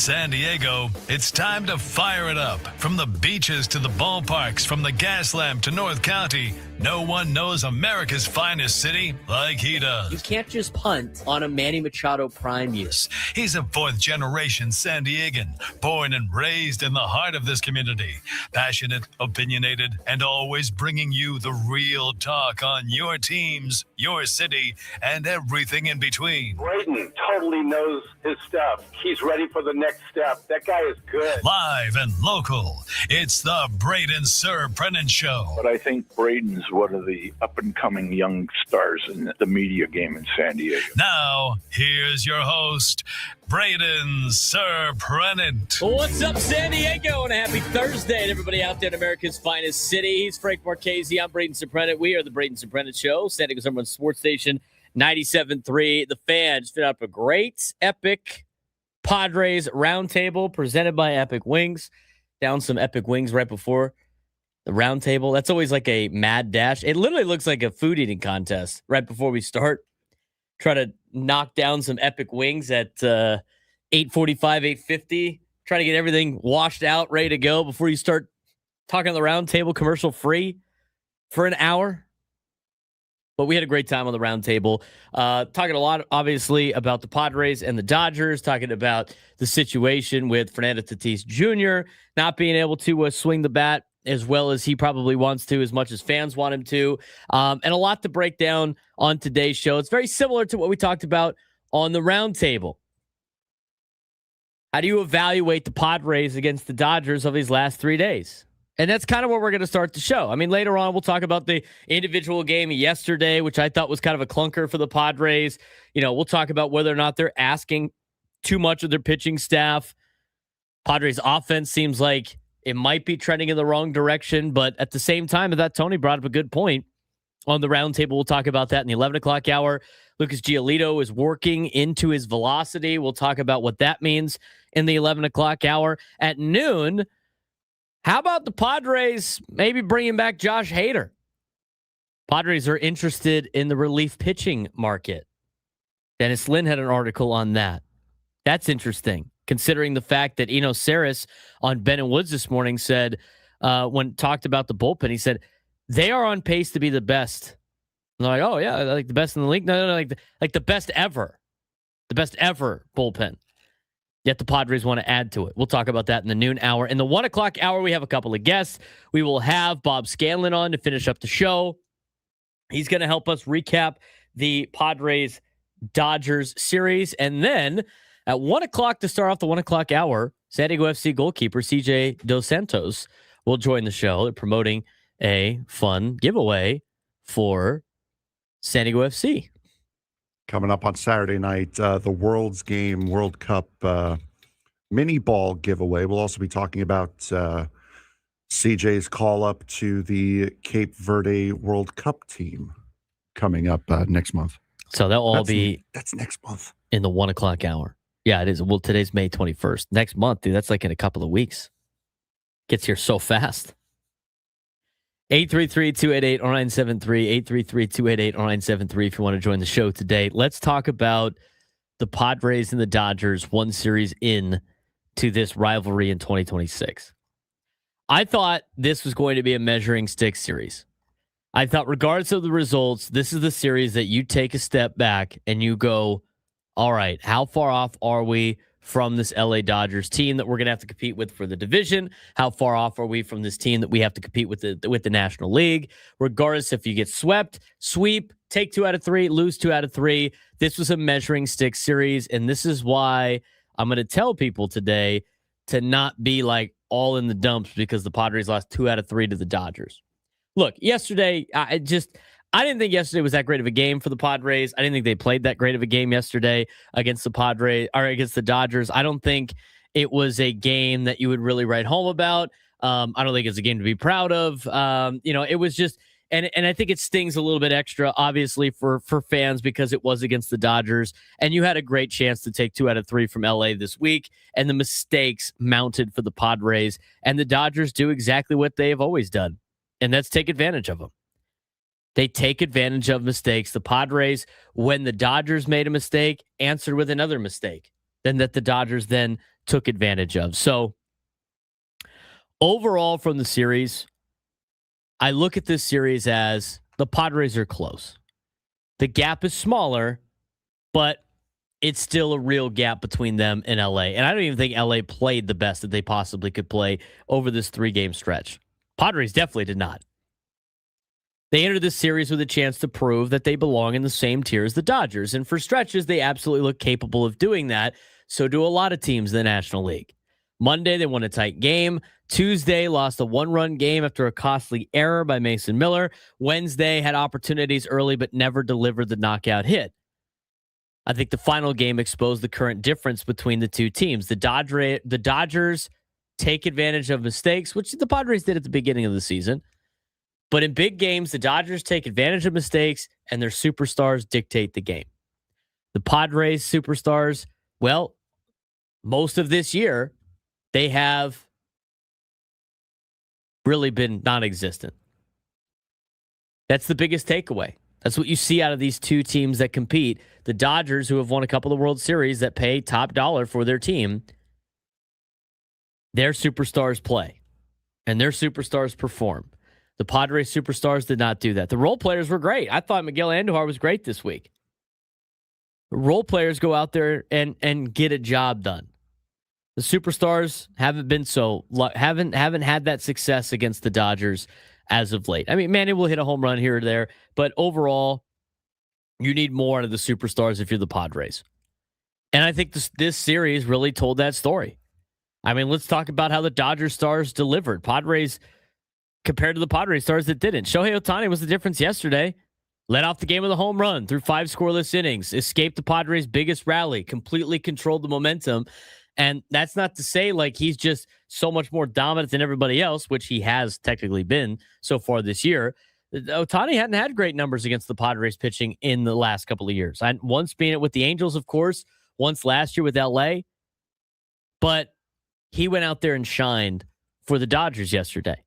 San Diego, it's time to fire it up. From the beaches to the ballparks, from the Gaslamp to North County, no one knows America's finest city like he does. You can't just punt on a Manny Machado prime year. He's a fourth-generation San Diegan, born and raised in the heart of this community. Passionate, opinionated, and always bringing you the real talk on your teams, your city, and everything in between. Braden totally knows his stuff. He's ready for the next step. That guy is good. Live and local, it's the Braden Surprenant Show. But I think Braden's one of the up-and-coming young stars in the media game in San Diego. Now, here's your host, Braden Surprenant. What's up, San Diego? And a happy Thursday to everybody out there in America's finest city. He's Frank Marchese. I'm Braden Surprenant. We are the Braden Surprenant Show, San Diego's number one sports station, 97.3. The Fan just fit up a great, epic Padres roundtable presented by Epic Wings. Down some Epic Wings right before the roundtable. That's always like a mad dash. It literally looks like a food eating contest right before we start. Try to knock down some Epic Wings at 8:45, 8:50. Try to get everything washed out, ready to go before you start talking on the roundtable commercial free for an hour. But we had a great time on the roundtable, talking a lot, obviously, about the Padres and the Dodgers, talking about the situation with Fernando Tatis Jr. not being able to swing the bat as well as he probably wants to, as much as fans want him to, and a lot to break down on today's show. It's very similar to what we talked about on the roundtable. How do you evaluate the Padres against the Dodgers of these last 3 days? And that's kind of where we're going to start the show. I mean, later on, we'll talk about the individual game yesterday, which I thought was kind of a clunker for the Padres. You know, we'll talk about whether or not they're asking too much of their pitching staff. Padres offense seems like it might be trending in the wrong direction, but at the same time, that Tony brought up a good point on the roundtable. We'll talk about that in the 11 o'clock hour. Lucas Giolito is working into his velocity. We'll talk about what that means in the 11 o'clock hour. At noon, how about the Padres maybe bringing back Josh Hader? Padres are interested in the relief pitching market. Dennis Lin had an article on that. That's interesting, considering the fact that Eno Saris on Ben and Woods this morning said, when talked about the bullpen, he said, they are on pace to be the best. I'm like, oh, yeah, like the best in the league? No, like the best ever. The best ever bullpen. Yet the Padres want to add to it. We'll talk about that in the noon hour. In the 1 o'clock hour, we have a couple of guests. We will have Bob Scanlan on to finish up the show. He's going to help us recap the Padres-Dodgers series. And then at 1 o'clock to start off the 1 o'clock hour, San Diego FC goalkeeper CJ Dos Santos will join the show. They're promoting a fun giveaway for San Diego FC. Coming up on Saturday night, the World's Game World Cup mini ball giveaway. We'll also be talking about CJ's call up to the Cape Verde World Cup team coming up next month. So that'll all be that's next month in the 1 o'clock hour. Yeah, it is. Well, today's May 21st. Next month, dude, that's like in a couple of weeks. Gets here so fast. 833-288-0973, 833-288-0973 if you want to join the show today. Let's talk about the Padres and the Dodgers one series in to this rivalry in 2026. I thought this was going to be a measuring stick series. I thought regardless of the results, this is the series that you take a step back and you go, all right, how far off are we from this LA Dodgers team that we're going to have to compete with for the division? How far off are we from this team that we have to compete with the National League? Regardless if you get swept, sweep, take 2 out of 3, lose 2 out of 3. This was a measuring stick series, and this is why I'm going to tell people today to not be like all in the dumps because the Padres lost 2 out of 3 to the Dodgers. Look, yesterday, I didn't think yesterday was that great of a game for the Padres. I didn't think they played that great of a game yesterday against the Padres or against the Dodgers. I don't think it was a game that you would really write home about. I don't think it's a game to be proud of. It was just, and I think it stings a little bit extra, obviously, for fans because it was against the Dodgers. And you had a great chance to take 2 out of 3 from LA this week. And the mistakes mounted for the Padres. And the Dodgers do exactly what they have always done, and that's take advantage of them. They take advantage of mistakes. The Padres, when the Dodgers made a mistake, answered with another mistake. Then that the Dodgers then took advantage of. So overall from the series, I look at this series as the Padres are close. The gap is smaller, but it's still a real gap between them and LA. And I don't even think LA played the best that they possibly could play over this 3-game stretch. Padres definitely did not. They entered this series with a chance to prove that they belong in the same tier as the Dodgers. And for stretches, they absolutely look capable of doing that. So do a lot of teams in the National League. Monday, they won a tight game. Tuesday, lost a 1-run game after a costly error by Mason Miller. Wednesday, had opportunities early but never delivered the knockout hit. I think the final game exposed the current difference between the two teams. The Dodgers take advantage of mistakes, which the Padres did at the beginning of the season. But in big games, the Dodgers take advantage of mistakes and their superstars dictate the game. The Padres superstars, well, most of this year, they have really been non-existent. That's the biggest takeaway. That's what you see out of these two teams that compete. The Dodgers, who have won a couple of World Series that pay top dollar for their team, their superstars play and their superstars perform. The Padres superstars did not do that. The role players were great. I thought Miguel Andujar was great this week. Role players go out there and get a job done. The superstars haven't been haven't had that success against the Dodgers as of late. I mean, Manny will hit a home run here or there, but overall, you need more out of the superstars if you're the Padres. And I think this series really told that story. I mean, let's talk about how the Dodgers stars delivered. Padres compared to the Padres stars that didn't. Shohei Ohtani was the difference yesterday. Led off the game with a home run through 5 scoreless innings, escaped the Padres' biggest rally, completely controlled the momentum. And that's not to say like he's just so much more dominant than everybody else, which he has technically been so far this year. Ohtani hadn't had great numbers against the Padres pitching in the last couple of years. Once being it with the Angels, of course, once last year with LA. But he went out there and shined for the Dodgers yesterday.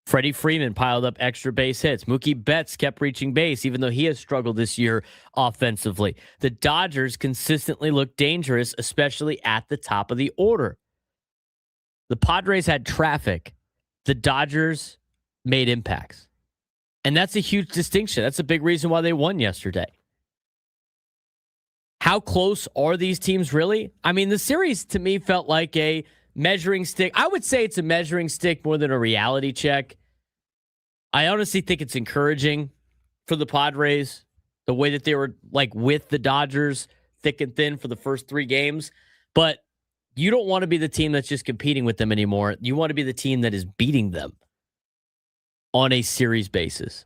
Freddie Freeman piled up extra base hits. Mookie Betts kept reaching base, even though he has struggled this year offensively. The Dodgers consistently look dangerous, especially at the top of the order. The Padres had traffic. The Dodgers made impacts. And that's a huge distinction. That's a big reason why they won yesterday. How close are these teams really? I mean, the series to me felt like a measuring stick. I would say it's a measuring stick more than a reality check. I honestly think it's encouraging for the Padres, the way that they were like with the Dodgers thick and thin for the first 3 games. But you don't want to be the team that's just competing with them anymore. You want to be the team that is beating them on a series basis,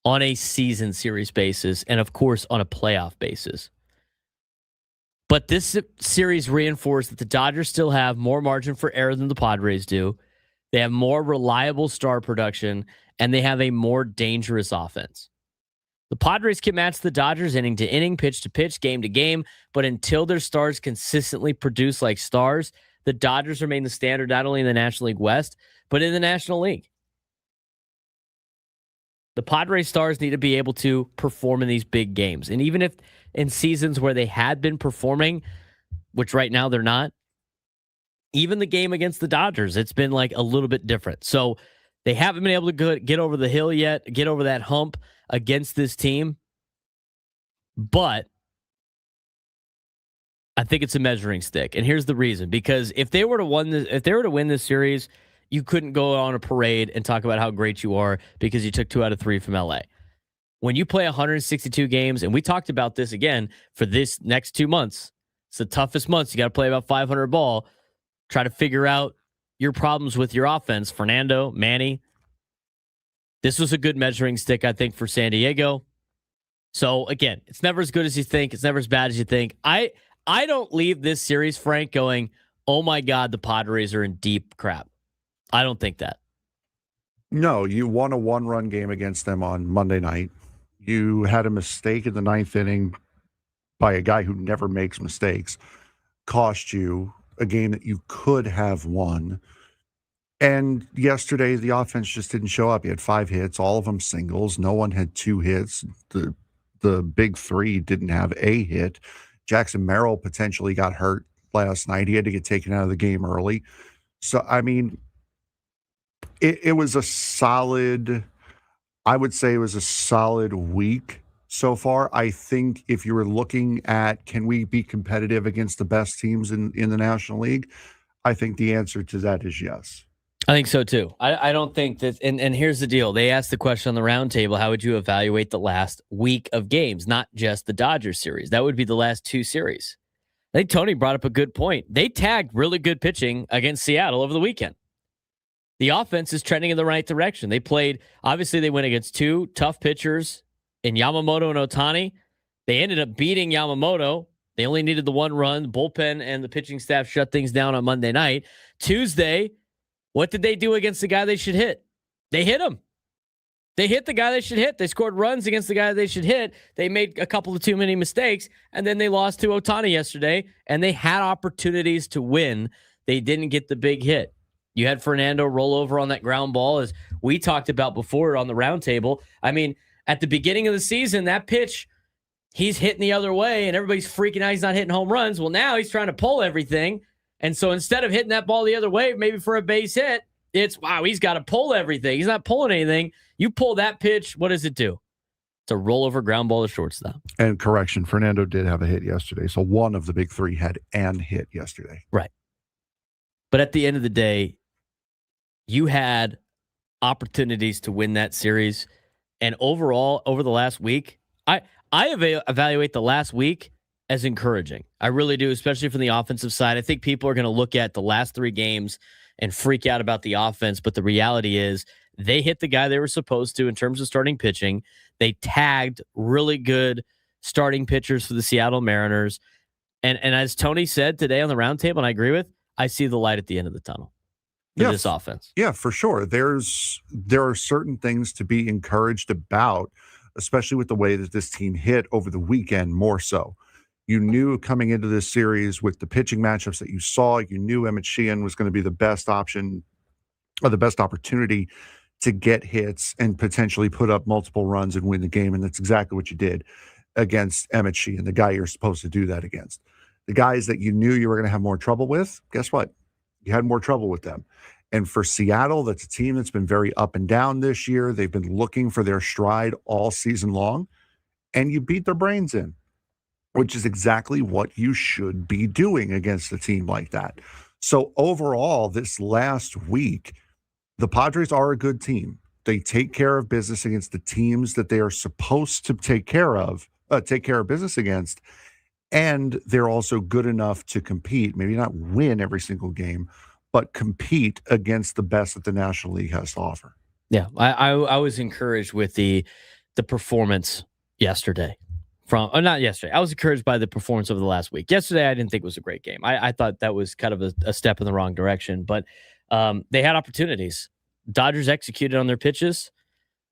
on a season series basis, and of course on a playoff basis. But this series reinforced that the Dodgers still have more margin for error than the Padres do. They have more reliable star production, and they have a more dangerous offense. The Padres can match the Dodgers inning to inning, pitch to pitch, game to game, but until their stars consistently produce like stars, the Dodgers remain the standard not only in the National League West, but in the National League. The Padres stars need to be able to perform in these big games. And even if in seasons where they had been performing, which right now they're not, even the game against the Dodgers, it's been like a little bit different. So they haven't been able to get over the hill yet, get over that hump against this team. But I think it's a measuring stick. And here's the reason. Because if they were to win this series, you couldn't go on a parade and talk about how great you are because you took 2 out of 3 from LA. When you play 162 games, and we talked about this again for this next 2 months, it's the toughest months. You got to play about 500 ball. Try to figure out your problems with your offense. Fernando, Manny. This was a good measuring stick, I think, for San Diego. So, again, it's never as good as you think. It's never as bad as you think. I don't leave this series, Frank, going, oh, my God, the Padres are in deep crap. I don't think that. No, you won a 1-run game against them on Monday night. You had a mistake in the 9th inning by a guy who never makes mistakes. Cost you a game that you could have won. And yesterday, the offense just didn't show up. You had 5 hits, all of them singles. No one had 2 hits. The big 3 didn't have a hit. Jackson Merrill potentially got hurt last night. He had to get taken out of the game early. So, I mean, it was a solid, I would say it was a solid week so far. I think if you were looking at can we be competitive against the best teams in the National League, I think the answer to that is yes. I think so too. I don't think that, and here's the deal. They asked the question on the roundtable, how would you evaluate the last week of games, not just the Dodgers series? That would be the last two series. I think Tony brought up a good point. They tagged really good pitching against Seattle over the weekend. The offense is trending in the right direction. They went against two tough pitchers in Yamamoto and Ohtani. They ended up beating Yamamoto. They only needed the one run. The bullpen and the pitching staff shut things down on Monday night. Tuesday, what did they do against the guy they should hit? They hit him. They hit the guy they should hit. They scored runs against the guy they should hit. They made a couple of too many mistakes, and then they lost to Ohtani yesterday, and they had opportunities to win. They didn't get the big hit. You had Fernando roll over on that ground ball, as we talked about before on the roundtable. I mean, at the beginning of the season, that pitch, he's hitting the other way, and everybody's freaking out he's not hitting home runs. Well, now he's trying to pull everything. And so instead of hitting that ball the other way, maybe for a base hit, it's, wow, he's got to pull everything. He's not pulling anything. You pull that pitch, what does it do? It's a rollover ground ball to shortstop. And correction, Fernando did have a hit yesterday. So one of the big three had an hit yesterday. Right. But at the end of the day, you had opportunities to win that series. And overall, over the last week, I evaluate the last week as encouraging. I really do, especially from the offensive side. I think people are going to look at the last three games and freak out about the offense, but the reality is they hit the guy they were supposed to in terms of starting pitching. They tagged really good starting pitchers for the Seattle Mariners. And as Tony said today on the roundtable, and I agree with, I see the light at the end of the tunnel for this offense. Yeah, for sure. There are certain things to be encouraged about, especially with the way that this team hit over the weekend more so. You knew coming into this series with the pitching matchups that you saw, you knew Emmett Sheehan was going to be the best option or the best opportunity to get hits and potentially put up multiple runs and win the game. And that's exactly what you did against Emmett Sheehan, the guy you're supposed to do that against. The guys that you knew you were going to have more trouble with, guess what? You had more trouble with them. And for Seattle, that's a team that's been very up and down this year. They've been looking for their stride all season long, and you beat their brains in, which is exactly what you should be doing against a team like that. So overall, this last week, the Padres are a good team. They take care of business against the teams that they are supposed to take care of business against. And they're also good enough to compete, maybe not win every single game, but compete against the best that the National League has to offer. Yeah, I was encouraged with the performance yesterday. Not yesterday. I was encouraged by the performance over the last week. Yesterday, I didn't think it was a great game. I thought that was kind of a step in the wrong direction, but they had opportunities. Dodgers executed on their pitches.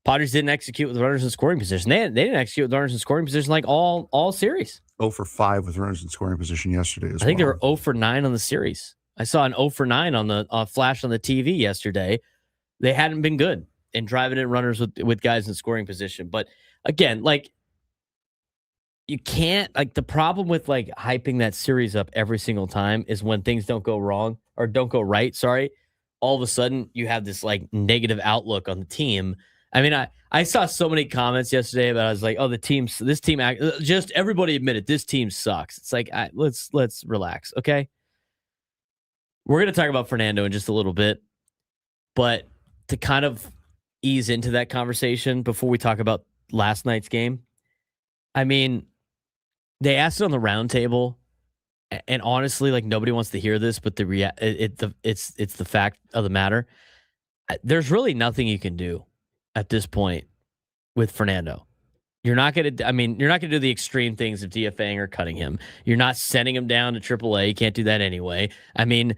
Padres didn't execute with runners in scoring position. They didn't execute with runners in scoring position like all series. 0 for 5 with runners in scoring position yesterday as well. I think they were 0 for 9 on the series. I saw an 0 for 9 on the flash on the TV yesterday. They hadn't been good in driving in runners with guys in scoring position. But again, like, you can't, like, the problem with like hyping that series up every single time is when things don't go wrong or don't go right. Sorry. All of a sudden you have this like negative outlook on the team. I mean, I saw so many comments yesterday about, I was like, oh, this team, just everybody admit it. This team sucks. It's like, let's relax. Okay. We're going to talk about Fernando in just a little bit, but to kind of ease into that conversation before we talk about last night's game, I mean, they asked it on the roundtable, and honestly, like, nobody wants to hear this, but it's the fact of the matter. There's really nothing you can do at this point with Fernando. You're not going to do the extreme things of DFAing or cutting him. You're not sending him down to AAA. You can't do that anyway. I mean,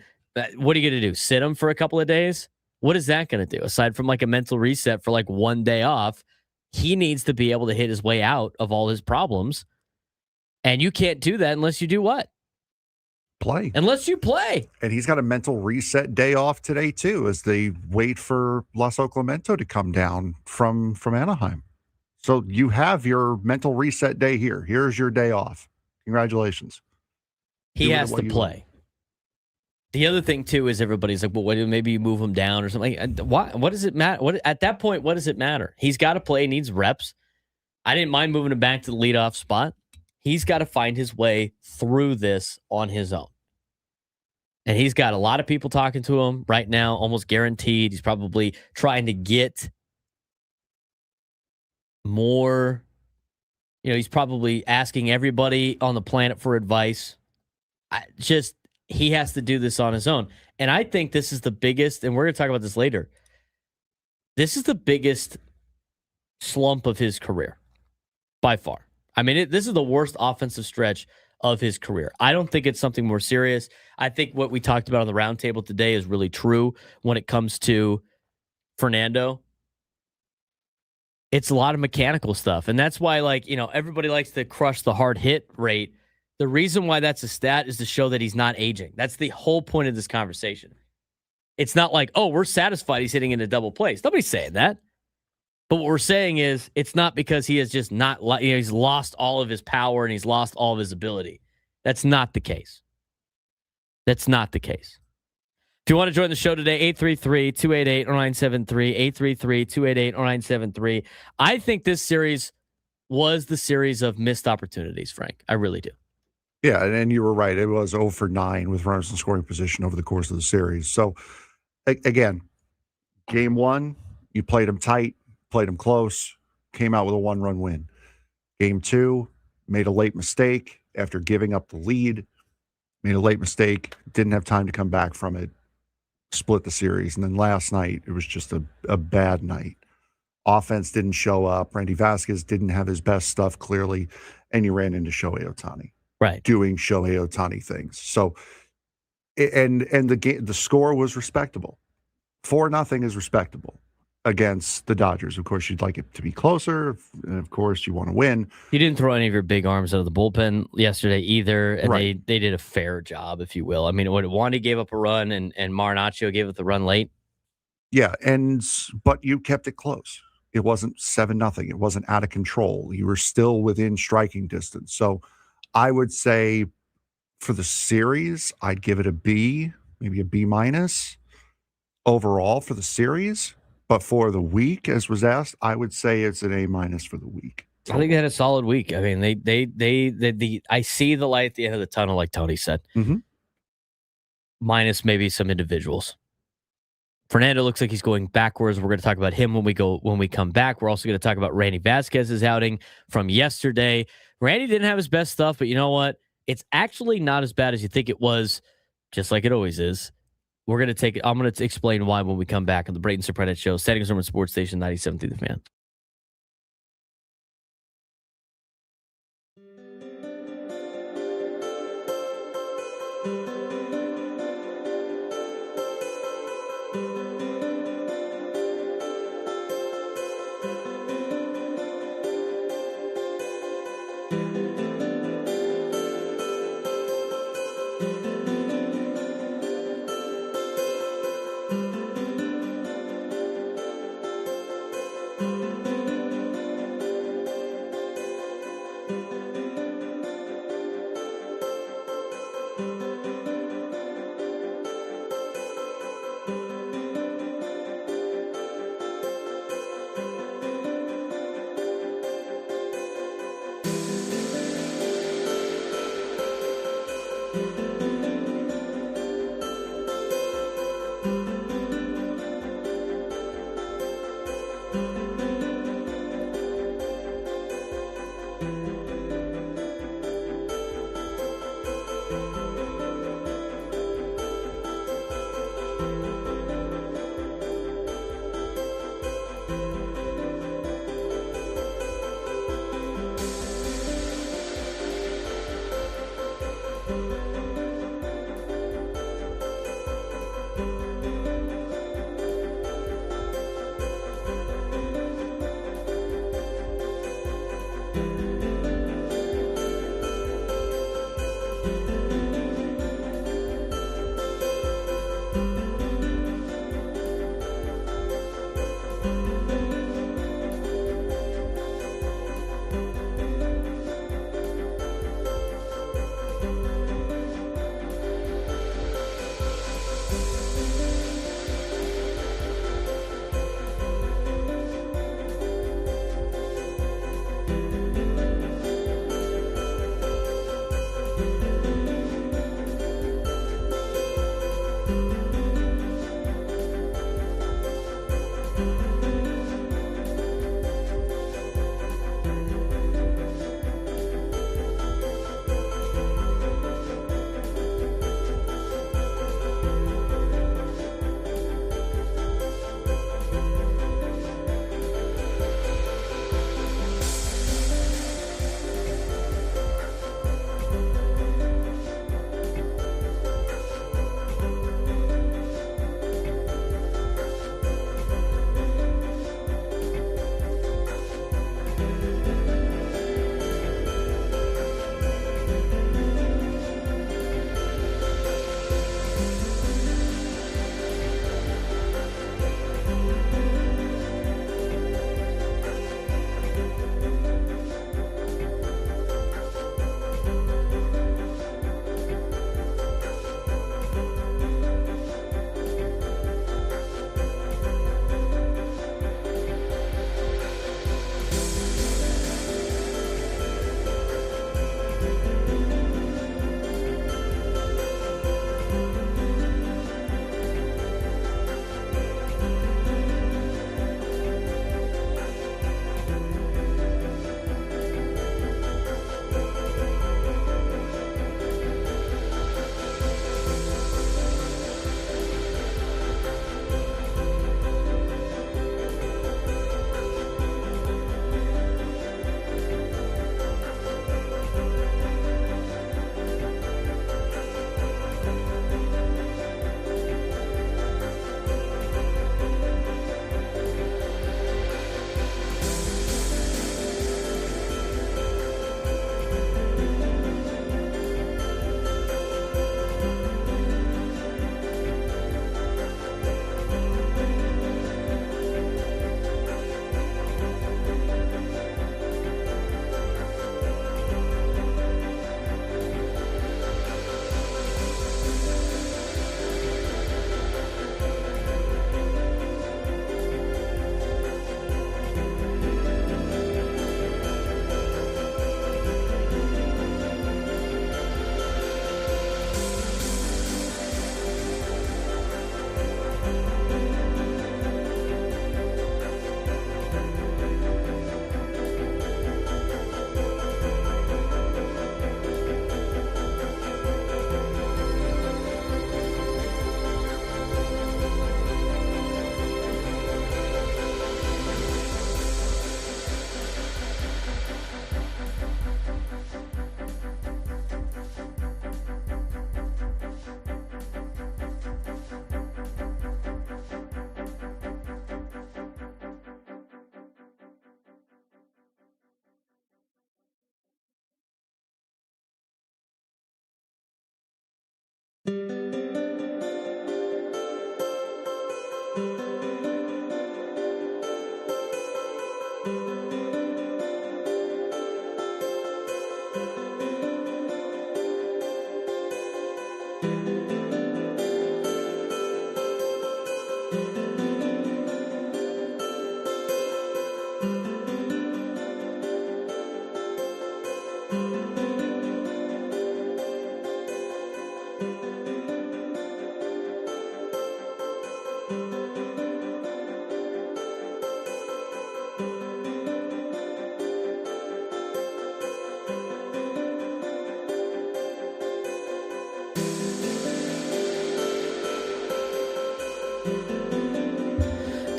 what are you going to do? Sit him for a couple of days? What is that going to do? Aside from like a mental reset for like one day off, he needs to be able to hit his way out of all his problems. And you can't do that unless you do what? Play. Unless you play. And he's got a mental reset day off today, too, as they wait for Los Clemente to come down from Anaheim. So you have your mental reset day here. Here's your day off. Congratulations. He has to play. The other thing, too, is everybody's like, well, maybe you move him down or something. What does it matter? At that point, what does it matter? He's got to play, he needs reps. I didn't mind moving him back to the leadoff spot. He's got to find his way through this on his own. And he's got a lot of people talking to him right now, almost guaranteed. He's probably trying to get more. He's probably asking everybody on the planet for advice. He has to do this on his own. And I think this is the biggest, and we're going to talk about this later. This is the biggest slump of his career by far. I mean, this is the worst offensive stretch of his career. I don't think it's something more serious. I think what we talked about on the roundtable today is really true when it comes to Fernando. It's a lot of mechanical stuff. And that's why, everybody likes to crush the hard hit rate. The reason why that's a stat is to show that he's not aging. That's the whole point of this conversation. It's not like, oh, we're satisfied he's hitting into double plays. Nobody's saying that. But what we're saying is it's not because he has just not, he's lost all of his power and he's lost all of his ability. That's not the case. That's not the case. If you want to join the show today, 833-288-0973, 833-288-0973. I think this series was the series of missed opportunities, Frank. I really do. Yeah, and you were right. It was 0 for 9 with runners in scoring position over the course of the series. So, again, game 1, you played them tight, played them close, came out with a 1-run win. Game 2, made a late mistake after giving up the lead, made a late mistake, didn't have time to come back from it, split the series. And then last night, it was just a bad night. Offense didn't show up. Randy Vásquez didn't have his best stuff, clearly, and you ran into Shohei Ohtani. Right. Doing Shohei Ohtani things. So, and the score was respectable. 4-0 is respectable against the Dodgers. Of course, you'd like it to be closer, and of course, you want to win. You didn't throw any of your big arms out of the bullpen yesterday either, and right. they did a fair job, if you will. I mean, when Wandy gave up a run and Marinaccio gave up the run late. Yeah, but you kept it close. It wasn't 7-0. It wasn't out of control. You were still within striking distance. So, I would say for the series, I'd give it a B, maybe a B- overall for the series. But for the week, as was asked, I would say it's an A- for the week. I think they had a solid week. I mean, they I see the light at the end of the tunnel, like Tony said. Mm-hmm. Minus maybe some individuals. Fernando looks like he's going backwards. We're going to talk about him when we come back. We're also going to talk about Randy Vásquez's outing from yesterday. Randy didn't have his best stuff, but you know what? It's actually not as bad as you think it was, just like it always is. I'm going to explain why when we come back on the Braden Surprenant Show, Standing Room Sports Station 97.3 The Fan.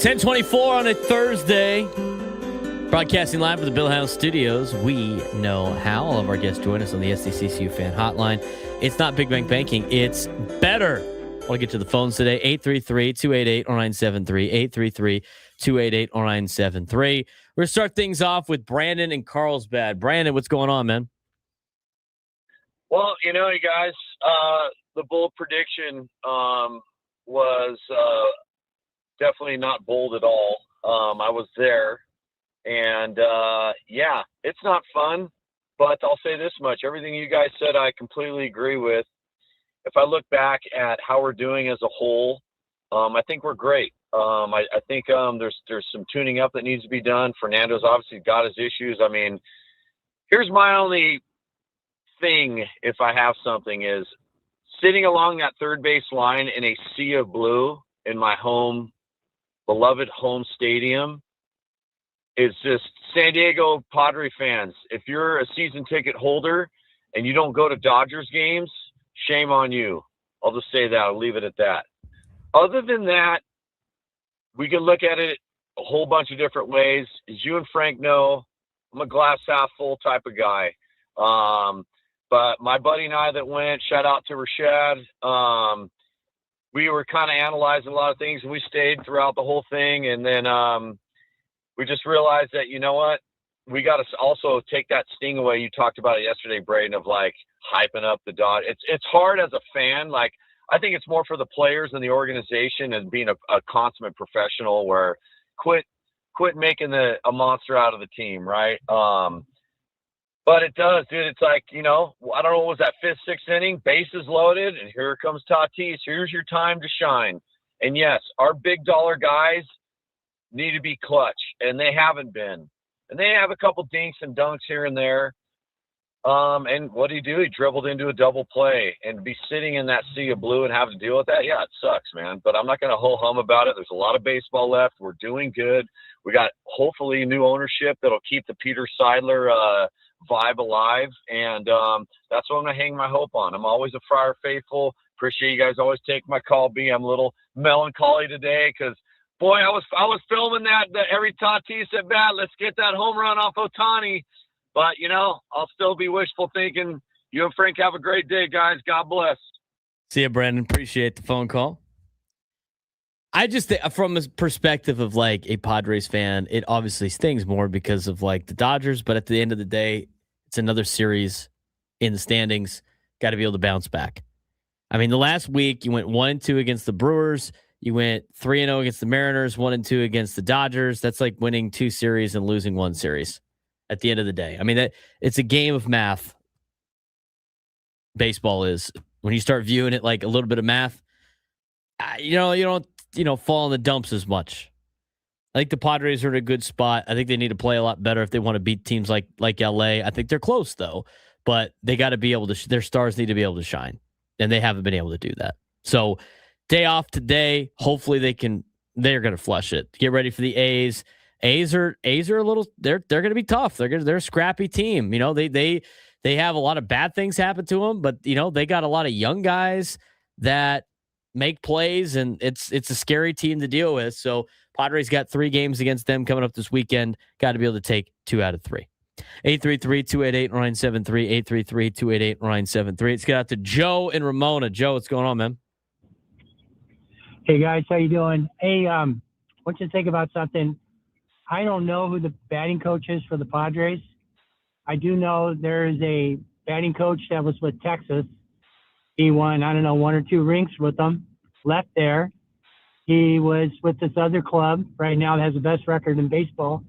10:24 on a Thursday. Broadcasting live from the Bill House Studios. We know how. All of our guests join us on the SDCCU fan hotline. It's not Big Bank Banking. It's better. I want to get to the phones today. 833-288-0973. 833-288-0973. We're going to start things off with Brandon in Carlsbad. Brandon, what's going on, man? Well, you guys, the bold prediction was definitely not bold at all. I was there, and yeah, it's not fun, but I'll say this much. Everything you guys said, I completely agree with. If I look back at how we're doing as a whole, I think we're great. I think there's some tuning up that needs to be done. Fernando's obviously got his issues. I mean, here's my only thing, if I have something, is sitting along that third base line in a sea of blue in my beloved home stadium. It's just San Diego Padre fans. If you're a season ticket holder and you don't go to Dodgers games, shame on you. I'll just say that. I'll leave it at that. Other than that, we can look at it a whole bunch of different ways. As you and Frank know, I'm a glass half full type of guy. But my buddy and I that went, shout out to Rashad, we were kind of analyzing a lot of things, and we stayed throughout the whole thing. And then we just realized that, you know what, we got to also take that sting away. You talked about it yesterday, Braden, of like hyping up the Dodgers. It's hard as a fan. Like, I think it's more for the players and the organization and being a consummate professional where quit making a monster out of the team, right? But it does, dude. It's like, I don't know, what was that, 5th, 6th inning? Bases loaded, and here comes Tatis. Here's your time to shine. And yes, our big dollar guys need to be clutch, and they haven't been. And they have a couple dinks and dunks here and there. And what did he do? He dribbled into a double play, and to be sitting in that sea of blue and have to deal with that. Yeah, it sucks, man. But I'm not going to ho-hum about it. There's a lot of baseball left. We're doing good. We got hopefully new ownership that'll keep the Peter Seidler vibe alive. And that's what I'm going to hang my hope on. I'm always a Friar faithful. Appreciate you guys always take my call. I'm a little melancholy today because, boy, I was filming that every Tatis at bat. Let's get that home run off Ohtani. But, I'll still be wishful thinking. You and Frank have a great day, guys. God bless. See you, Brandon. Appreciate the phone call. I just think from a perspective of like a Padres fan, it obviously stings more because of like the Dodgers. But at the end of the day, it's another series in the standings. Got to be able to bounce back. I mean, the last week you went 1-2 against the Brewers. You went 3-0 against the Mariners, 1-2 against the Dodgers. That's like winning 2 series and losing 1 series. At the end of the day, I mean, it's a game of math. Baseball is when you start viewing it like a little bit of math. You don't fall in the dumps as much. I think the Padres are in a good spot. I think they need to play a lot better if they want to beat teams like LA. I think they're close though, but they got to be able to. Their stars need to be able to shine, and they haven't been able to do that. So, day off today. Hopefully, they're going to flush it. Get ready for the A's. A's are a little. They're going to be tough. They're a scrappy team. They have a lot of bad things happen to them, but they got a lot of young guys that make plays, and it's a scary team to deal with. So Padres got 3 games against them coming up this weekend. Got to be able to take 2 out of 3. 833-288-973. 833-288-973. Let's get out to Joe and Ramona. Joe, what's going on, man? Hey guys, how you doing? Hey, what you think about something? I don't know who the batting coach is for the Padres. I do know there is a batting coach that was with Texas. He won, 1 or 2 rings with them, left there. He was with this other club right now that has the best record in baseball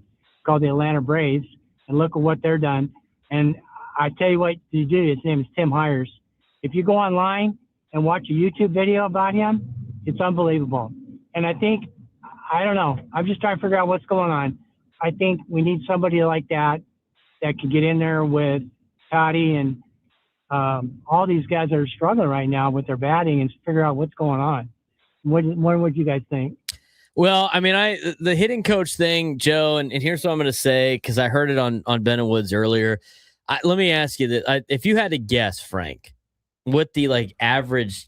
called the Atlanta Braves. And look at what they're done. And I tell you what you do, his name is Tim Hires. If you go online and watch a YouTube video about him, it's unbelievable. And I don't know. I'm just trying to figure out what's going on. I think we need somebody like that can get in there with Toddy and all these guys that are struggling right now with their batting and figure out what's going on. What would you guys think? Well, I mean, the hitting coach thing, Joe, and here's what I'm going to say because I heard it on Ben and Woods earlier. Let me ask you that: if you had to guess, Frank, what the average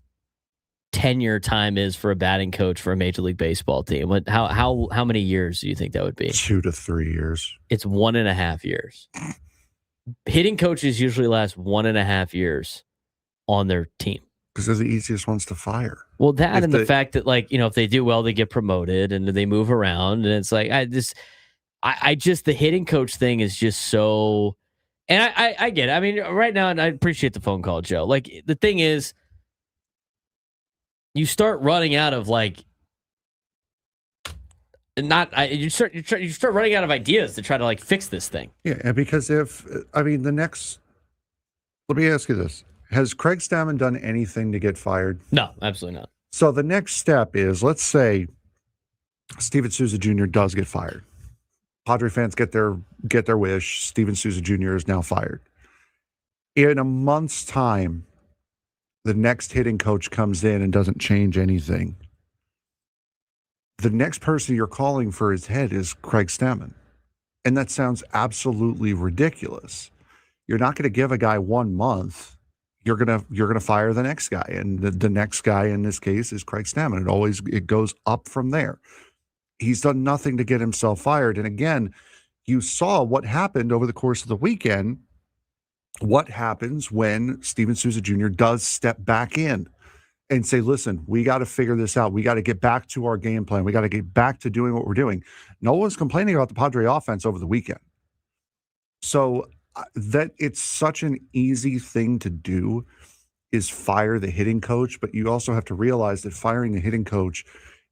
tenure time is for a batting coach for a Major League Baseball team, how many years do you think that would be? 2 to 3 years. It's 1.5 years. Hitting coaches usually last 1.5 years on their team because they're the easiest ones to fire. Well, that and the fact that if they do well, they get promoted and they move around, and it's like I just the hitting coach thing is just so. And I get it. I mean, right now, and I appreciate the phone call, Joe. The thing is, you start running out of you start running out of ideas to try to fix this thing. Yeah, and because let me ask you this: has Craig Stammen done anything to get fired? No, absolutely not. So the next step is, let's say Steven Souza Jr. does get fired. Padre fans get their wish. Steven Souza Jr. is now fired. In a month's time, the next hitting coach comes in and doesn't change anything. The next person you're calling for his head is Craig Stammen. And that sounds absolutely ridiculous. You're not going to give a guy 1 month. You're gonna fire the next guy. And the next guy in this case is Craig Stammen. It goes up from there. He's done nothing to get himself fired. And again, you saw what happened over the course of the weekend. What happens when Steven Souza Jr. does step back in and say, listen, we got to figure this out. We got to get back to our game plan. We got to get back to doing what we're doing. No one's complaining about the Padre offense over the weekend. So that it's such an easy thing to do is fire the hitting coach, but you also have to realize that firing the hitting coach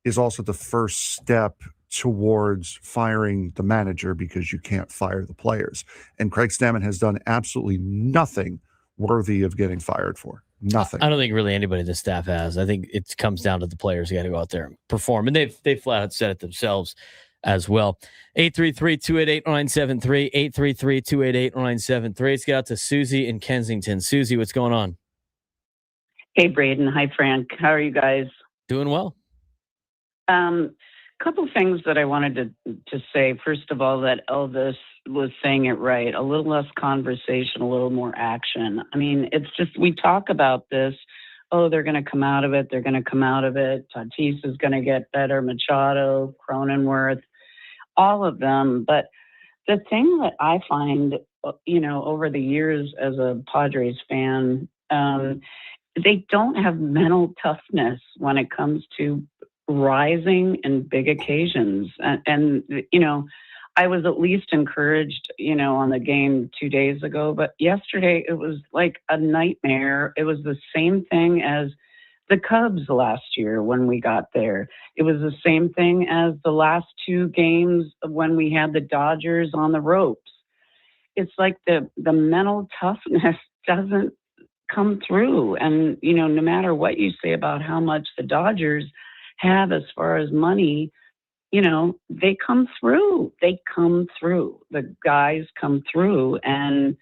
is also the first step towards firing the manager, because you can't fire the players. And Craig Stammen has done absolutely nothing worthy of getting fired for. Nothing. I don't think really anybody in the staff has. I think it comes down to the players who got to go out there and perform, and they've flat out said it themselves as well. 833-288-0973, 833-288-0973. Let's get out to Susie in Kensington. Susie, what's going on? Hey, Braden. Hi, Frank. How are you guys? Doing well. Couple things that I wanted to say. First of all, that Elvis was saying it right. A little less conversation, a little more action. I mean, it's just, we talk about this. Oh, they're going to come out of it. They're going to come out of it. Tatis is going to get better. Machado, Cronenworth, all of them. But the thing that I find, over the years as a Padres fan, they don't have mental toughness when it comes to rising in big occasions. And I was at least encouraged, on the game 2 days ago, but yesterday it was like a nightmare. It was the same thing as the Cubs last year when we got there. It was the same thing as the last two games when we had the Dodgers on the ropes. It's like the mental toughness doesn't come through. And, no matter what you say about how much the Dodgers have as far as money, they come through. They come through. The guys come through. And,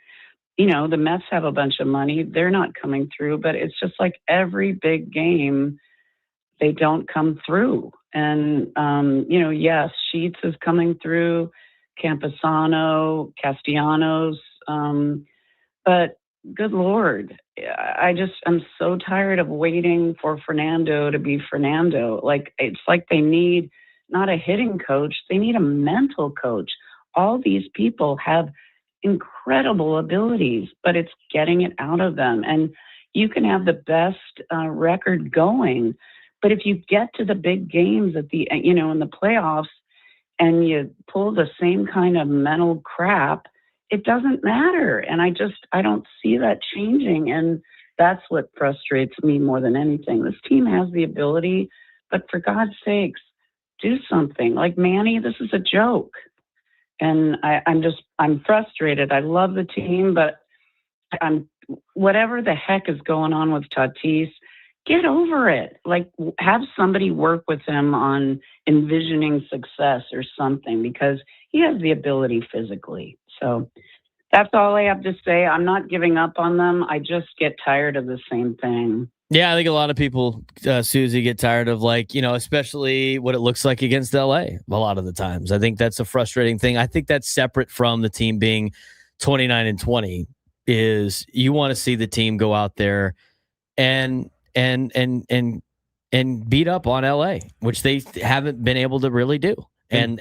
the Mets have a bunch of money. They're not coming through. But it's just like every big game, they don't come through. And, yes, Sheets is coming through, Campusano, Castellanos. But good Lord, I'm so tired of waiting for Fernando to be Fernando. It's like they need not a hitting coach, they need a mental coach. All these people have incredible abilities, but it's getting it out of them. And you can have the best record going, but if you get to the big games in the playoffs and you pull the same kind of mental crap, it doesn't matter. And I don't see that changing. And that's what frustrates me more than anything. This team has the ability, but for God's sakes, do something. Like Manny, this is a joke. And I'm frustrated. I love the team, but whatever the heck is going on with Tatis, get over it. Have somebody work with him on envisioning success or something, because he has the ability physically. So that's all I have to say. I'm not giving up on them. I just get tired of the same thing. Yeah, I think a lot of people, Susie, get tired of especially what it looks like against LA a lot of the times. I think that's a frustrating thing. I think that's separate from the team being 29-20 is you want to see the team go out there and beat up on LA, which they haven't been able to really do. And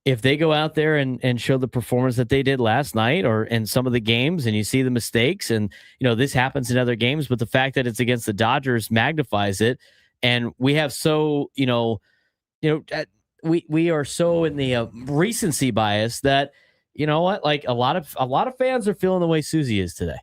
if they go out there and show the performance that they did last night or in some of the games, and you see the mistakes, and this happens in other games, but the fact that it's against the Dodgers magnifies it. And we have we are so in the recency bias that a lot of fans are feeling the way Susie is today,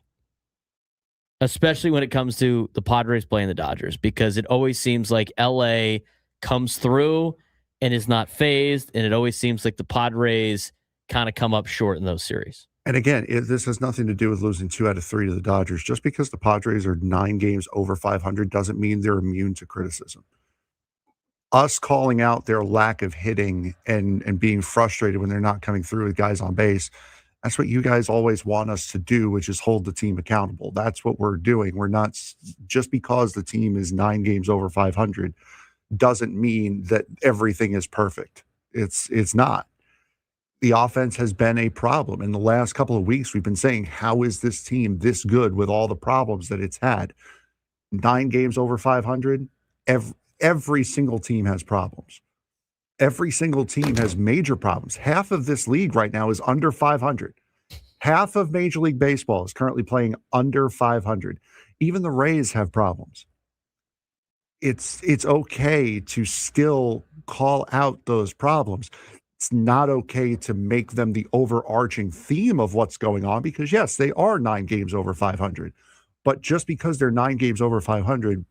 especially when it comes to the Padres playing the Dodgers, because it always seems like LA comes through and is not phased, and it always seems like the Padres kind of come up short in those series. And again, this has nothing to do with losing 2 out of 3 to the Dodgers. Just because the Padres are 9 games over 500 doesn't mean they're immune to criticism. Us calling out their lack of hitting and being frustrated when they're not coming through with guys on base, that's what you guys always want us to do, which is hold the team accountable. That's what we're doing. We're not, just because the team is 9 games over 500 doesn't mean that everything is perfect. It's not. The offense has been a problem. In the last couple of weeks, we've been saying, how is this team this good with all the problems that it's had? 9 games over 500, every single team has problems. Every single team has major problems. Half of this league right now is under 500. Half of Major League Baseball is currently playing under 500. Even the Rays have problems. It's okay to still call out those problems. it's not okay to make them the overarching theme of what's going on because, yes, they are 9 games over 500. But just because they're 9 games over 500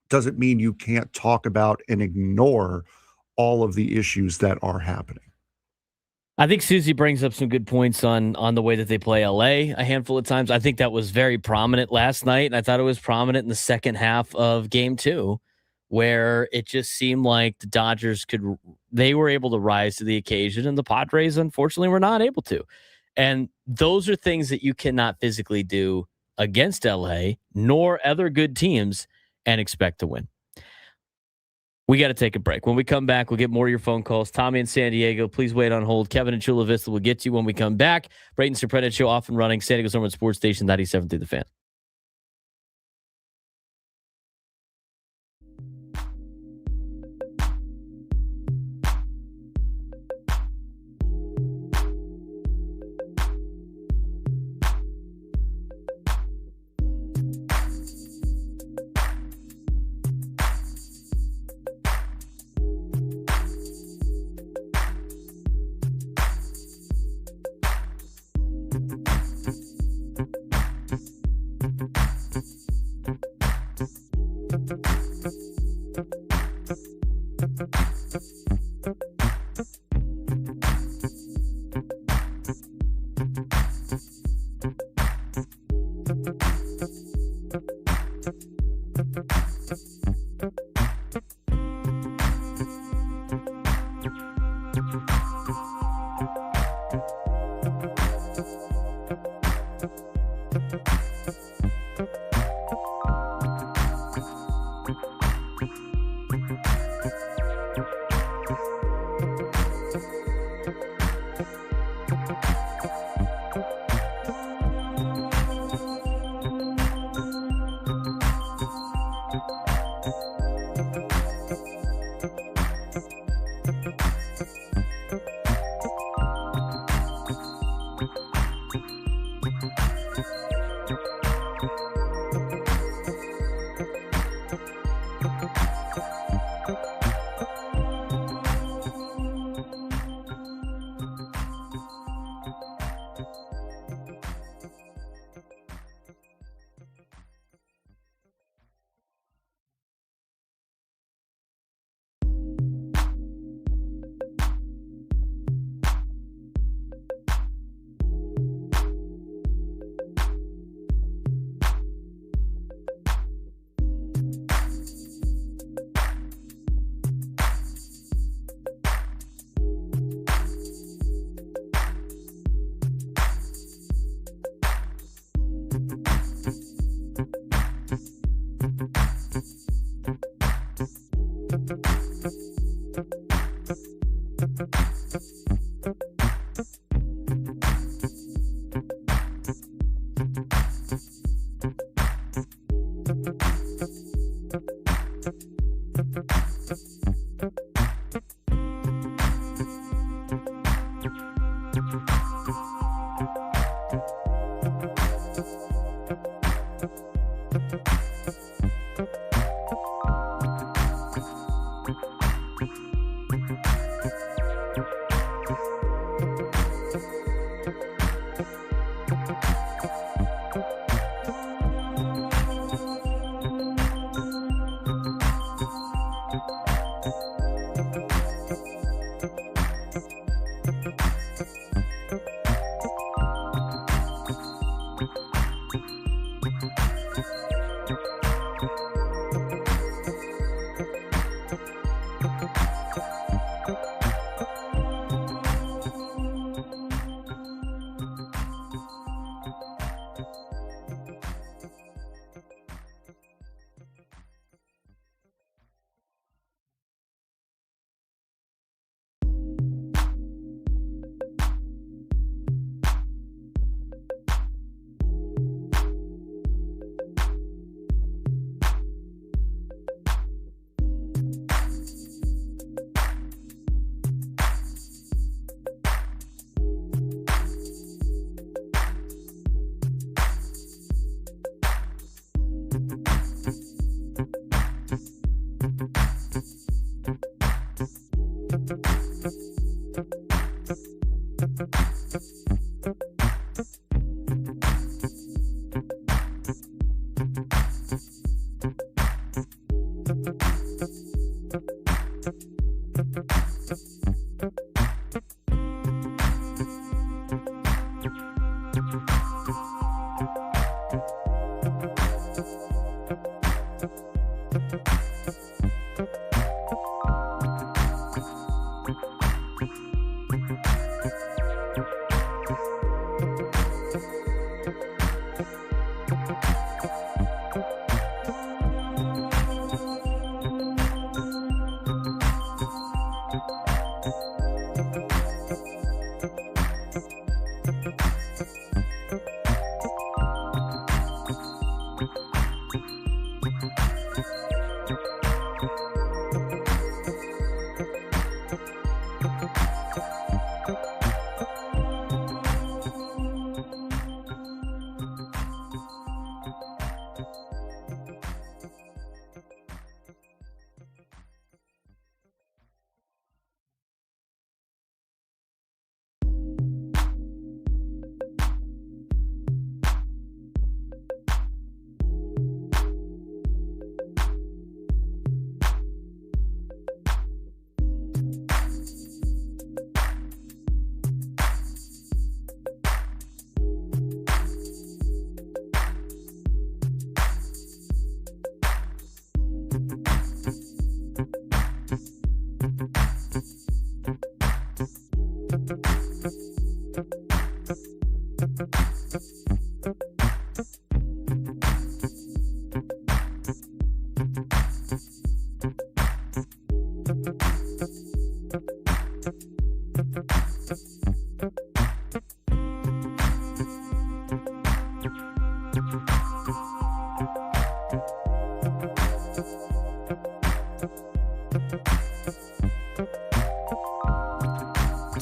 doesn't mean you can't talk about and ignore all of the issues that are happening. I think Susie brings up some good points on the way that they play LA a handful of times. I think that was very prominent last night, and I thought it was prominent in the second half of Game 2, where it just seemed like the Dodgers they were able to rise to the occasion, and the Padres, unfortunately, were not able to. And those are things that you cannot physically do against LA, nor other good teams, and expect to win. We got to take a break. When we come back, we'll get more of your phone calls. Tommy in San Diego, please wait on hold. Kevin in Chula Vista will get you when we come back. Braden Surprenant Show off and running. San Diego's number one sports station, 97 through the Fan.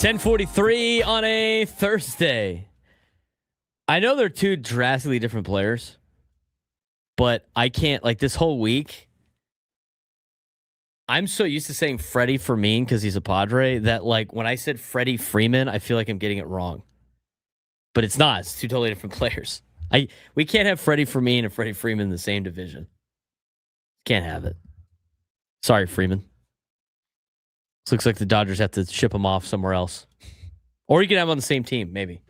10:43 on a Thursday. I know they're two drastically different players, but I can't, like, this whole week, I'm so used to saying Freddie Fermin because he's a Padre that, like, when I said Freddie Freeman, I feel like I'm getting it wrong. But it's not. It's two totally different players. We can't have Freddie Fermin and Freddie Freeman in the same division. Can't have it. Sorry, Freeman. This looks like the Dodgers have to ship him off somewhere else. Or you can have him on the same team, maybe.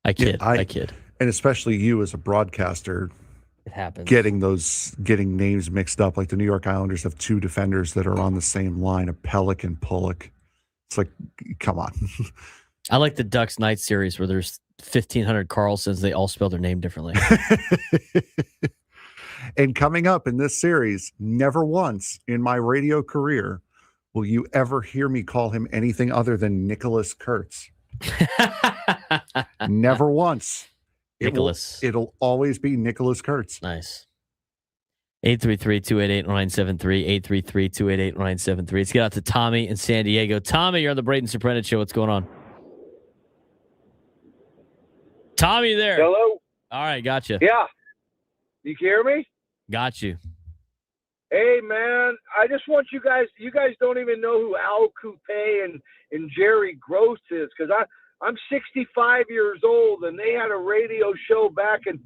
I kid. I kid. And especially you as a broadcaster, it happens. Getting names mixed up. Like the New York Islanders have two defenders that are on the same line, a Pellick and Pullock. It's like, come on. I like the Ducks Knights series where there's 1,500 Carlsons. They all spell their name differently. And coming up in this series, never once in my radio career will you ever hear me call him anything other than Nicholas Kurtz. Never once. Nicholas. It'll always be Nicholas Kurtz. Nice. 833-288-0973. 833-288-0973. Let's get out to Tommy in San Diego. Tommy, you're on the Braden Surprenant Show. What's going on? Tommy, there. Hello? All right, gotcha. Yeah. You can hear me? Got you. Hey, man, I just want you guys don't even know who Al Coupe and Jerry Gross is, because I'm 65 years old, and they had a radio show back in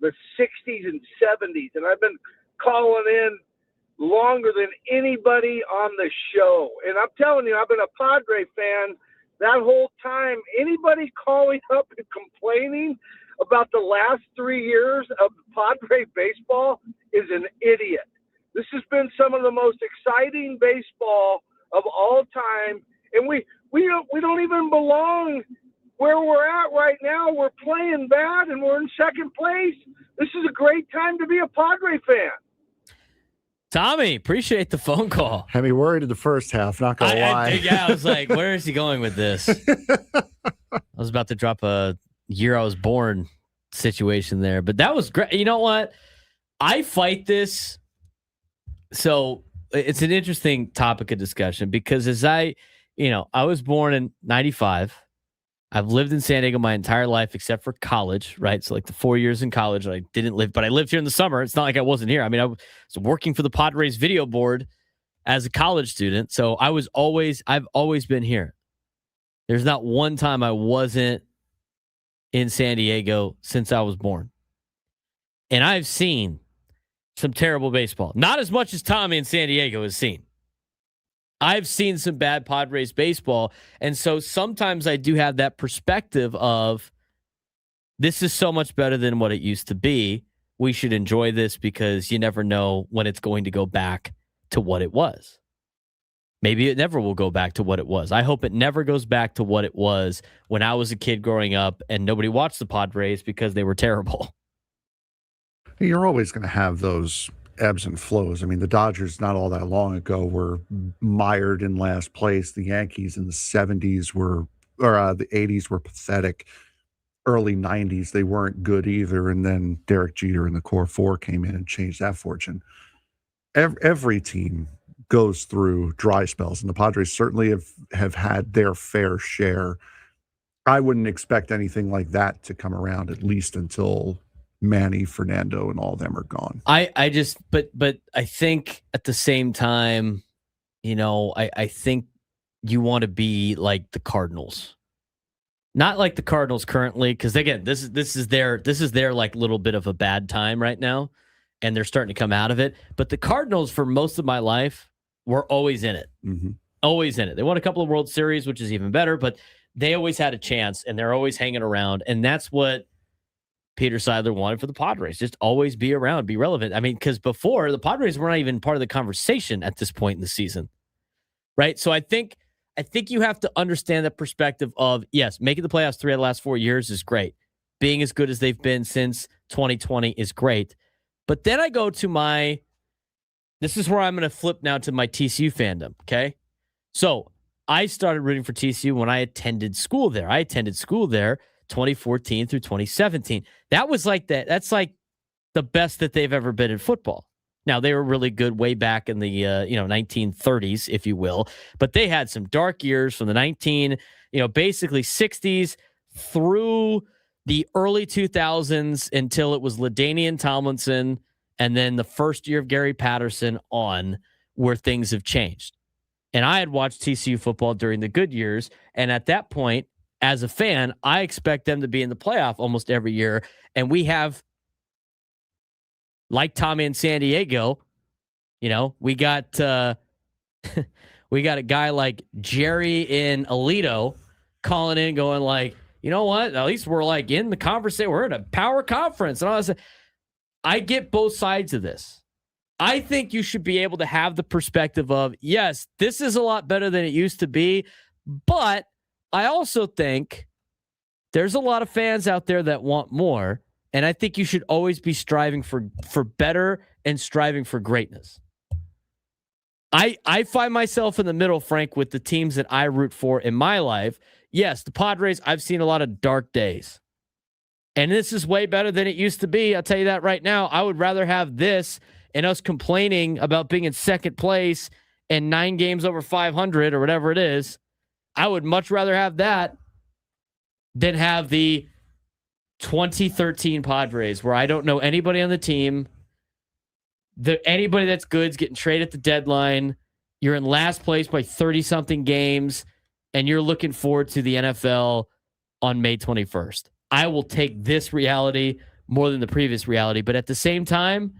the 60s and 70s, and I've been calling in longer than anybody on the show. And I'm telling you, I've been a Padre fan that whole time. Anybody calling up and complaining about the last 3 years of Padre baseball is an idiot. This has been some of the most exciting baseball of all time, and we don't even belong where we're at right now. We're playing bad, and we're in second place. This is a great time to be a Padre fan. Tommy, appreciate the phone call. Had me worried in the first half, not going to lie. I was like, where is he going with this? I was about to drop a year I was born situation there, but that was great. You know what? I fight this. So it's an interesting topic of discussion because as I was born in 95. I've lived in San Diego my entire life except for college, right? So like the 4 years in college, I didn't live, but I lived here in the summer. It's not like I wasn't here. I mean, I was working for the Padres video board as a college student. So I've always been here. There's not one time I wasn't in San Diego since I was born. And I've seen some terrible baseball. Not as much as Tommy in San Diego has seen. I've seen some bad Padres baseball. And so sometimes I do have that perspective of this is so much better than what it used to be. We should enjoy this because you never know when it's going to go back to what it was. Maybe it never will go back to what it was. I hope it never goes back to what it was when I was a kid growing up and nobody watched the Padres because they were terrible. You're always going to have those ebbs and flows. I mean, the Dodgers not all that long ago were mired in last place. The Yankees in the 70s were, or the 80s were pathetic. Early 90s, they weren't good either. And then Derek Jeter and the Core Four came in and changed that fortune. Every team goes through dry spells, and the Padres certainly have had their fair share. I wouldn't expect anything like that to come around, at least until Manny, Fernando, and all of them are gone. But I think at the same time, I think you want to be like the Cardinals. Not like the Cardinals currently, because again, this is their like little bit of a bad time right now, and they're starting to come out of it. But the Cardinals, for most of my life, were always in it. Mm-hmm. Always in it. They won a couple of World Series, which is even better, but they always had a chance, and they're always hanging around. And that's what Peter Seidler wanted for the Padres. Just always be around, be relevant. I mean, because before, the Padres were not even part of the conversation at this point in the season, right? So I think you have to understand the perspective of, yes, making the playoffs 3 out of the last 4 years is great. Being as good as they've been since 2020 is great. But then I go to this is where I'm going to flip now to my TCU fandom, okay? So I started rooting for TCU when I attended school there. I attended school there 2014 through 2017. That was like that. That's like the best that they've ever been in football. Now, they were really good way back in the 1930s, if you will, but they had some dark years from the basically 60s through the early 2000s until it was LaDainian Tomlinson and then the first year of Gary Patterson on, where things have changed. And I had watched TCU football during the good years, and at that point, as a fan, I expect them to be in the playoff almost every year, and we have, like Tommy in San Diego, we got we got a guy like Jerry in Alito calling in, going like, you know what? At least we're like in the conversation. We're in a power conference and all that. I get both sides of this. I think you should be able to have the perspective of, yes, this is a lot better than it used to be, but I also think there's a lot of fans out there that want more. And I think you should always be striving for better and striving for greatness. I find myself in the middle, Frank, with the teams that I root for in my life. Yes, the Padres, I've seen a lot of dark days. And this is way better than it used to be. I'll tell you that right now. I would rather have this and us complaining about being in second place and 9 games over 500 or whatever it is. I would much rather have that than have the 2013 Padres, where I don't know anybody on the team. Anybody that's good is getting traded at the deadline. You're in last place by 30-something games, and you're looking forward to the NFL on May 21st. I will take this reality more than the previous reality, but at the same time,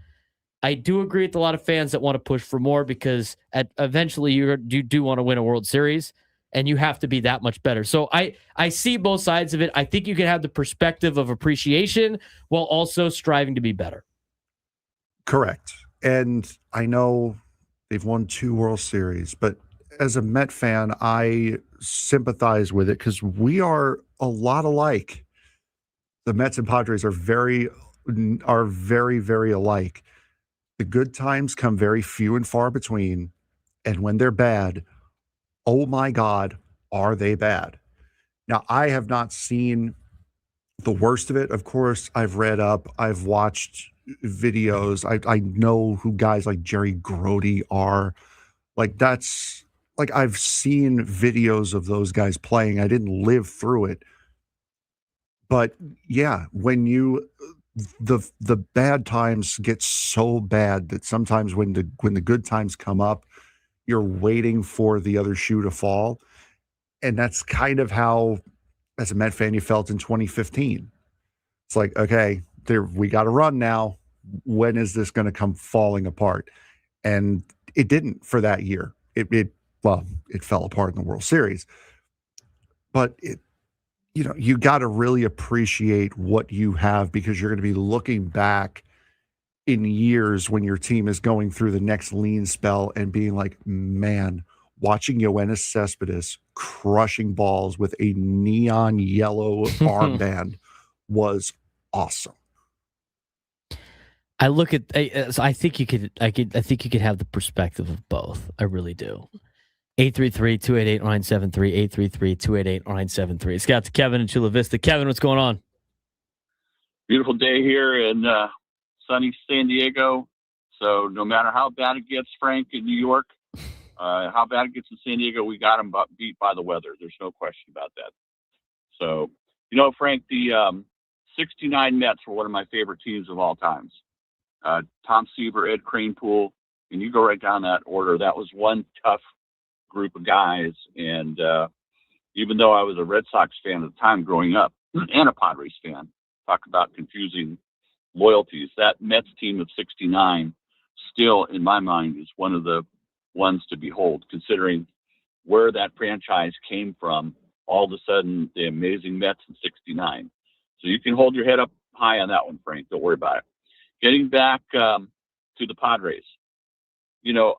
I do agree with a lot of fans that want to push for more, because eventually you do want to win a World Series, and you have to be that much better. So I see both sides of it. I think you can have the perspective of appreciation while also striving to be better. Correct. And I know they've won 2 World Series, but as a Met fan, I sympathize with it because we are a lot alike. The Mets and Padres are very, very alike. The good times come very few and far between, and when they're bad, oh my God, are they bad? Now, I have not seen the worst of it. Of course, I've read up, I've watched videos. I know who guys like Jerry Grody are. Like, that's like, I've seen videos of those guys playing. I didn't live through it. But yeah, when the bad times get so bad that sometimes when the good times come up, you're waiting for the other shoe to fall. And that's kind of how, as a Met fan, you felt in 2015. It's like, okay, we got to run now. When is this going to come falling apart? And it didn't for that year. It well, it fell apart in the World Series. But you got to really appreciate what you have, because you're going to be looking back in years when your team is going through the next lean spell and being like, man, watching Yoenis Cespedes crushing balls with a neon yellow armband was awesome. I look at. I think you could. I think you could have the perspective of both. I really do. 833-288-0973. 833-288-0973. It's got to Kevin in Chula Vista. Kevin, what's going on? Beautiful day here in sunny San Diego. So no matter how bad it gets, Frank, in New York, how bad it gets in San Diego, we got them beat by the weather. There's no question about that. So, Frank, the 69 Mets were one of my favorite teams of all times. Tom Seaver, Ed Kranepool, and you go right down that order. That was one tough group of guys. And even though I was a Red Sox fan at the time growing up and a Padres fan, talk about confusing loyalties, that Mets team of 69 still, in my mind, is one of the ones to behold, considering where that franchise came from. All of a sudden, the amazing Mets in 69. So you can hold your head up high on that one, Frank. Don't worry about it. Getting back to the Padres,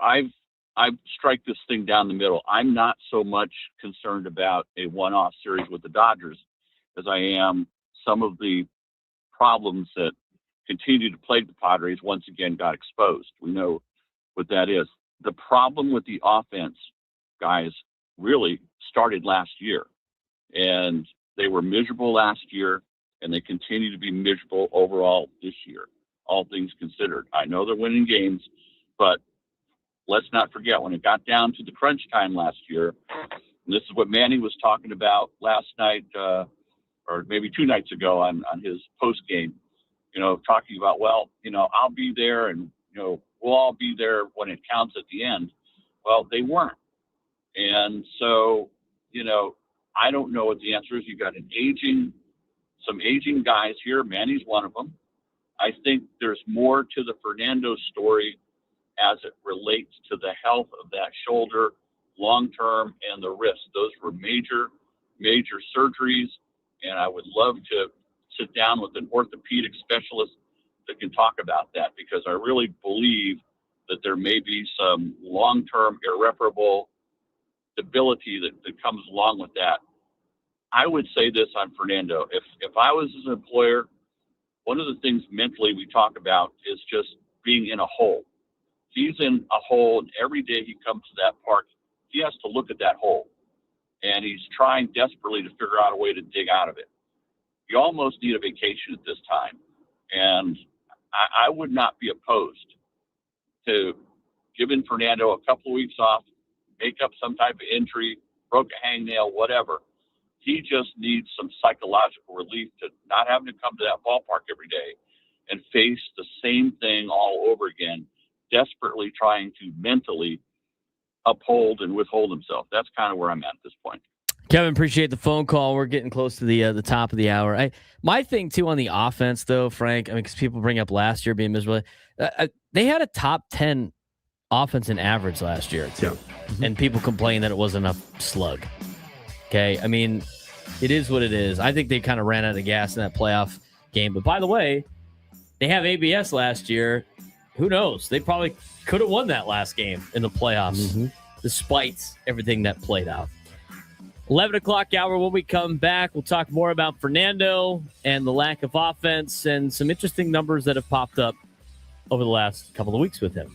I've strike this thing down the middle. I'm not so much concerned about a one-off series with the Dodgers as I am some of the problems that continue to plague the Padres once again got exposed. We know what that is. The problem with the offense, guys, really started last year. And they were miserable last year, and they continue to be miserable overall this year, all things considered. I know they're winning games, but let's not forget when it got down to the crunch time last year, and this is what Manny was talking about last night, or maybe 2 nights ago on his post game, talking about, I'll be there and, we'll all be there when it counts at the end. Well, they weren't. And so, I don't know what the answer is. You got some aging guys here. Manny's one of them. I think there's more to the Fernando story as it relates to the health of that shoulder long-term and the wrist. Those were major surgeries, and I would love to sit down with an orthopedic specialist that can talk about that, because I really believe that there may be some long-term irreparable debility that comes along with that. I would say this on Fernando. If I was his employer, one of the things mentally we talk about is just being in a hole. He's in a hole, and every day he comes to that park, he has to look at that hole. And he's trying desperately to figure out a way to dig out of it. You almost need a vacation at this time. And I would not be opposed to giving Fernando a couple of weeks off, make up some type of injury, broke a hangnail, whatever. He just needs some psychological relief to not having to come to that ballpark every day and face the same thing all over again, desperately trying to mentally uphold and withhold himself. That's kind of where I'm at this point. Kevin, appreciate the phone call. We're getting close to the top of the hour. My thing, too, on the offense, though, Frank, because people bring up last year being miserable. They had a top 10 offense in average last year, too. Yeah. And people complain that it wasn't a slug. Okay? I mean, it is what it is. I think they kind of ran out of gas in that playoff game. But, by the way, they have ABS last year. Who knows? They probably could have won that last game in the playoffs, despite everything that played out. 11 o'clock hour. When we come back, we'll talk more about Fernando and the lack of offense and some interesting numbers that have popped up over the last couple of weeks with him.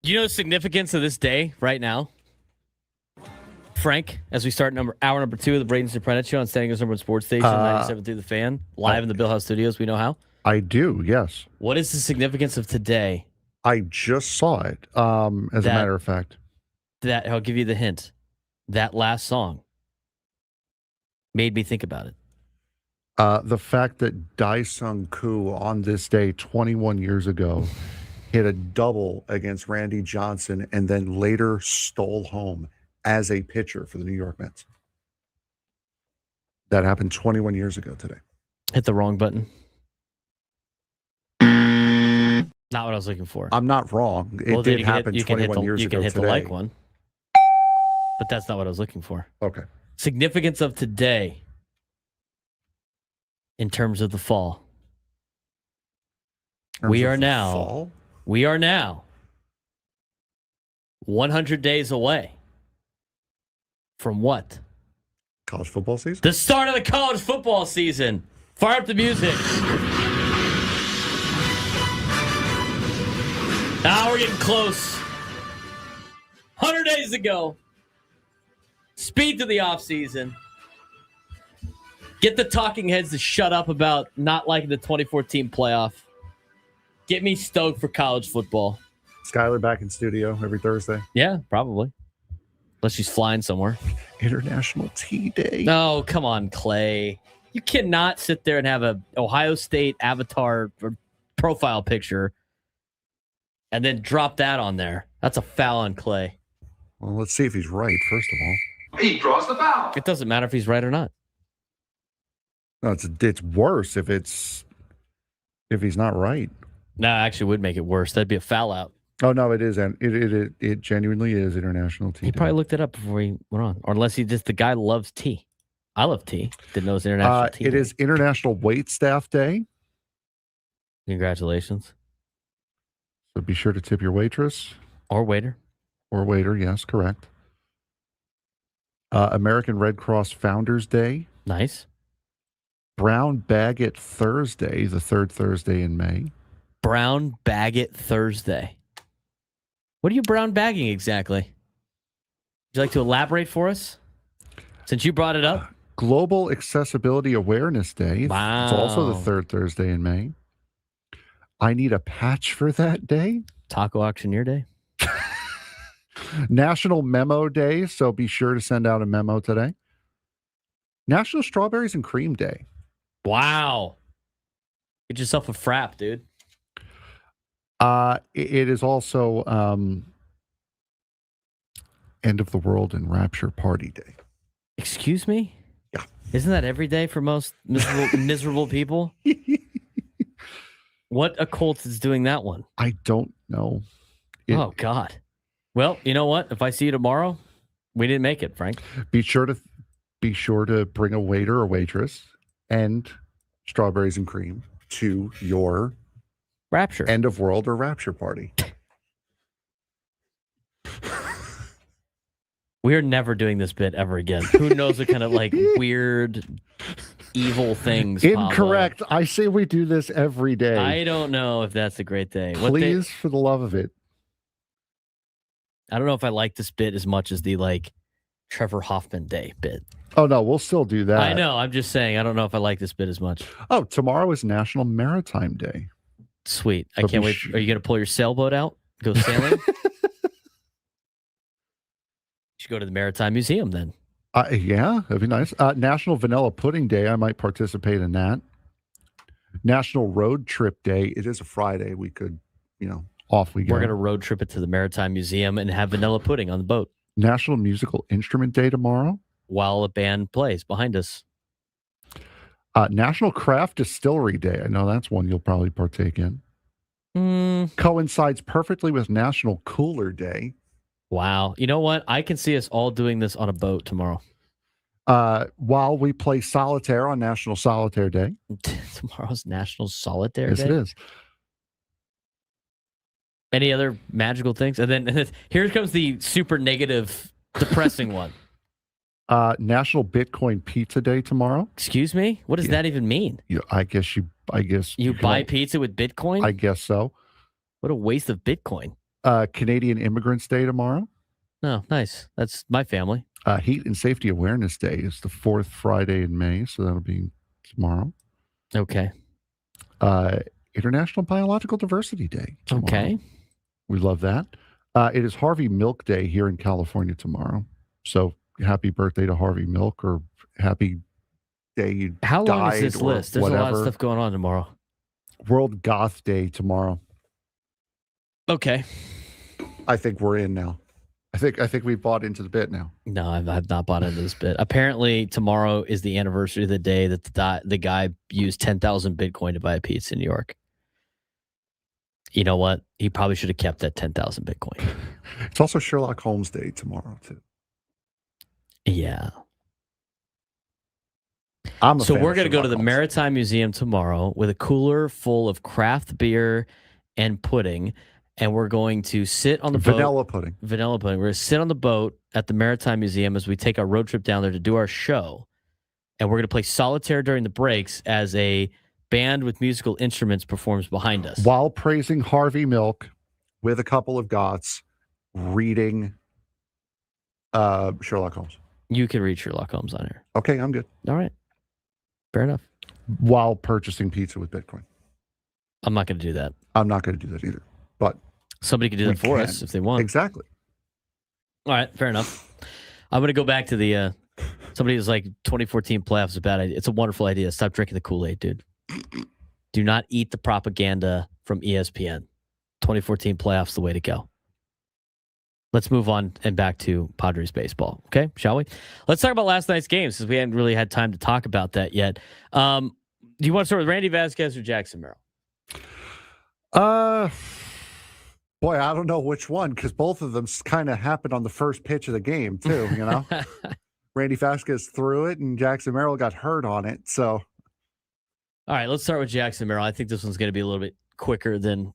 Do you know the significance of this day right now, Frank, as we start hour number 2 of the Braden Surprenant Show on Standing News number 1 Sports Station, 97 through the Fan, live in the Bill House Studios. We know how. I do, yes. What is the significance of today? I just saw it, as a matter of fact. That I'll give you the hint. That last song made me think about it. The fact that Dae-Sung Koo on this day 21 years ago hit a double against Randy Johnson and then later stole home as a pitcher for the New York Mets. That happened 21 years ago today. Hit the wrong button. Not what I was looking for. I'm not wrong. It did happen 21 years ago You can hit today. the like one. But that's not what I was looking for. Okay. Significance of today in terms of the fall. We are now 100 days away from what? College football season? The start of the college football season. Fire up the music. Now we're getting close. 100 days ago. Speed to the offseason. Get the talking heads to shut up about not liking the 2014 playoff. Get me stoked for college football. Skylar back in studio every Thursday. Yeah, probably. Unless she's flying somewhere. International Tea Day. No, come on, Clay. You cannot sit there and have a Ohio State avatar or profile picture and then drop that on there. That's a foul on Clay. Well, let's see if he's right, first of all. He draws the foul. It doesn't matter if he's right or not. No, it's worse if he's not right. No, actually would make it worse. That'd be a foul out. Oh no, it is, and it genuinely is International Tea Day. He probably looked it up before he went on, or unless the guy loves tea. I love tea. Didn't know it was International Tea It Day. is International Wait Staff Day. Congratulations. So be sure to tip your waitress or waiter. Yes, correct. American Red Cross Founders Day. Nice. Brown Bag It Thursday, the third Thursday in May. Brown Bag It Thursday. What are you brown bagging exactly? Would you like to elaborate for us? Since you brought it up. Global Accessibility Awareness Day. Wow. It's also the third Thursday in May. I need a patch for that day. Taco Auctioneer Day. National Memo Day, so be sure to send out a memo today. National Strawberries and Cream Day. Wow. Get yourself a frap, dude. It is also End of the World and Rapture Party Day. Excuse me? Yeah. Isn't that every day for most miserable people? What occult is doing that one? I don't know. Oh, God. Well, you know what? If I see you tomorrow, we didn't make it, Frank. Be sure to bring a waiter or waitress and strawberries and cream to your Rapture. End of World or Rapture party. We are never doing this bit ever again. Who knows what kind of weird, evil things. Incorrect. I say we do this every day. I don't know if that's a great day. Please, for the love of it. I don't know if I like this bit as much as the Trevor Hoffman Day bit. Oh no, we'll still do that. I know. I'm just saying. I don't know if I like this bit as much. Oh, tomorrow is National Maritime Day. Sweet. I can't wait. Are you going to pull your sailboat out? Go sailing? You should go to the Maritime Museum then. Yeah, that'd be nice. National Vanilla Pudding Day. I might participate in that. National Road Trip Day. It is a Friday. We could, off we go. We're going to road trip it to the Maritime Museum and have vanilla pudding on the boat. National Musical Instrument Day tomorrow. While a band plays behind us. National Craft Distillery Day. I know that's one you'll probably partake in. Coincides perfectly with National Cooler Day. Wow. You know what? I can see us all doing this on a boat tomorrow. While we play solitaire on National Solitaire Day. Tomorrow's National Solitaire Yes, Day? it is. Any other magical things? And then here comes the super negative, depressing one. National Bitcoin Pizza Day tomorrow. Excuse me? What does that even mean? I guess you buy pizza with Bitcoin? I guess so. What a waste of Bitcoin. Canadian Immigrants Day tomorrow. Oh, nice. That's my family. Heat and Safety Awareness Day is the fourth Friday in May, so that'll be tomorrow. Okay. International Biological Diversity Day tomorrow. Okay. We love that. It is Harvey Milk Day here in California tomorrow. So happy birthday to Harvey Milk, or happy day you How long died, is this or list? There's whatever. a lot of stuff going on tomorrow. World Goth Day tomorrow. Okay. I think we're in now. I think we've bought into the bit now. No, I've not bought into this bit. Apparently, tomorrow is the anniversary of the day that the guy used 10,000 Bitcoin to buy a pizza in New York. You know what? He probably should have kept that 10,000 Bitcoin. It's also Sherlock Holmes Day tomorrow, too. Yeah. So we're going to go to the Maritime Museum tomorrow with a cooler full of craft beer and pudding. And we're going to sit on the boat. Vanilla pudding. Vanilla pudding. We're going to sit on the boat at the Maritime Museum as we take our road trip down there to do our show. And we're going to play solitaire during the breaks as a band with musical instruments performs behind us. While praising Harvey Milk with a couple of goths reading Sherlock Holmes. You can read Sherlock Holmes on here. Okay, I'm good. All right. Fair enough. While purchasing pizza with Bitcoin. I'm not going to do that. I'm not going to do that either. But somebody could do that for us if they want. Exactly. All right, fair enough. I'm going to go back to the somebody who's like 2014 playoffs is a bad idea. It's a wonderful idea. Stop drinking the Kool-Aid, dude. Do not eat the propaganda from ESPN. 2014 playoffs the way to go. Let's move on and back to Padres baseball. Okay, shall we? Let's talk about last night's game since we haven't really had time to talk about that yet. Do you want to start with Randy Vásquez or Jackson Merrill? Boy, I don't know which one because both of them kind of happened on the first pitch of the game too. You know, Randy Vásquez threw it and Jackson Merrill got hurt on it. So, all right, let's start with Jackson Merrill. I think this one's going to be a little bit quicker than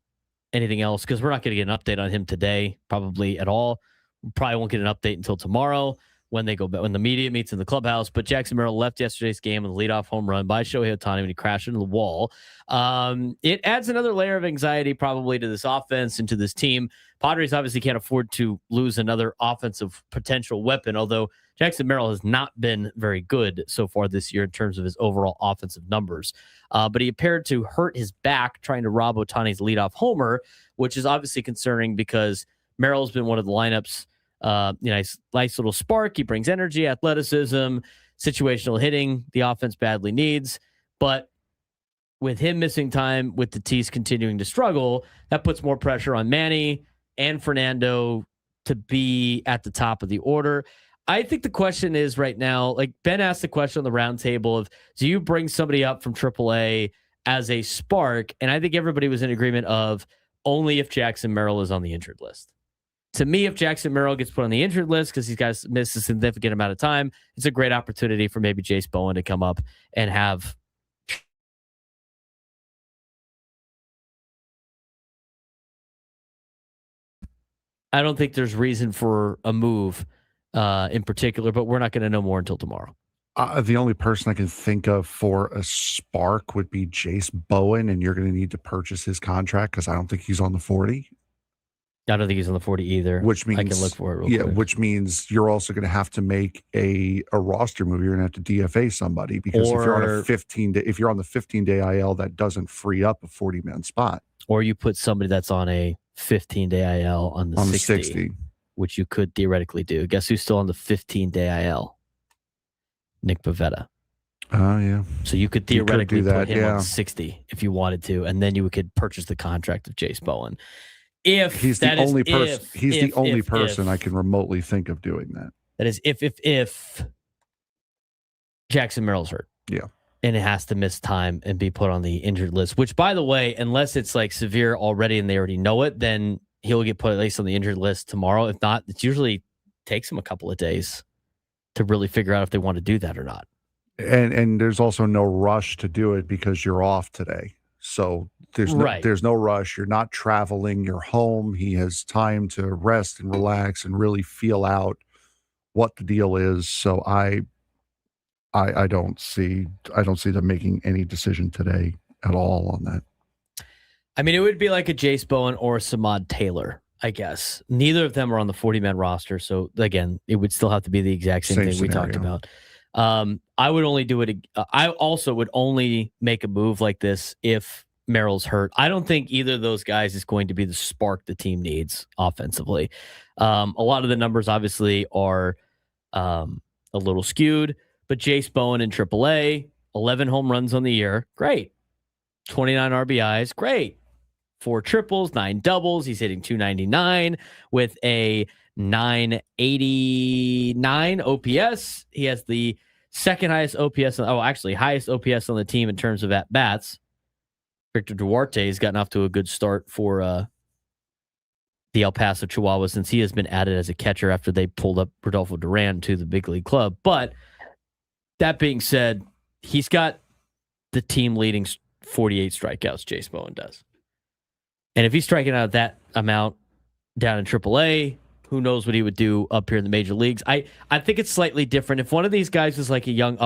anything else because we're not going to get an update on him today, probably at all. We probably won't get an update until tomorrow when they go back, when the media meets in the clubhouse. But Jackson Merrill left yesterday's game with a leadoff home run by Shohei Ohtani when he crashed into the wall. It adds another layer of anxiety probably to this offense and to this team. Padres obviously can't afford to lose another offensive potential weapon, although Jackson Merrill has not been very good so far this year in terms of his overall offensive numbers. But he appeared to hurt his back trying to rob Ohtani's leadoff homer, which is obviously concerning because Merrill's been one of the lineups. Nice little spark. He brings energy, athleticism, situational hitting the offense badly needs. But with him missing time, with Tatis continuing to struggle, that puts more pressure on Manny and Fernando to be at the top of the order. I think the question is right now, like Ben asked the question on the roundtable of, do you bring somebody up from AAA as a spark? And I think everybody was in agreement of only if Jackson Merrill is on the injured list. To me, if Jackson Merrill gets put on the injured list because he's got to miss a significant amount of time, it's a great opportunity for maybe Jace Bowen to come up and have. I don't think there's reason for a move in particular, but we're not going to know more until tomorrow. The only person I can think of for a spark would be Jace Bowen, and you're going to need to purchase his contract because I don't think he's on the 40. I don't think he's on the 40 either. Which means I can look for it real quick. Which means you're also going to have to make a roster move. You're going to have to DFA somebody because if you're on a 15-day IL, that doesn't free up a 40-man spot. Or you put somebody that's on a 15-day IL on the 60, which you could theoretically do. Guess who's still on the 15-day IL? Nick Pivetta. Oh, yeah. So you could theoretically put him on 60 if you wanted to, and then you could purchase the contract of Jace Bowen. If he's the only person, he's the only person I can remotely think of doing that. That is if Jackson Merrill's hurt. Yeah. And it has to miss time and be put on the injured list, which, by the way, unless it's like severe already and they already know it, then he'll get put at least on the injured list tomorrow. If not, it usually takes him a couple of days to really figure out if they want to do that or not. And there's also no rush to do it because you're off today. So there's no rush. You're not traveling. You're home. He has time to rest and relax and really feel out what the deal is. So I don't see them making any decision today at all on that. I mean, it would be like a Jace Bowen or a Samad Taylor, I guess. Neither of them are on the 40-man roster. So again, it would still have to be the exact same thing we talked about. I would only do it. I also would only make a move like this if Merrill's hurt. I don't think either of those guys is going to be the spark the team needs offensively. A lot of the numbers obviously are a little skewed, but Jace Bowen in AAA, 11 home runs on the year. Great. 29 RBIs. Great. 4 triples, 9 doubles. He's hitting .299 with a 989 OPS. He has the second highest OPS. Highest OPS on the team in terms of at-bats. Victor Duarte has gotten off to a good start for the El Paso Chihuahuas since he has been added as a catcher after they pulled up Rodolfo Duran to the big league club. But that being said, he's got the team leading 48 strikeouts, Jace Bowen does. And if he's striking out that amount down in AAA, who knows what he would do up here in the major leagues. I think it's slightly different. If one of these guys was like a young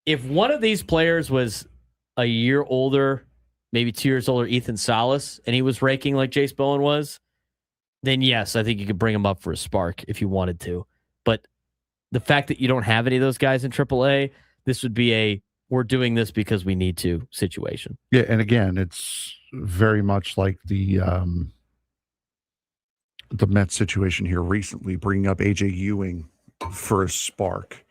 if one of these players was a year older, maybe 2 years older, Ethan Salas, and he was raking like Jace Bowen was, then yes, I think you could bring him up for a spark if you wanted to. But the fact that you don't have any of those guys in AAA, this would be a we're doing this because we need to situation. Yeah, and again, it's very much like the Mets situation here recently, bringing up AJ Ewing for a spark.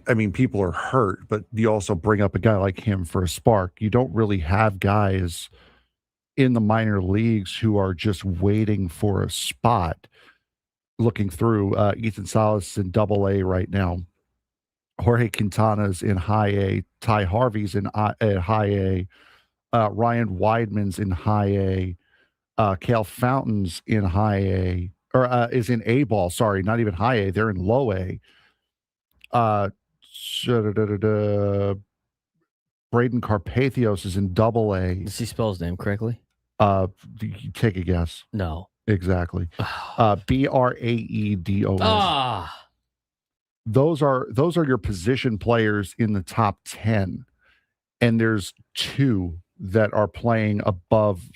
I mean, people are hurt, but you also bring up a guy like him for a spark. You don't really have guys in the minor leagues who are just waiting for a spot. Looking through, Ethan Salas in Double-A right now. Jorge Quintana's in High A. Ty Harvey's in High A. Ryan Weidman's in High A. Cale Fountain's in High A. Or is in A-ball. Sorry, not even High A. They're in Low A. Braden Carpathios is in Double-A. Does he spell his name correctly? Take a guess. No. Exactly. Braedos. Those are your position players in the top 10. And there's two that are playing above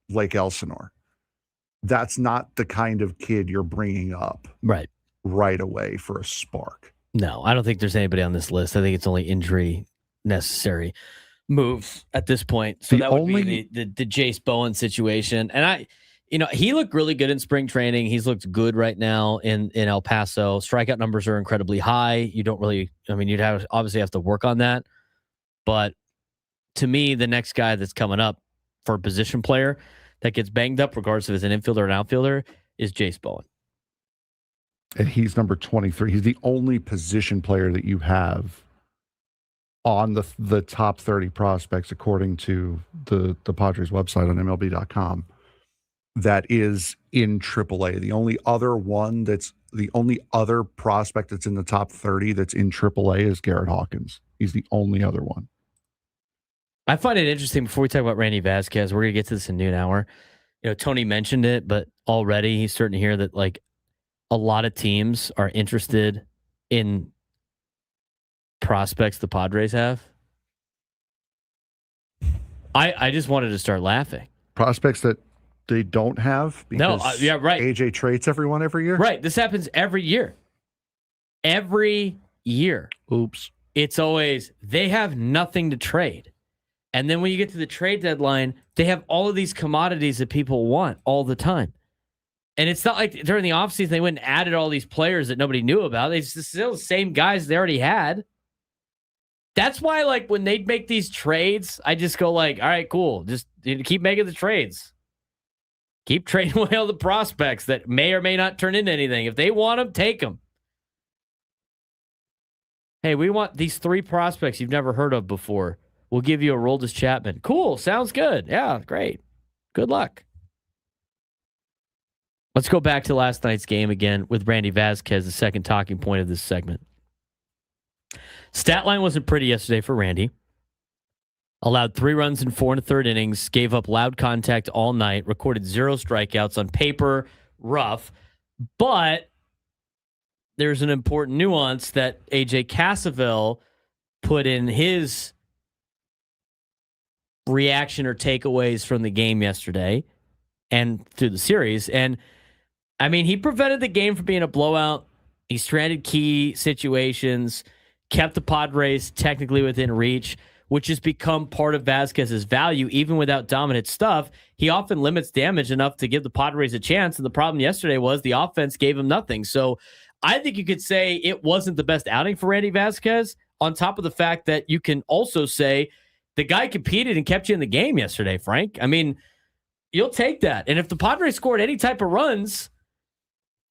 Lake Elsinore. That's not the kind of kid you're bringing up right away for a spark. No, I don't think there's anybody on this list. I think it's only injury necessary moves at this point. So that would be the Jace Bowen situation. And he looked really good in spring training. He's looked good right now in El Paso. Strikeout numbers are incredibly high. You don't really, you'd obviously have to work on that. But to me, the next guy that's coming up for a position player that gets banged up, regardless if it's an infielder or an outfielder, is Jace Bowen. And he's number 23. He's the only position player that you have on the top 30 prospects, according to the Padres website on MLB.com, that is in AAA. The only other prospect that's in the top 30 that's in AAA is Garrett Hawkins. He's the only other one. I find it interesting, before we talk about Randy Vásquez, we're going to get to this in noon hour. Tony mentioned it, but already he's starting to hear that a lot of teams are interested in prospects the Padres have. I just wanted to start laughing. Prospects that they don't have? Because yeah, right. AJ trades everyone every year? Right. This happens every year. Every year. Oops. It's always, they have nothing to trade. And then when you get to the trade deadline, they have all of these commodities that people want all the time. And it's not like during the offseason they went and added all these players that nobody knew about. They still the same guys they already had. That's why, when they make these trades, I just go all right, cool. Just keep making the trades. Keep trading away all the prospects that may or may not turn into anything. If they want them, take them. Hey, we want these 3 prospects you've never heard of before. We'll give you a Aroldis Chapman. Cool. Sounds good. Yeah, great. Good luck. Let's go back to last night's game again with Randy Vásquez, the second talking point of this segment. Stat line wasn't pretty yesterday for Randy. Allowed 3 runs in 4 1/3 innings, gave up loud contact all night, recorded 0 strikeouts. On paper, rough. But there's an important nuance that AJ Cassavell put in his reaction or takeaways from the game yesterday and through the series. And he prevented the game from being a blowout. He stranded key situations, kept the Padres technically within reach, which has become part of Vásquez's value. Even without dominant stuff, he often limits damage enough to give the Padres a chance. And the problem yesterday was the offense gave him nothing. So I think you could say it wasn't the best outing for Randy Vásquez, on top of the fact that you can also say the guy competed and kept you in the game yesterday, Frank. You'll take that. And if the Padres scored any type of runs,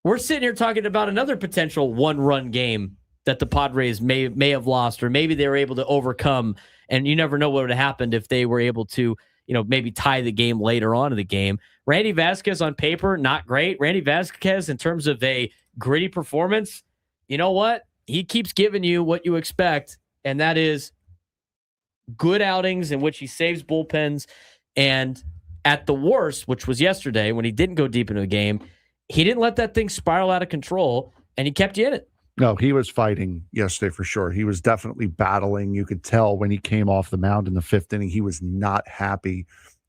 we're sitting here talking about another potential 1-run game that the Padres may have lost, or maybe they were able to overcome. And you never know what would have happened if they were able to, maybe tie the game later on in the game. Randy Vásquez on paper, not great. Randy Vásquez in terms of a gritty performance, you know what? He keeps giving you what you expect, and that is good outings in which he saves bullpens. And at the worst, which was yesterday when he didn't go deep into the game, he didn't let that thing spiral out of control, and he kept you in it. No, he was fighting yesterday for sure. He was definitely battling. You could tell when he came off the mound in the 5th inning, he was not happy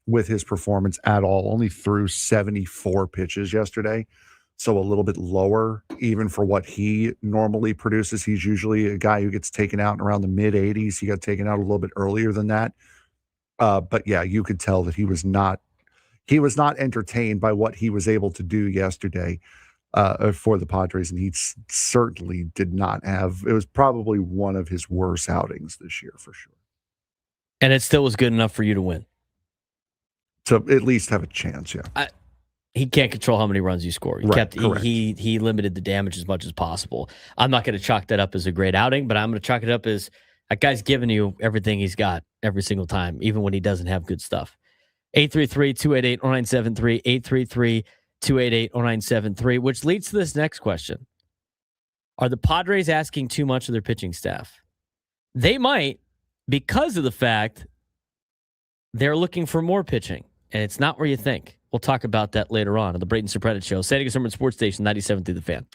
with his performance at all. Only threw 74 pitches yesterday, so a little bit lower, even for what he normally produces. He's usually a guy who gets taken out in around the mid-80s. He got taken out a little bit earlier than that. But yeah, you could tell that he was not entertained by what he was able to do yesterday for the Padres, and he certainly did not have. It was probably one of his worst outings this year for sure. And it still was good enough for you to win. To at least have a chance, yeah. He can't control how many runs you score. He limited the damage as much as possible. I'm not going to chalk that up as a great outing, but I'm going to chalk it up as that guy's giving you everything he's got every single time, even when he doesn't have good stuff. 833-288-0973, 833-288-0973, which leads to this next question. Are the Padres asking too much of their pitching staff? They might, because of the fact they're looking for more pitching, and it's not where you think. We'll talk about that later on the Braden Surprenant Show. San Diego Summer Sports Station 97 through the Fan.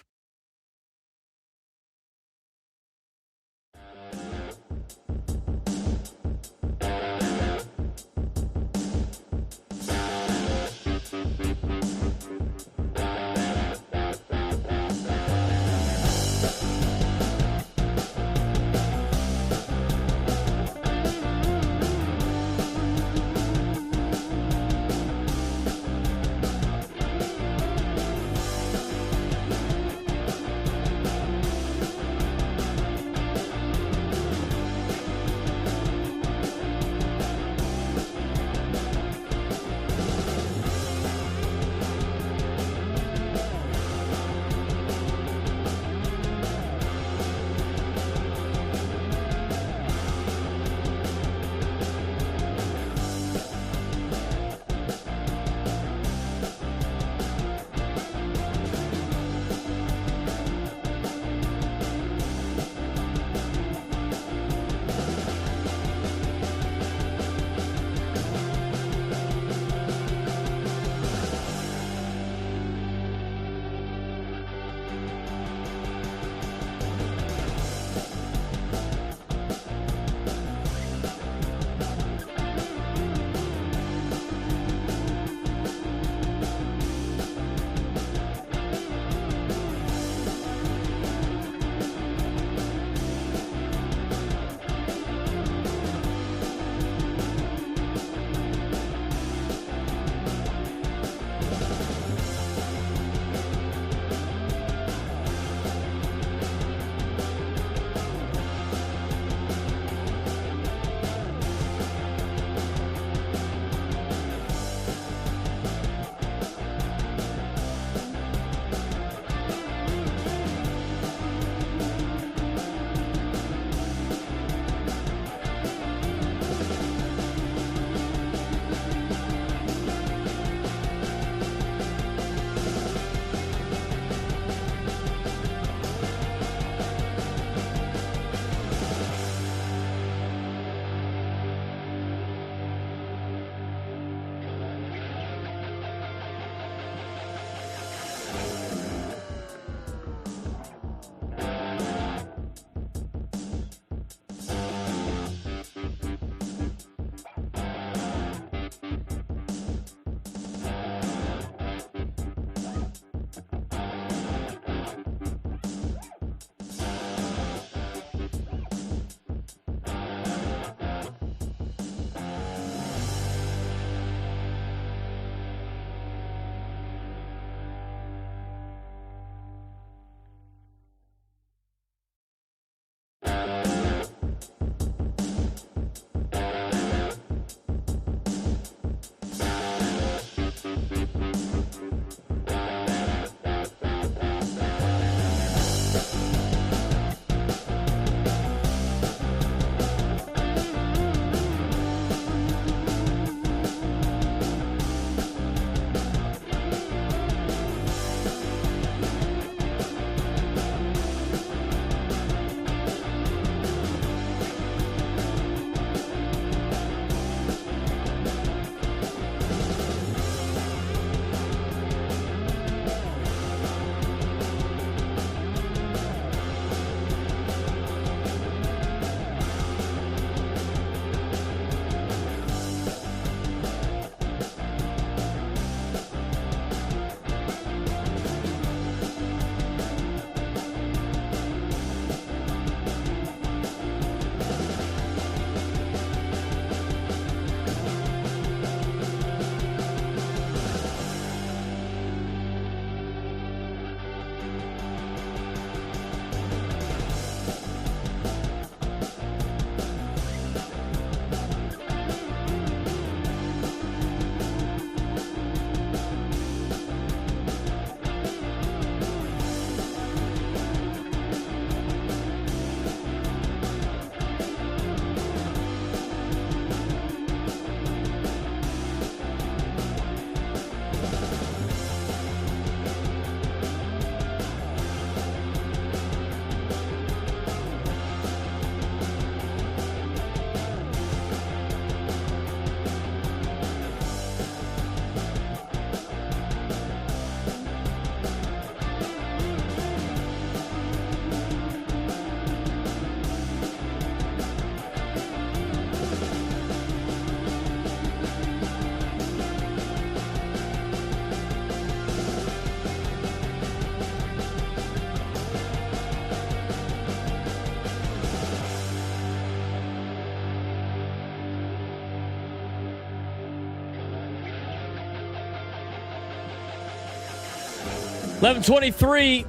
11:23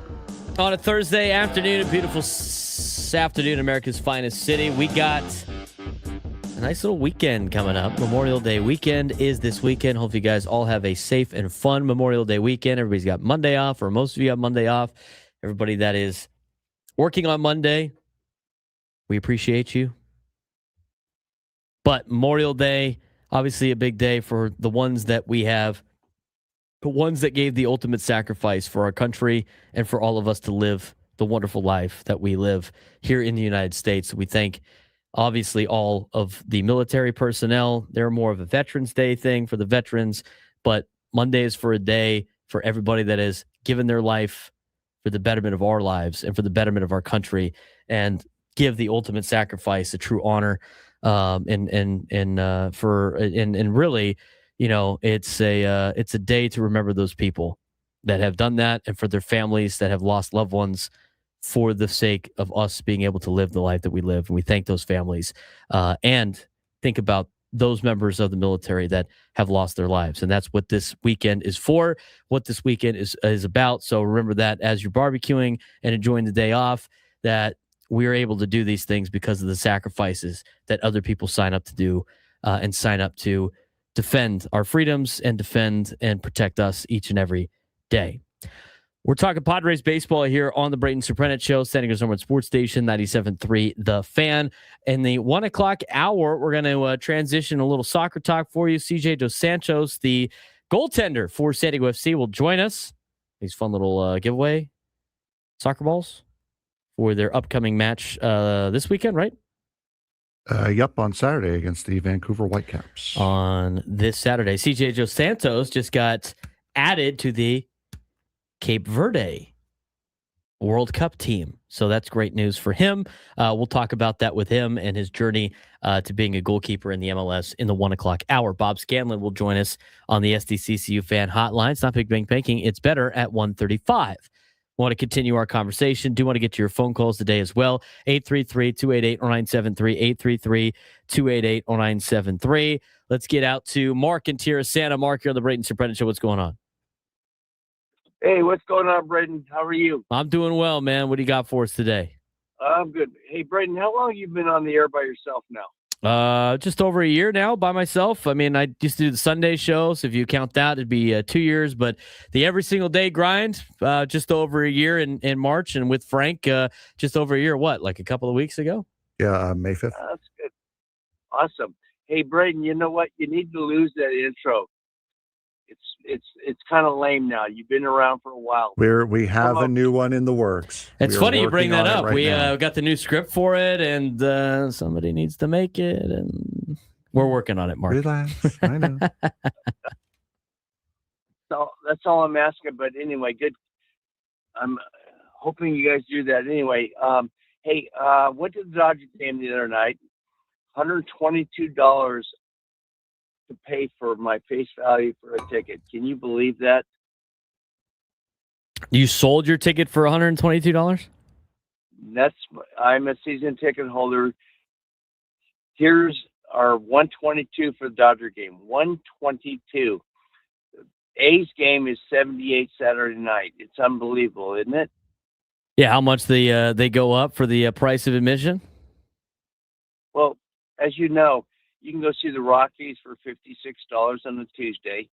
on a Thursday afternoon, a beautiful afternoon in America's finest city. We got a nice little weekend coming up. Memorial Day weekend is this weekend. Hope you guys all have a safe and fun Memorial Day weekend. Everybody's got Monday off, or most of you have Monday off. Everybody that is working on Monday, we appreciate you. But Memorial Day, obviously a big day for the ones that we have, the ones that gave the ultimate sacrifice for our country and for all of us to live the wonderful life that we live here in the United States. We thank, obviously, all of the military personnel. They're more of a Veterans Day thing for the veterans, but Monday is for a day for everybody that has given their life for the betterment of our lives and for the betterment of our country, and give the ultimate sacrifice, a true honor. And really, you know, it's a day to remember those people that have done that, and for their families that have lost loved ones for the sake of us being able to live the life that we live. And we thank those families, and think about those members of the military that have lost their lives. And that's what this weekend is for, what this weekend is about. So remember that as you're barbecuing and enjoying the day off, that we are able to do these things because of the sacrifices that other people sign up to do, and sign up to defend our freedoms and defend and protect us each and every day. We're talking Padres baseball here on the Braden Surprenant Show, San Diego Summer Sports Station 97.3 The Fan. In the 1 o'clock hour, we're going to transition a little soccer talk for you. CJ Dos Santos, the goaltender for San Diego FC, will join us. These fun little giveaway soccer balls for their upcoming match this weekend, right? Yep, on Saturday against the Vancouver Whitecaps. On this Saturday, CJ Dos Santos just got added to the Cape Verde World Cup team. So that's great news for him. We'll talk about that with him and his journey to being a goalkeeper in the MLS in the 1 o'clock hour. Bob Scanlan will join us on the SDCCU fan hotline. It's not Big Bang Banking. It's better at 1:35. Want to continue our conversation. Do want to get to your phone calls today as well. 833-288-0973, 833-288-0973. Let's get out to Mark in Tirasana. Mark, you're on the Braden Surprenant Show. What's going on? Hey, what's going on, Braden? How are you? I'm doing well, man. What do you got for us today? I'm good. Hey, Braden, how long have you been on the air by yourself now? Just over a year now by myself. I mean, I used to do the Sunday show, so if you count that, it'd be 2 years. But the every single day grind, just over a year in March, and with Frank, just over a year. What, like a couple of weeks ago? Yeah, May 5th. That's good. Awesome. Hey, Braden, you know what? You need to lose that intro. It's kind of lame now. You've been around for a while. We have a new one in the works. It's funny you bring that up. Right, we got the new script for it, and somebody needs to make it, and we're working on it, Mark. Relax. I know. So that's all I'm asking. But anyway, good. I'm hoping you guys do that anyway. Hey, went to the Dodgers game the other night. $122 to pay for my face value for a ticket. Can you believe that? You sold your ticket for $122? I'm a season ticket holder. Here's our 122 for the Dodger game. 122. A's game is 78 Saturday night. It's unbelievable, isn't it? Yeah, how much they go up for the price of admission? Well, as you know, you can go see the Rockies for $56 on a Tuesday.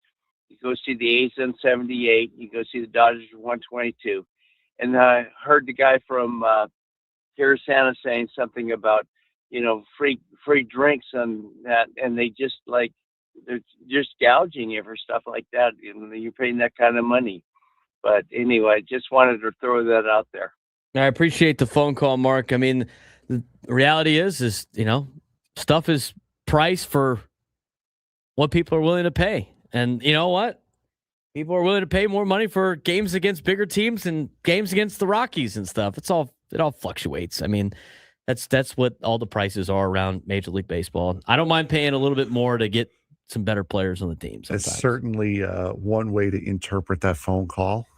You go see the A's on 78. You go see the Dodgers for 122. And I heard the guy from Tirasana saying something about, free drinks and that, and they're just gouging you for stuff like that. You're paying that kind of money. But anyway, just wanted to throw that out there. I appreciate the phone call, Mark. I mean, the reality is stuff is priced for what people are willing to pay. And you know what? People are willing to pay more money for games against bigger teams and games against the Rockies and stuff. It all fluctuates. I mean, that's what all the prices are around Major League Baseball. I don't mind paying a little bit more to get some better players on the team sometimes. It's certainly one way to interpret that phone call.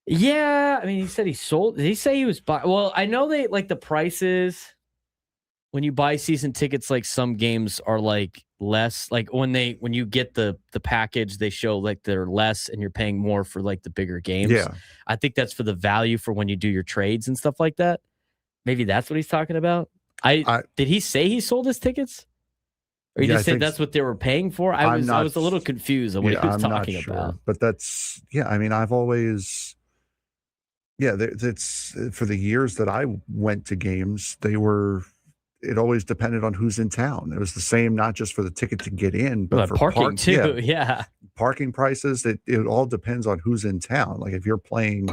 Yeah, I mean, he said he sold. Did he say he was buying? Well, I know they like the prices when you buy season tickets, like some games are like less, like when you get the package, they show like they're less and you're paying more for like the bigger games. Yeah. I think that's for the value for when you do your trades and stuff like that. Maybe that's what he's talking about. Did he say he sold his tickets? Or he just said that's what they were paying for? I was a little confused on what he was talking about. But that's, I mean, I've always, it's for the years that I went to games, it always depended on who's in town. It was the same, not just for the ticket to get in, but for parking too. Yeah. Parking prices. It all depends on who's in town. Like if you're playing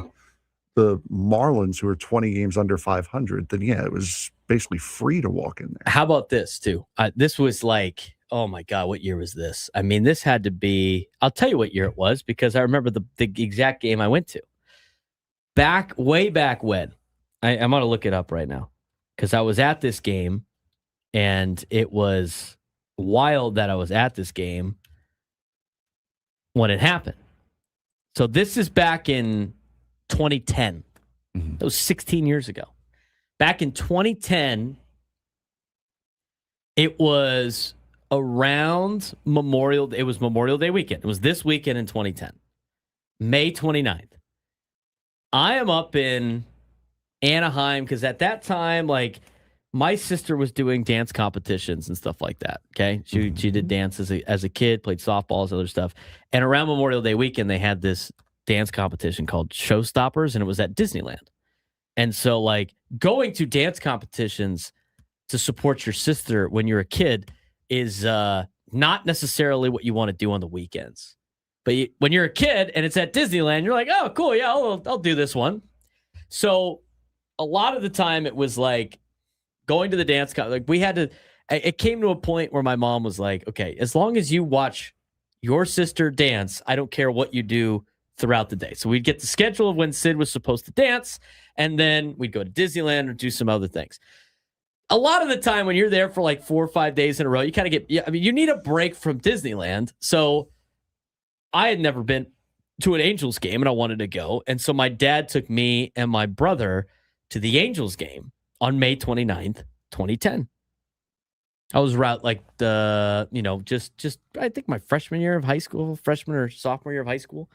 the Marlins, who are 20 games under 500, then it was basically free to walk in there. How about this too? This was like, oh my God, what year was this? I mean, this had to be, I'll tell you what year it was because I remember the exact game I went to. Way back when. I'm going to look it up right now because I was at this game and it was wild that I was at this game when it happened. So this is back in 2010. That was 16 years ago. Back in 2010, it was around Memorial Day weekend. It was this weekend in 2010, May 29th. I am up in Anaheim because at that time, like, my sister was doing dance competitions and stuff like that. Okay. She did dance as a kid, played softballs, other stuff. And around Memorial Day weekend, they had this dance competition called Showstoppers, and it was at Disneyland. And so, like, going to dance competitions to support your sister when you're a kid is not necessarily what you want to do on the weekends. But when you're a kid and it's at Disneyland, you're like, oh, cool, yeah, I'll do this one. So a lot of the time it was like going to the dance, like we had to, it came to a point where my mom was like, okay, as long as you watch your sister dance, I don't care what you do throughout the day. So we'd get the schedule of when Sid was supposed to dance, and then we'd go to Disneyland or do some other things. A lot of the time when you're there for like 4 or 5 days in a row, you kind of get, you need a break from Disneyland. So I had never been to an Angels game and I wanted to go. And so my dad took me and my brother to the Angels game on May 29th, 2010. I was around like just I think my freshman year of high school, freshman or sophomore year of high school.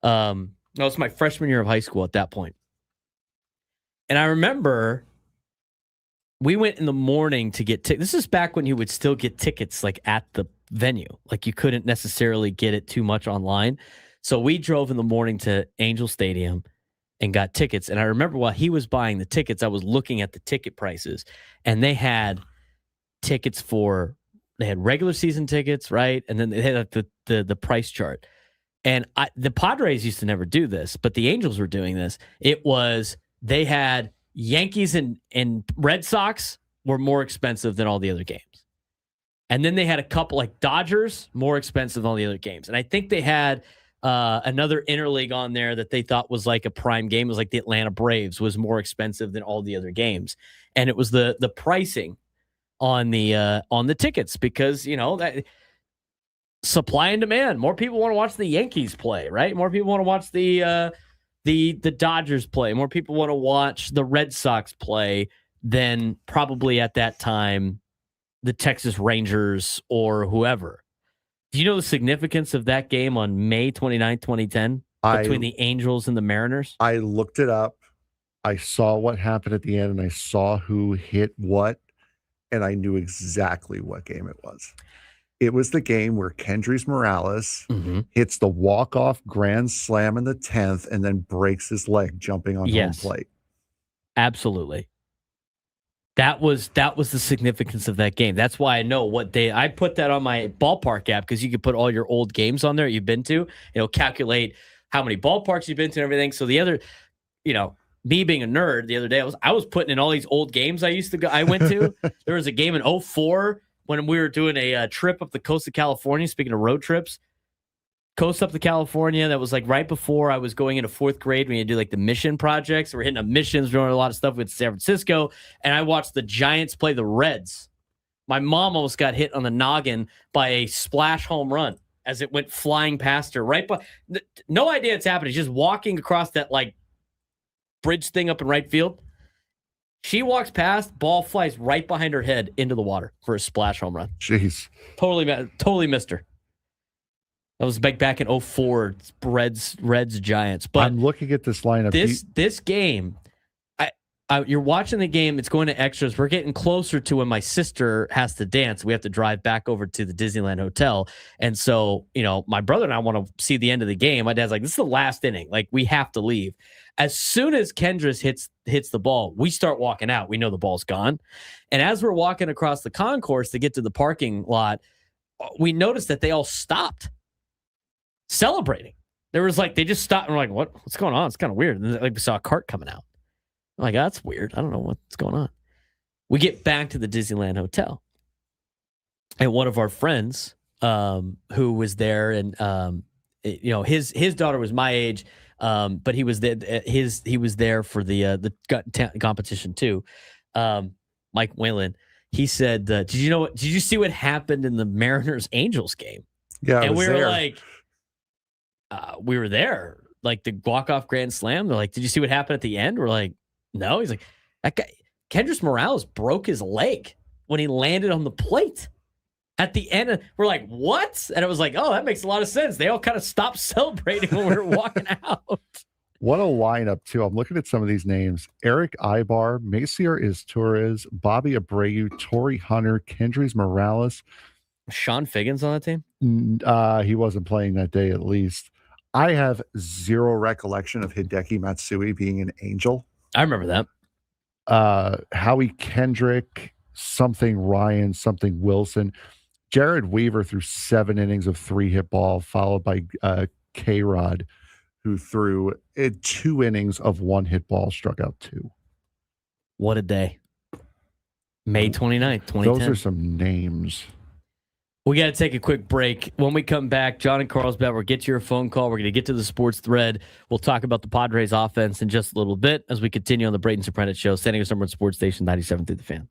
No, it's my freshman year of high school at that point. And I remember we went in the morning to get tickets. This is back when you would still get tickets like at the venue. Like you couldn't necessarily get it too much online. So we drove in the morning to Angel Stadium and got tickets. And I remember while he was buying the tickets, I was looking at the ticket prices, and they had tickets they had regular season tickets, right? And then they had the price chart. And the Padres used to never do this, but the Angels were doing this. They had Yankees and Red Sox were more expensive than all the other games. And then they had a couple like Dodgers, more expensive than all the other games. And I think they had another interleague on there that they thought was like a prime game. It was like the Atlanta Braves was more expensive than all the other games. And it was the pricing on the tickets because, that supply and demand. More people want to watch the Yankees play, right? More people want to watch the Dodgers play. More people want to watch the Red Sox play than probably at that time the Texas Rangers or whoever. Do you know the significance of that game on May 29th, 2010 between the Angels and the Mariners? I looked it up. I saw what happened at the end, and I saw who hit what, and I knew exactly what game it was. It was the game where Kendrys Morales hits the walk-off grand slam in the 10th and then breaks his leg jumping on home plate. Absolutely. That was the significance of that game. That's why I know what day. I put that on my ballpark app because you can put all your old games on there you've been to. It'll calculate how many ballparks you've been to and everything. So the other, me being a nerd, the other day I was putting in all these old games I went to. There was a game in 2004 when we were doing a trip up the coast of California. Speaking of road trips, coast up to California. That was like right before I was going into fourth grade when you do like the mission projects. We're hitting up missions, doing a lot of stuff with San Francisco. And I watched the Giants play the Reds. My mom almost got hit on the noggin by a splash home run as it went flying past her. No idea it's happening. Just walking across that like bridge thing up in right field. She walks past, ball flies right behind her head into the water for a splash home run. Jeez. Totally missed her. That was back in 04, Reds Giants. But I'm looking at this lineup. This game, you're watching the game. It's going to extras. We're getting closer to when my sister has to dance. We have to drive back over to the Disneyland Hotel. And so, my brother and I want to see the end of the game. My dad's like, this is the last inning. Like, we have to leave. As soon as Kendris hits the ball, we start walking out. We know the ball's gone. And as we're walking across the concourse to get to the parking lot, we noticed that they all stopped celebrating. There was they just stopped and we're like, what's going on? It's kind of weird. And we saw a cart coming out. I'm like, that's weird. I don't know what's going on. We get back to the Disneyland Hotel. And one of our friends who was there, and his daughter was my age, but he was there. He was there for the competition too. Mike Whalen. He said, "Did you see what happened in the Mariners Angels game?" Yeah, and we were there. like, we were there, like the walk-off grand slam. They're like, "Did you see what happened at the end?" We're like, "No." He's like, "That guy, Kendris Morales, broke his leg when he landed on the plate." At the end, we're like, what? And it was like, oh, that makes a lot of sense. They all kind of stopped celebrating when we were walking out. What a lineup, too. I'm looking at some of these names. Eric Ibar, Macier Torres, Bobby Abreu, Torrey Hunter, Kendris Morales. Sean Figgins on that team? He wasn't playing that day, at least. I have zero recollection of Hideki Matsui being an Angel. I remember that. Howie Kendrick, something Ryan, something Wilson. Jared Weaver threw 7 innings of 3-hit ball, followed by K-Rod, who threw 2 innings of 1-hit ball, struck out 2. What a day. May 29th, 2010. Those are some names. We got to take a quick break. When we come back, John and Carlsbad, we'll get to your phone call. We're going to get to the sports thread. We'll talk about the Padres offense in just a little bit as we continue on the Braden Surprenant Show, sending us number one sports station 97 through the Fan.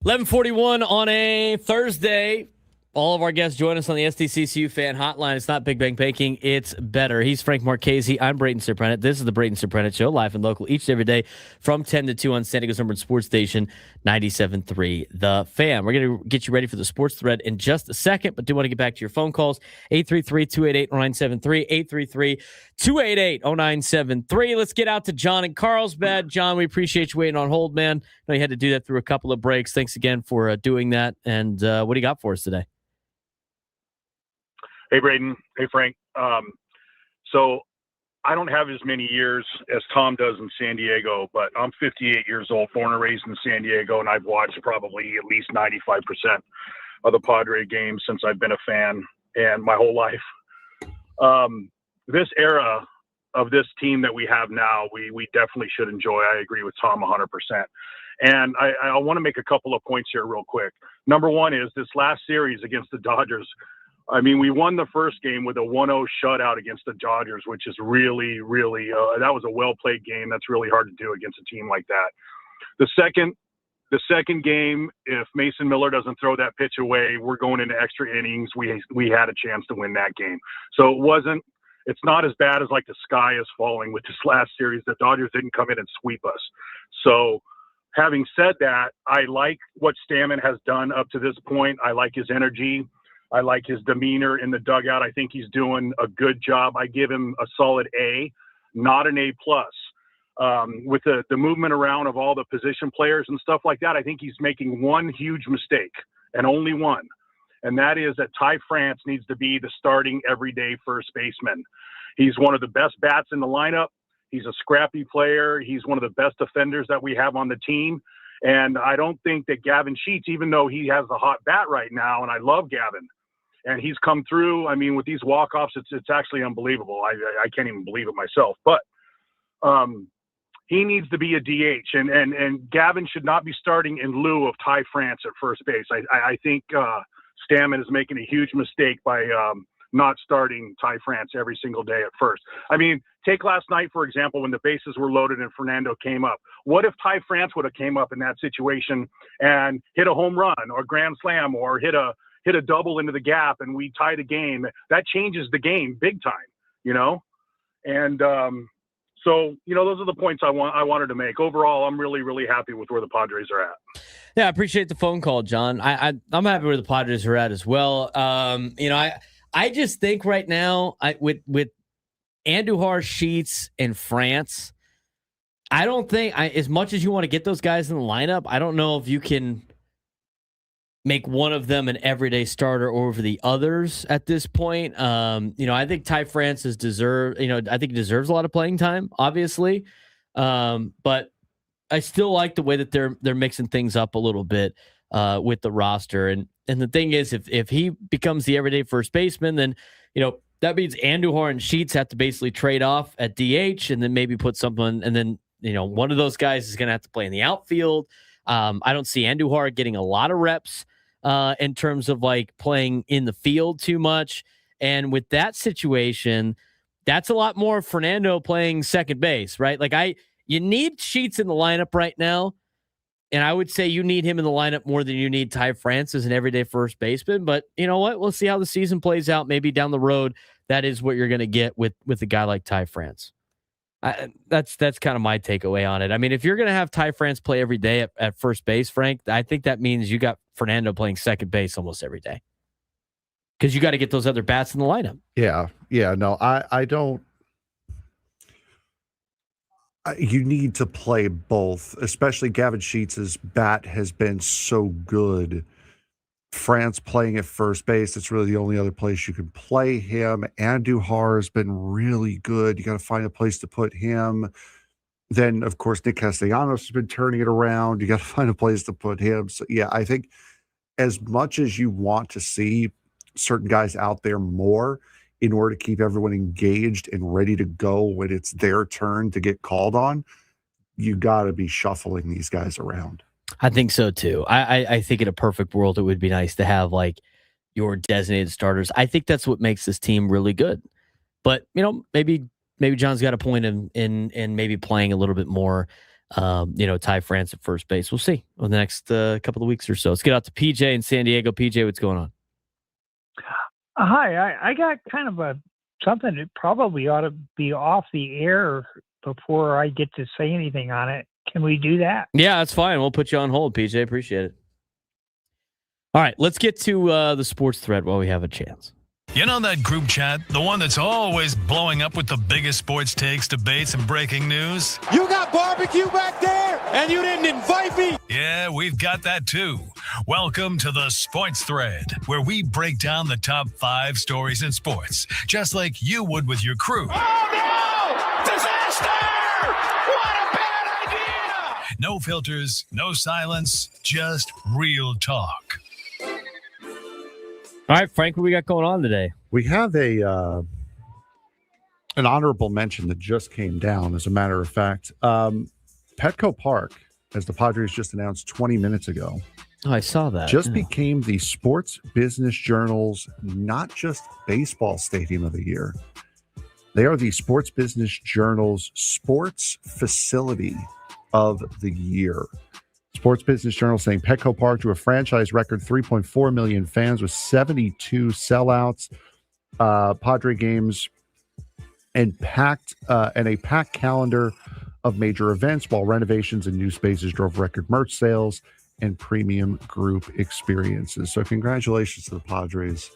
11:41 on a Thursday. All of our guests join us on the SDCCU fan hotline. It's not Big Bang Baking, it's better. He's Frank Marchese. I'm Braden Surprenant. This is the Braden Surprenant Show, live and local each and every day from 10 to 2 on San Diego's number one sports station, 97.3 The Fan. We're going to get you ready for the sports thread in just a second, but do want to get back to your phone calls. 833-288-0973, 833-288-0973. Let's get out to John in Carlsbad. John, we appreciate you waiting on hold, man. I know you had to do that through a couple of breaks. Thanks again for doing that. And what do you got for us today? Hey, Braden. Hey, Frank. So I don't have as many years as Tom does in San Diego, but I'm 58 years old, born and raised in San Diego, and I've watched probably at least 95% of the Padre games since I've been a fan, and my whole life. This era of this team that we have now, we definitely should enjoy. I agree with Tom 100%. And I want to make a couple of points here real quick. Number one is this last series against the Dodgers. I mean, we won the first game with a 1-0 shutout against the Dodgers, which is really, really, that was a well-played game. That's really hard to do against a team like that. The second game, if Mason Miller doesn't throw that pitch away, we're going into extra innings. We had a chance to win that game. So it's not as bad as like the sky is falling with this last series. The Dodgers didn't come in and sweep us. So having said that, I like what Stammen has done up to this point. I like his energy. I like his demeanor in the dugout. I think he's doing a good job. I give him a solid A, not an A+. With the movement around of all the position players and stuff like that, I think he's making one huge mistake, and only one. And that is that Ty France needs to be the starting everyday first baseman. He's one of the best bats in the lineup. He's a scrappy player. He's one of the best defenders that we have on the team. And I don't think that Gavin Sheets, even though he has the hot bat right now, and I love Gavin, and he's come through. I mean, with these walk-offs, it's actually unbelievable. I can't even believe it myself. But he needs to be a DH, and Gavin should not be starting in lieu of Ty France at first base. I think Stammen is making a huge mistake by not starting Ty France every single day at first. I mean, take last night, for example, when the bases were loaded and Fernando came up. What if Ty France would have came up in that situation and hit a home run or grand slam or hit a double into the gap and we tie the game? That changes the game big time, you know? And so, you know, those are the points I wanted to make. Overall, I'm really, really happy with where the Padres are at. Yeah, I appreciate the phone call, John. I'm happy where the Padres are at as well. You know, I just think right now with Andujar, Sheets, and France, I don't think as much as you want to get those guys in the lineup, I don't know if you can make one of them an everyday starter over the others at this point. You know, I think Ty France I think he deserves a lot of playing time, obviously. But I still like the way that they're mixing things up a little bit with the roster. And the thing is, if he becomes the everyday first baseman, then, you know, that means Andujar and Sheets have to basically trade off at DH and then maybe put someone, and then, you know, one of those guys is going to have to play in the outfield. I don't see Andujar getting a lot of reps in terms of like playing in the field too much. And with that situation, that's a lot more Fernando playing second base, right? Like you need Sheets in the lineup right now. And I would say you need him in the lineup more than you need Ty France as an everyday first baseman. But you know what? We'll see how the season plays out. Maybe down the road, that is what you're going to get with a guy like Ty France. That's kind of my takeaway on it. I mean, if you're going to have Ty France play every day at first base, Frank, I think that means you got Fernando playing second base almost every day because you got to get those other bats in the lineup. Yeah. No, I don't. You need to play both, especially Gavin Sheets' bat has been so good. France playing at first base, it's really the only other place you can play him. Andujar has been really good. You got to find a place to put him. Then, of course, Nick Castellanos has been turning it around. You got to find a place to put him. So, yeah, I think as much as you want to see certain guys out there more in order to keep everyone engaged and ready to go when it's their turn to get called on, you got to be shuffling these guys around. I think so too. I think in a perfect world, it would be nice to have like your designated starters. I think that's what makes this team really good. But, you know, maybe John's got a point in maybe playing a little bit more Ty France at first base. We'll see over the next couple of weeks or so. Let's get out to PJ in San Diego. PJ, what's going on? Hi, I got kind of something that probably ought to be off the air before I get to say anything on it. Can we do that? Yeah, that's fine. We'll put you on hold, PJ. Appreciate it. All right, let's get to the sports thread while we have a chance. You know that group chat? The one that's always blowing up with the biggest sports takes, debates, and breaking news? You got barbecue back there, and you didn't invite me? Yeah, we've got that too. Welcome to the Sports Thread, where we break down the top 5 stories in sports, just like you would with your crew. Oh, no! Disaster! What a bad idea! No filters, no silence, just real talk. All right, Frank, what we got going on today? We have an honorable mention that just came down, as a matter of fact. Petco Park, as the Padres just announced 20 minutes ago. Oh, I saw that. Just became the Sports Business Journal's not just baseball stadium of the year. They are the Sports Business Journal's sports facility of the year. Sports Business Journal saying Petco Park to a franchise record 3.4 million fans with 72 sellouts, Padre games, and a packed calendar of major events, while renovations and new spaces drove record merch sales and premium group experiences. So congratulations to the Padres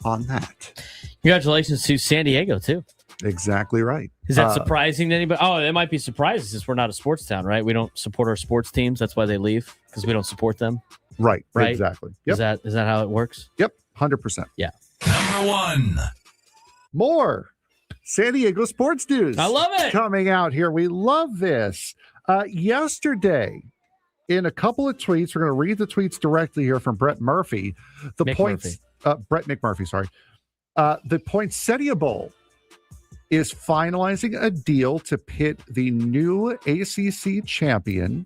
on that. Congratulations to San Diego, too. Exactly right. Is that surprising to anybody? Oh, it might be surprising since we're not a sports town, right? We don't support our sports teams. That's why they leave, because we don't support them. Right. Right. Exactly. Yep. Is that how it works? Yep. 100%. Yeah. Number 1. More San Diego sports news. I love it. Coming out here. We love this. Yesterday, in a couple of tweets, we're going to read the tweets directly here from Brett Murphy. The Poinsettia Bowl is finalizing a deal to pit the new ACC champion,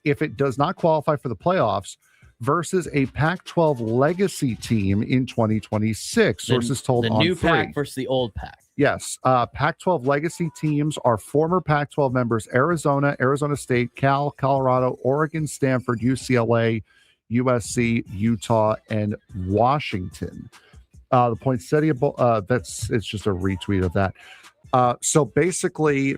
if it does not qualify for the playoffs, versus a Pac-12 legacy team in 2026. Sources told the On new 3. Pac versus the old Pac. Yes. Pac-12 legacy teams are former Pac-12 members Arizona, Arizona State, Cal, Colorado, Oregon, Stanford, UCLA, USC, Utah, and Washington. The Poinsettia Bowl, it's just a retweet of that. So basically,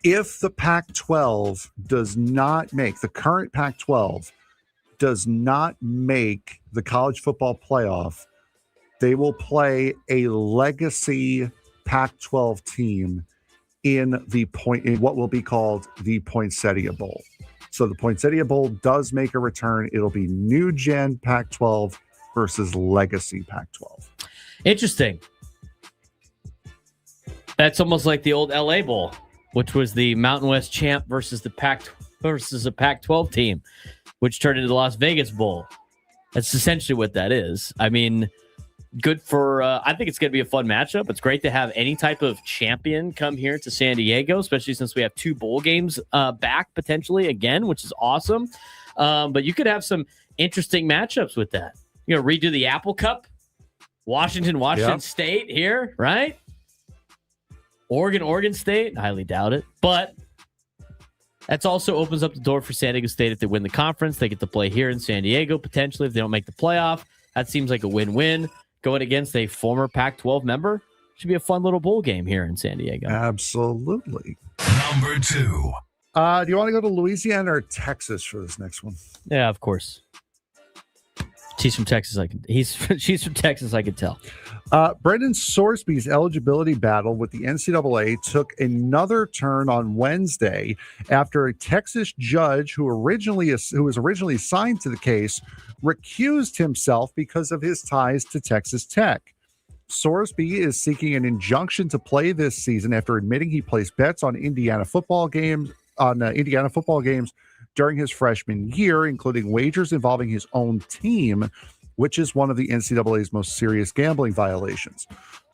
if the Pac-12 does not make, the current Pac-12 does not make the college football playoff, they will play a legacy Pac-12 team in what will be called the Poinsettia Bowl. So the Poinsettia Bowl does make a return. It'll be new gen Pac-12 versus legacy Pac-12. Interesting. That's almost like the old LA Bowl, which was the Mountain West champ versus a Pac-12 team, which turned into the Las Vegas Bowl. That's essentially what that is. I mean, good for I think it's going to be a fun matchup. It's great to have any type of champion come here to San Diego, especially since we have 2 bowl games back potentially again, which is awesome. But you could have some interesting matchups with that. You know, redo the Apple Cup, Washington State here, right? Oregon State, highly doubt it. But that also opens up the door for San Diego State. If they win the conference, they get to play here in San Diego, potentially. If they don't make the playoff, that seems like a win-win. Going against a former Pac-12 member should be a fun little bowl game here in San Diego. Absolutely. Number 2. Do you want to go to Louisiana or Texas for this next one? Yeah, of course. She's from Texas. She's from Texas. I can tell. Brendan Sorsby's eligibility battle with the NCAA took another turn on Wednesday after a Texas judge who was originally assigned to the case recused himself because of his ties to Texas Tech. Sorsby is seeking an injunction to play this season after admitting he placed bets on Indiana football games during his freshman year, including wagers involving his own team, which is one of the NCAA's most serious gambling violations.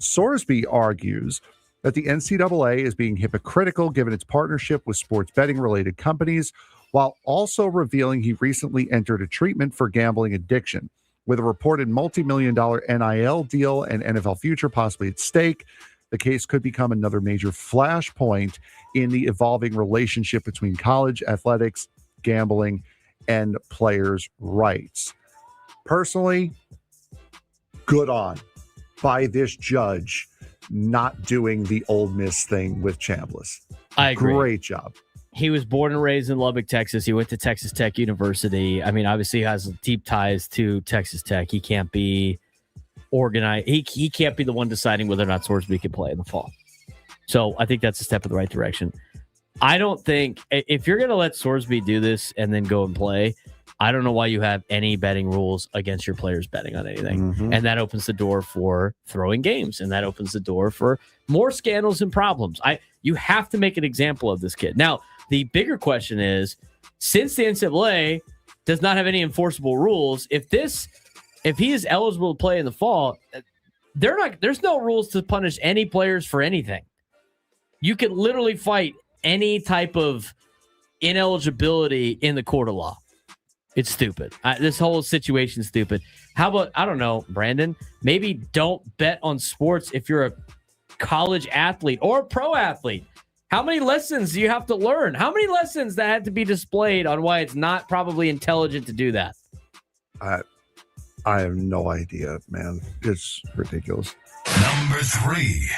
Sorsby argues that the NCAA is being hypocritical given its partnership with sports betting-related companies, while also revealing he recently entered a treatment for gambling addiction. With a reported multi-million-dollar NIL deal and NFL future possibly at stake, the case could become another major flashpoint in the evolving relationship between college athletics, gambling, and players' rights. Personally, good on by this judge not doing the Ole Miss thing with Chambliss. I agree. Great job. He was born and raised in Lubbock, Texas. He went to Texas Tech University. I mean, obviously he has deep ties to Texas Tech. He can't be organized. He can't be the one deciding whether or not Sorsby can play in the fall. So I think that's a step in the right direction. I don't think if you're going to let Sorsby do this and then go and play, I don't know why you have any betting rules against your players betting on anything. Mm-hmm. And that opens the door for throwing games. And that opens the door for more scandals and problems. You have to make an example of this kid. Now, the bigger question is, since the NCAA does not have any enforceable rules, if he is eligible to play in the fall, there's no rules to punish any players for anything. You can literally fight any type of ineligibility in the court of law. It's stupid. This whole situation is stupid. How about, I don't know, Brandon, maybe don't bet on sports if you're a college athlete or a pro athlete. How many lessons do you have to learn? How many lessons that had to be displayed on why it's not probably intelligent to do that? I have no idea, man. It's ridiculous. Number 3.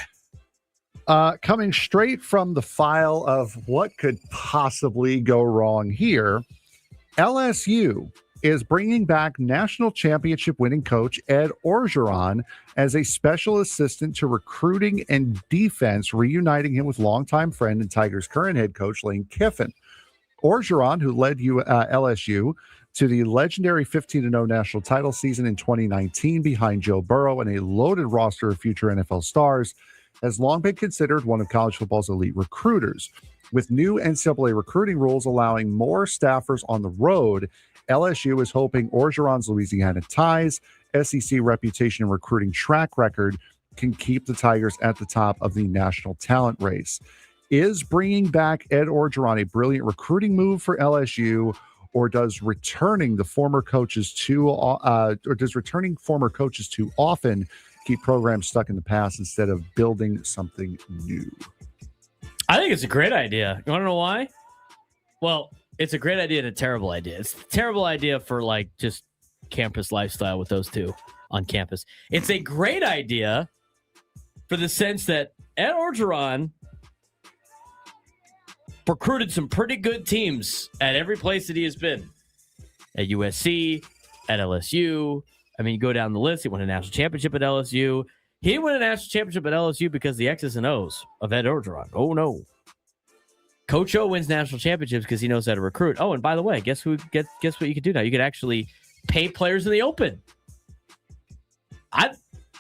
Coming straight from the file of what could possibly go wrong here, LSU is bringing back national championship winning coach Ed Orgeron as a special assistant to recruiting and defense, reuniting him with longtime friend and Tigers current head coach Lane Kiffin. Orgeron, who led LSU to the legendary 15-0 national title season in 2019 behind Joe Burrow and a loaded roster of future NFL stars, has long been considered one of college football's elite recruiters. With new NCAA recruiting rules allowing more staffers on the road, LSU is hoping Orgeron's Louisiana ties, SEC reputation, and recruiting track record can keep the Tigers at the top of the national talent race. Is bringing back Ed Orgeron a brilliant recruiting move for LSU, or does returning former coaches too often keep programs stuck in the past instead of building something new? I think it's a great idea. You want to know why? Well, it's a great idea and a terrible idea. It's a terrible idea for just campus lifestyle with those two on campus. It's a great idea for the sense that Ed Orgeron recruited some pretty good teams at every place that he has been. At USC, at LSU. I mean, you go down the list. He won a national championship at LSU. He won a national championship at LSU because the X's and O's of Ed Orgeron. Oh, no. Coach O wins national championships because he knows how to recruit. Oh, and by the way, guess what you can do now? You can actually pay players in the open.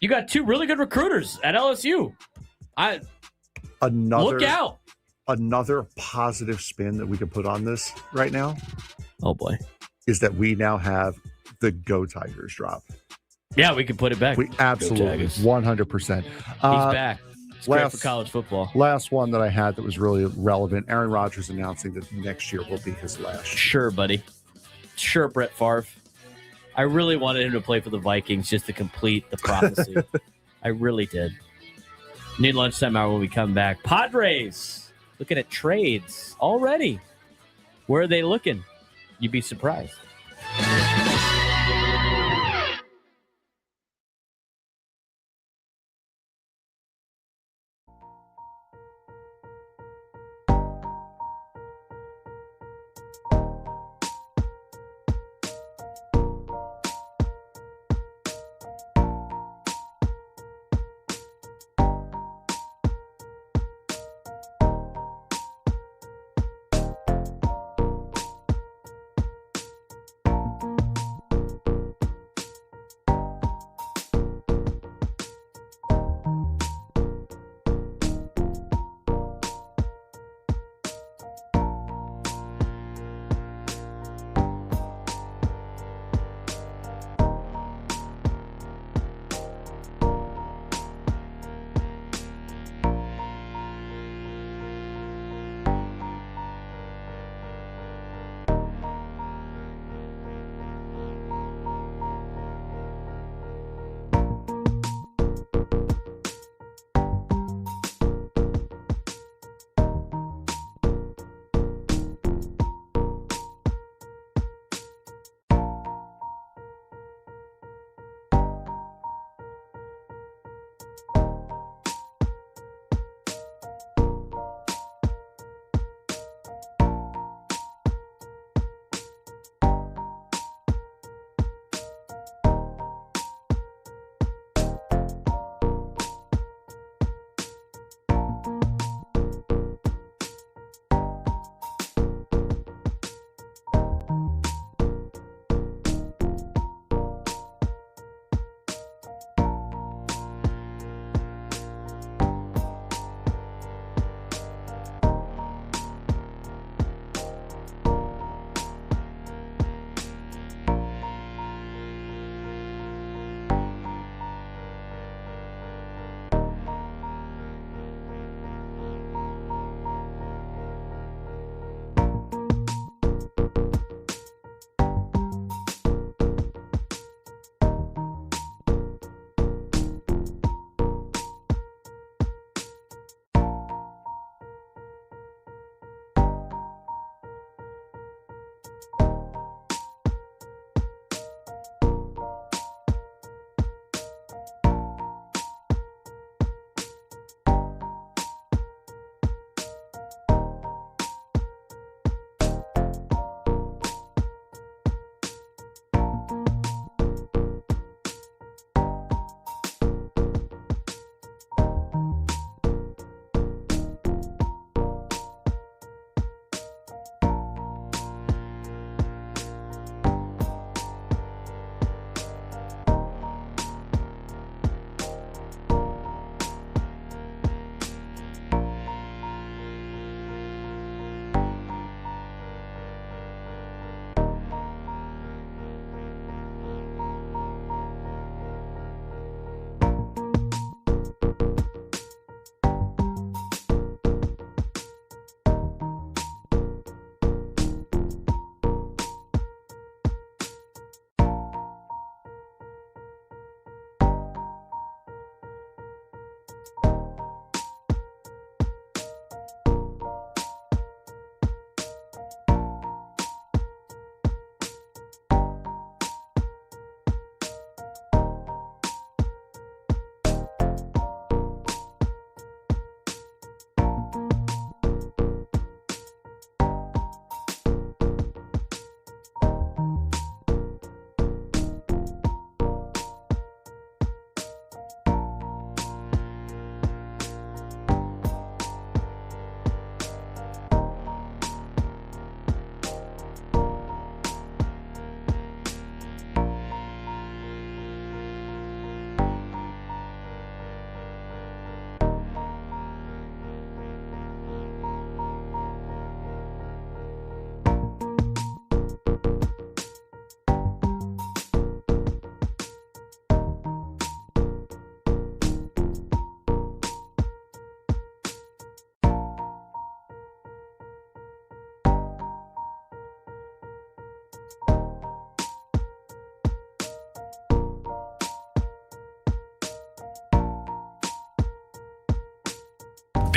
You got two really good recruiters at LSU. Look out. Another positive spin that we can put on this right now. Oh, boy. Is that we now have the Go Tigers drop. Yeah, we can put it back. We absolutely, 100%. He's back. It's great for college football. Last one that I had that was really relevant. Aaron Rodgers announcing that next year will be his last. Sure, buddy. Sure, Brett Favre. I really wanted him to play for the Vikings just to complete the prophecy. I really did. Need lunchtime hour when we come back. Padres looking at trades already. Where are they looking? You'd be surprised.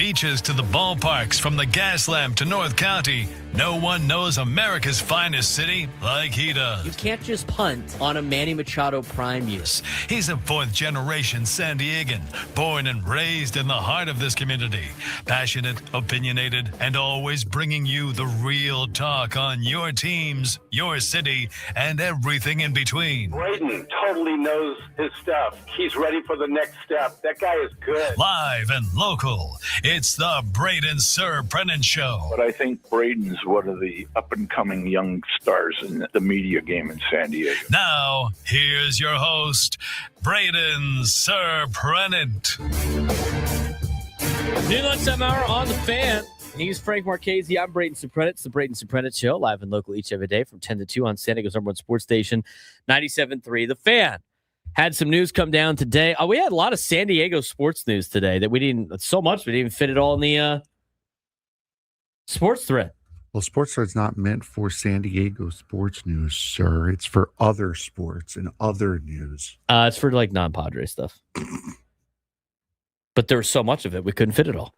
beaches to the ballparks, from the gas lamp to North County, no one knows America's finest city like he does. You can't just punt on a Manny Machado prime use. He's a fourth-generation San Diegan, born and raised in the heart of this community. Passionate, opinionated, and always bringing you the real talk on your teams, your city, and everything in between. Braden totally knows his stuff. He's ready for the next step. That guy is good. Live and local, it's the Braden Surprenant Show. But I think Braden's one of the up-and-coming young stars in the media game in San Diego. Now, here's your host, Braden Surprenant. New lunchtime hour on the Fan. He's Frank Marchese. I'm Braden Surprenant. It's the Braden Surprenant Show, live and local each every day from 10 to 2 on San Diego's #1 sports station, 97.3 The Fan. Had some news come down today. We had a lot of San Diego sports news today that we didn't even fit it all in the sports thread. Well, Sports Thread's not meant for San Diego sports news, sir. It's for other sports and other news. It's for like non-Padre stuff. But there was so much of it, we couldn't fit it all.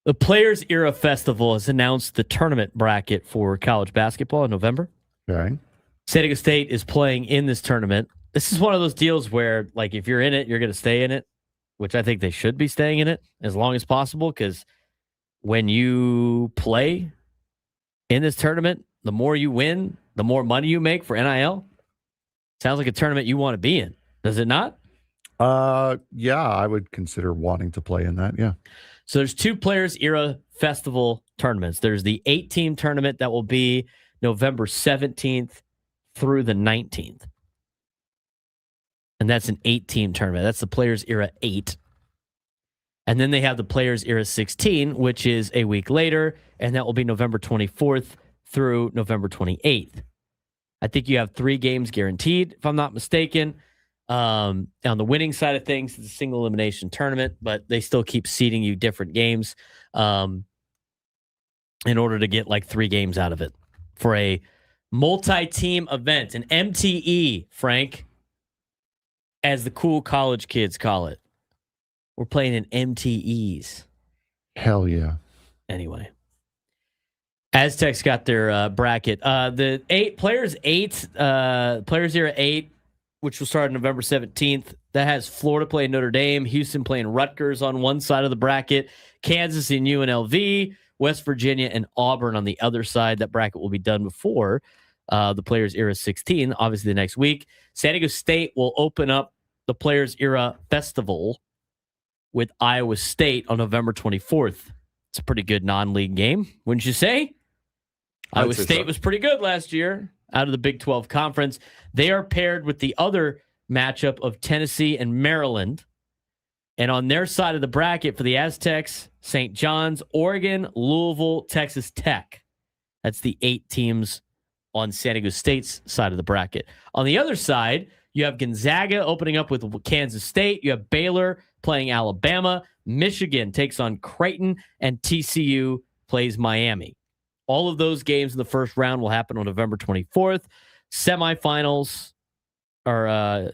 The Players Era Festival has announced the tournament bracket for college basketball in November. Okay. San Diego State is playing in this tournament. This is one of those deals where, like, if you're in it, you're going to stay in it, which I think they should be staying in it as long as possible, because when you play in this tournament, the more you win, the more money you make for NIL. Sounds like a tournament you want to be in. Does it not? Yeah, I would consider wanting to play in that. Yeah. So there's two Players Era Festival tournaments. There's the 8-team tournament that will be November 17th through the 19th. And that's an 8-team tournament. That's the Players Era 8. And then they have the Players Era 16, which is a week later, and that will be November 24th through November 28th. I think you have 3 games guaranteed, if I'm not mistaken. On the winning side of things, it's a single elimination tournament, but they still keep seeding you different games in order to get like 3 games out of it for a multi-team event, an MTE, Frank, as the cool college kids call it. We're playing in MTEs. Hell yeah. Anyway. Aztecs got their bracket. The Players Era 8, which will start on November 17th. That has Florida playing Notre Dame, Houston playing Rutgers on one side of the bracket, Kansas and UNLV, West Virginia and Auburn on the other side. That bracket will be done before the Players Era 16, obviously the next week. San Diego State will open up the Players Era Festival with Iowa State on November 24th. It's a pretty good non-league game, wouldn't you say? Iowa State was pretty good last year out of the Big 12 Conference. They are paired with the other matchup of Tennessee and Maryland. And on their side of the bracket for the Aztecs, St. John's, Oregon, Louisville, Texas Tech. That's the 8 teams on San Diego State's side of the bracket. On the other side, you have Gonzaga opening up with Kansas State. You have Baylor playing Alabama. Michigan takes on Creighton, and TCU plays Miami. All of those games in the first round will happen on November 24th. Semifinals, or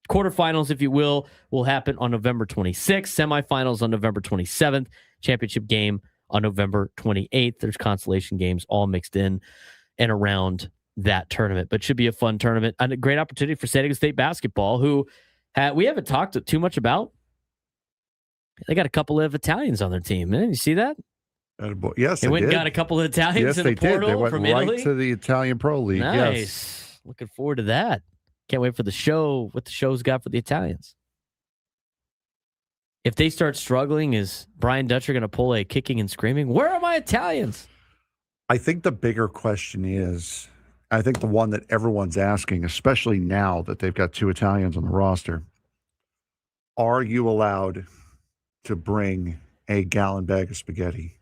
quarterfinals, if you will happen on November 26th. Semifinals on November 27th. Championship game on November 28th. There's consolation games all mixed in and around that tournament. But should be a fun tournament and a great opportunity for San Diego State basketball, who we haven't talked too much about. They got a couple of Italians on their team. Man, you see that? Yes, they went and got a couple of Italians in the portal They went from right Italy. to the Italian Pro League. Nice. Yes. Looking forward to that. Can't wait for the show, what the show's got for the Italians. If they start struggling, is Brian Dutcher going to pull a kicking and screaming? Where are my Italians? I think the bigger question is, I think the one that everyone's asking, especially now that they've got 2 Italians on the roster, are you allowed to bring a gallon bag of spaghetti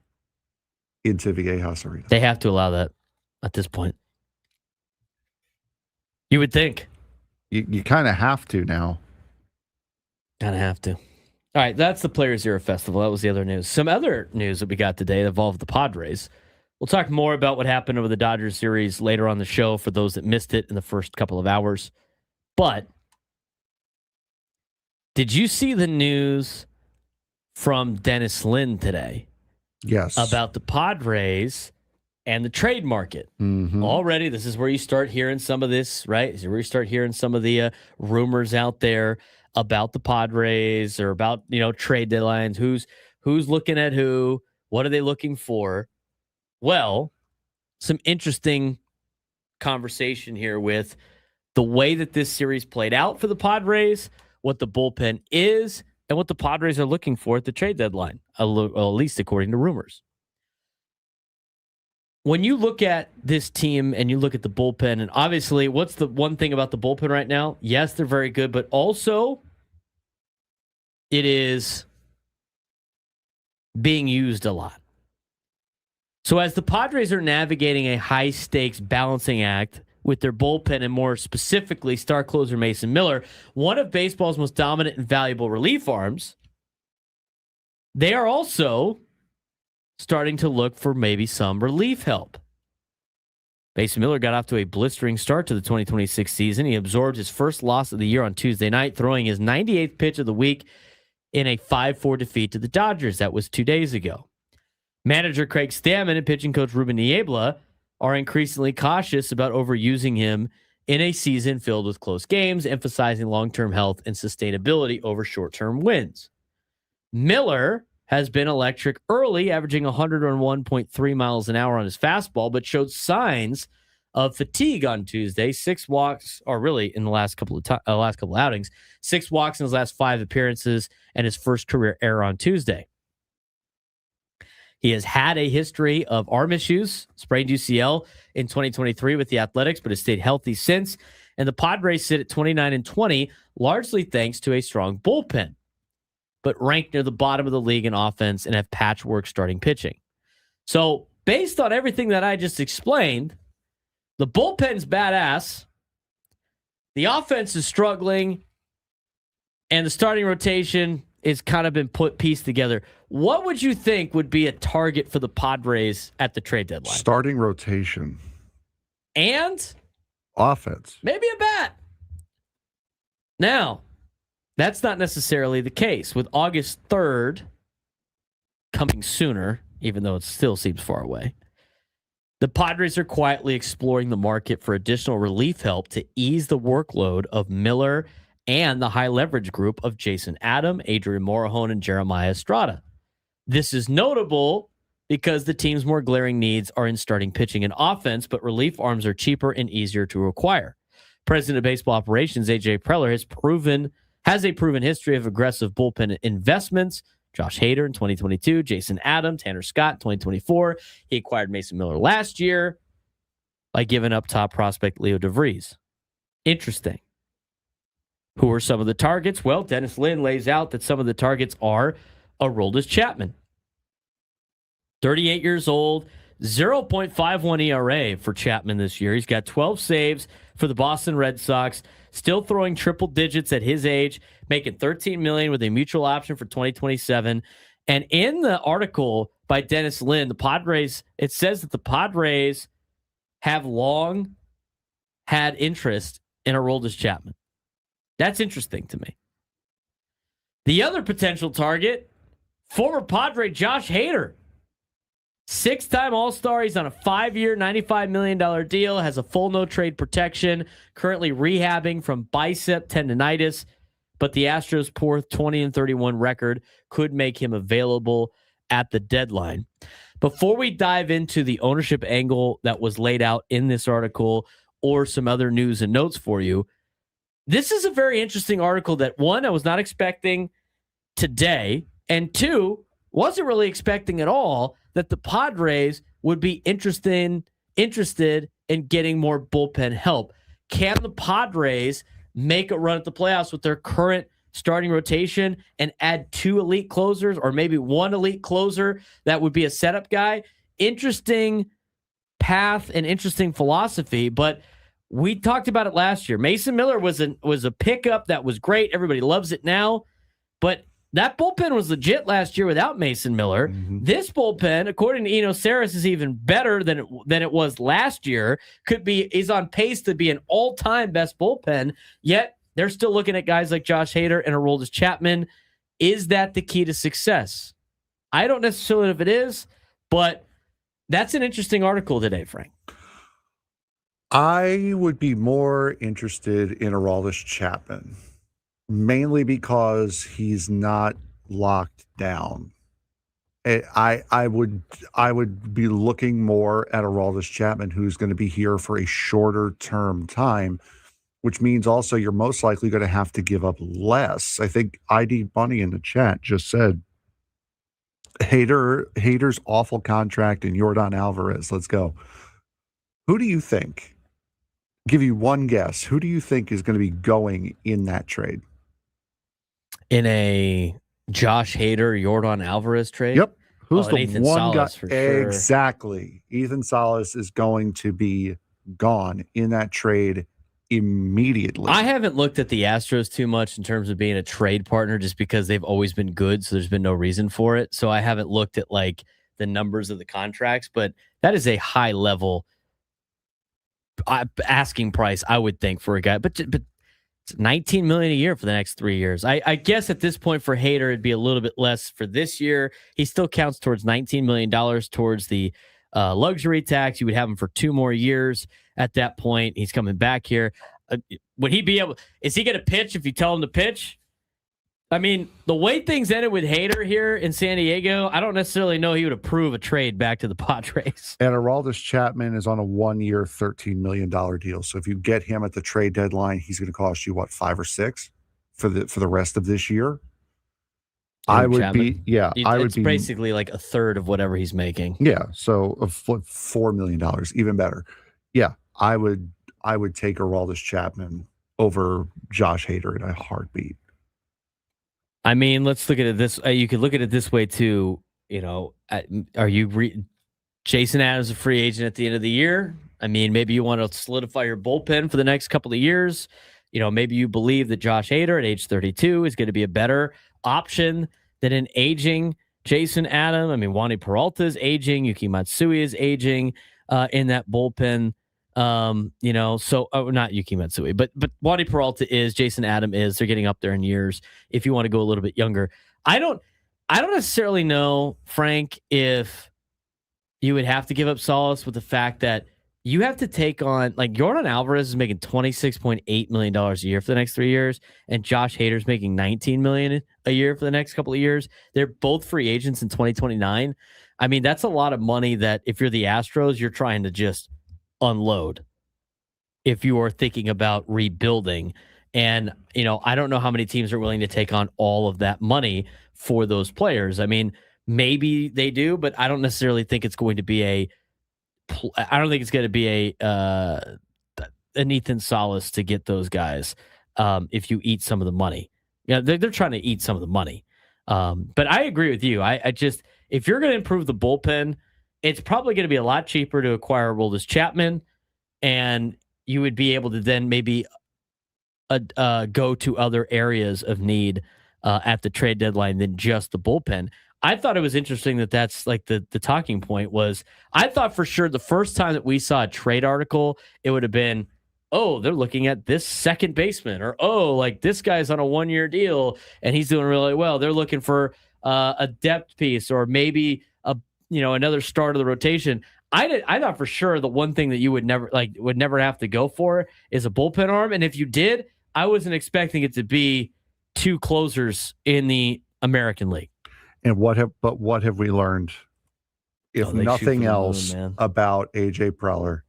into Viejas Arena? They have to allow that at this point. You would think. You kind of have to now. Kind of have to. All right, that's the Players Era Festival. That was the other news. Some other news that we got today that involved the Padres. We'll talk more about what happened over the Dodgers series later on the show for those that missed it in the first couple of hours. But did you see the news from Dennis Lin today. Yes. About the Padres and the trade market. Mm-hmm. Already, this is where you start hearing some of this, right? This is where you start hearing some of the rumors out there about the Padres or about, trade deadlines. Who's looking at who? What are they looking for? Well, some interesting conversation here with the way that this series played out for the Padres, what the bullpen is, and what the Padres are looking for at the trade deadline, at least according to rumors. When you look at this team and you look at the bullpen, and obviously, what's the one thing about the bullpen right now? Yes, they're very good, but also it is being used a lot. So as the Padres are navigating a high-stakes balancing act with their bullpen and more specifically star closer Mason Miller, one of baseball's most dominant and valuable relief arms, they are also starting to look for maybe some relief help. Mason Miller got off to a blistering start to the 2026 season. He absorbed his first loss of the year on Tuesday night, throwing his 98th pitch of the week in a 5-4 defeat to the Dodgers. That was 2 days ago. Manager Craig Stammen and pitching coach Ruben Niebla are increasingly cautious about overusing him in a season filled with close games, emphasizing long-term health and sustainability over short-term wins. Miller has been electric early, averaging 101.3 miles an hour on his fastball, but showed signs of fatigue on Tuesday. 6 walks, or really in the last couple of outings, 6 walks in his last 5 appearances, and his first career error on Tuesday. He has had a history of arm issues, sprained UCL in 2023 with the Athletics, but has stayed healthy since. And the Padres sit at 29-20, largely thanks to a strong bullpen, but ranked near the bottom of the league in offense and have patchwork starting pitching. So based on everything that I just explained, the bullpen's badass, the offense is struggling, and the starting rotation is kind of been pieced together. What would you think would be a target for the Padres at the trade deadline? Starting rotation. And? Offense. Maybe a bat. Now, that's not necessarily the case. With August 3rd coming sooner, even though it still seems far away, the Padres are quietly exploring the market for additional relief help to ease the workload of Miller and the high leverage group of Jason Adam, Adrian Morejon, and Jeremiah Estrada. This is notable because the team's more glaring needs are in starting pitching and offense, but relief arms are cheaper and easier to acquire. President of Baseball Operations, AJ Preller, has a proven history of aggressive bullpen investments. Josh Hader in 2022, Jason Adam, Tanner Scott in 2024. He acquired Mason Miller last year by giving up top prospect Leo DeVries. Interesting. Who are some of the targets? Well, Dennis Lin lays out that some of the targets are Aroldis Chapman. 38 years old, 0.51 ERA for Chapman this year. He's got 12 saves for the Boston Red Sox, still throwing triple digits at his age, making $13 million with a mutual option for 2027. And in the article by Dennis Lin, the Padres, it says that the Padres have long had interest in Aroldis Chapman. That's interesting to me. The other potential target, former Padre Josh Hader. 6-time All-Star. He's on a 5-year, $95 million deal, has a full no-trade protection, currently rehabbing from bicep tendonitis, but the Astros' poor 20-31 record could make him available at the deadline. Before we dive into the ownership angle that was laid out in this article or some other news and notes for you, this is a very interesting article that, one, I was not expecting today, and two, wasn't really expecting at all that the Padres would be interested in getting more bullpen help. Can the Padres make a run at the playoffs with their current starting rotation and add 2 elite closers or maybe 1 elite closer that would be a setup guy? Interesting path and interesting philosophy, but we talked about it last year. Mason Miller was a pickup that was great. Everybody loves it now, but that bullpen was legit last year without Mason Miller. Mm-hmm. This bullpen, according to Eno Saris, is even better than it was last year. Is on pace to be an all-time best bullpen. Yet they're still looking at guys like Josh Hader and Aroldis Chapman. Is that the key to success? I don't necessarily know if it is, but that's an interesting article today, Frank. I would be more interested in Aroldis Chapman, mainly because he's not locked down. I would be looking more at Aroldis Chapman, who's going to be here for a shorter term time, which means also you're most likely going to have to give up less. I think ID Bunny in the chat just said, Hader's awful contract and Yordan Alvarez. Let's go. Who do you think? Give you one guess. Who do you think is going to be going in that trade? In a Josh Hader, Yordan Alvarez trade? Yep. Who's the Ethan one Salas guy? for sure. Exactly. Ethan Salas is going to be gone in that trade immediately. I haven't looked at the Astros too much in terms of being a trade partner just because they've always been good, so there's been no reason for it. So I haven't looked at like the numbers of the contracts, but that is a high level asking price, I would think, for a guy. But it's $19 million a year for the next 3 years. I guess at this point for Hader, it'd be a little bit less for this year. He still counts towards $19 million towards the luxury tax. You would have him for 2 more years. At that point, he's coming back here. Would he be able? Is he going to pitch if you tell him to pitch? I mean, the way things ended with Hader here in San Diego, I don't necessarily know he would approve a trade back to the Padres. And Aroldis Chapman is on a 1-year, $13 million deal. So if you get him at the trade deadline, he's going to cost you what, 5 or 6 for the rest of this year. I would Chapman? It's basically like a third of whatever he's making. Yeah, so $4 million, even better. Yeah, I would take Aroldis Chapman over Josh Hader in a heartbeat. I mean, let's look at it this. You could look at it this way too. You know, are you Jason Adams a free agent at the end of the year? I mean, maybe you want to solidify your bullpen for the next couple of years. You know, maybe you believe that Josh Hader at age 32 is going to be a better option than an aging Jason Adams. I mean, Wandy Peralta is aging. Yuki Matsui is aging in that bullpen. You know, so not Yuki Matsui, but Wandy Peralta is, Jason Adams is. They're getting up there in years. If you want to go a little bit younger, I don't necessarily know, Frank, if you would have to give up solace with the fact that you have to take on, like, Yordan Alvarez is making $26.8 million a year for the next 3 years, and Josh Hader's making $19 million a year for the next couple of years. They're both free agents in 2029. I mean, that's a lot of money that if you're the Astros, you're trying to just unload if you are thinking about rebuilding. And, you know, I don't know how many teams are willing to take on all of that money for those players. I mean, maybe they do, but I don't necessarily think it's going to be an Ethan Salas to get those guys. If you eat some of the money, they're trying to eat some of the money. But I agree with you. I just, if you're going to improve the bullpen, it's probably going to be a lot cheaper to acquire Aroldis Chapman, and you would be able to then maybe go to other areas of need at the trade deadline than just the bullpen. I thought it was interesting that that's like the talking point was, I thought for sure the first time that we saw a trade article, it would have been, oh, they're looking at this second baseman, or, oh, like this guy's on a 1-year deal and he's doing really well. They're looking for a depth piece, or maybe another start of the rotation. I thought for sure the one thing that you would never have to go for is a bullpen arm. And if you did, I wasn't expecting it to be 2 closers in the American League. And what have we learned? If nothing else, about AJ Preller,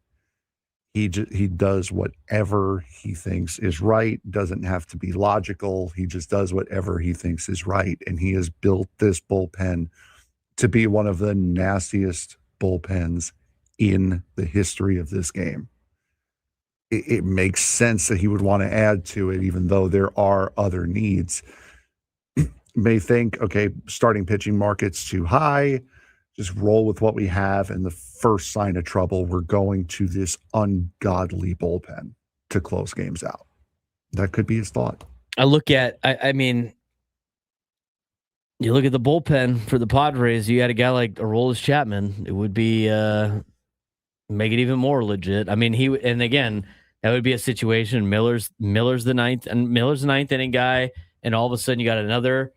he does whatever he thinks is right. Doesn't have to be logical. He just does whatever he thinks is right. And he has built this bullpen to be one of the nastiest bullpens in the history of this game. It makes sense that he would want to add to it, even though there are other needs. May think, okay, starting pitching market's too high, just roll with what we have, and the first sign of trouble, we're going to this ungodly bullpen to close games out. That could be his thought. I mean, you look at the bullpen for the Padres, you had a guy like Aroldis Chapman. It would be make it even more legit. I mean, and again, that would be a situation. Miller's the ninth inning guy, and all of a sudden you got another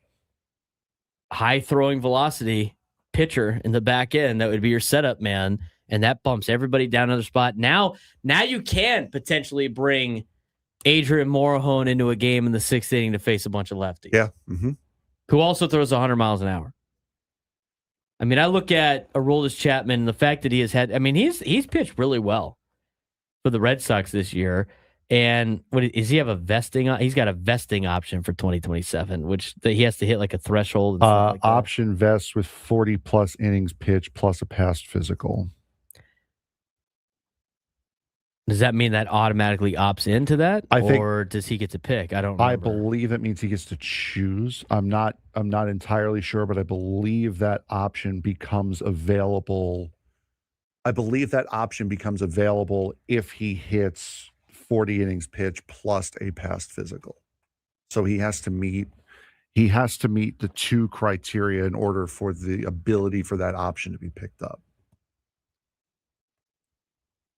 high throwing velocity pitcher in the back end that would be your setup man, and that bumps everybody down another spot. Now you can potentially bring Adrian Morejon into a game in the 6th inning to face a bunch of lefties. Yeah. Who also throws 100 miles an hour. I mean, I look at Aroldis Chapman and the fact that he has had, I mean, he's pitched really well for the Red Sox this year. And what is he have a vesting? He's got a vesting option for 2027, which he has to hit like a threshold. And stuff like that. Option vest with 40 plus innings pitched plus a past physical. Does that mean that automatically opts into that, or does he get to pick? I don't remember. I believe it means he gets to choose. I'm not entirely sure, but I believe that option becomes available. I believe that option becomes available if he hits 40 innings pitch plus a past physical. So he has to meet the 2 criteria in order for the ability for that option to be picked up.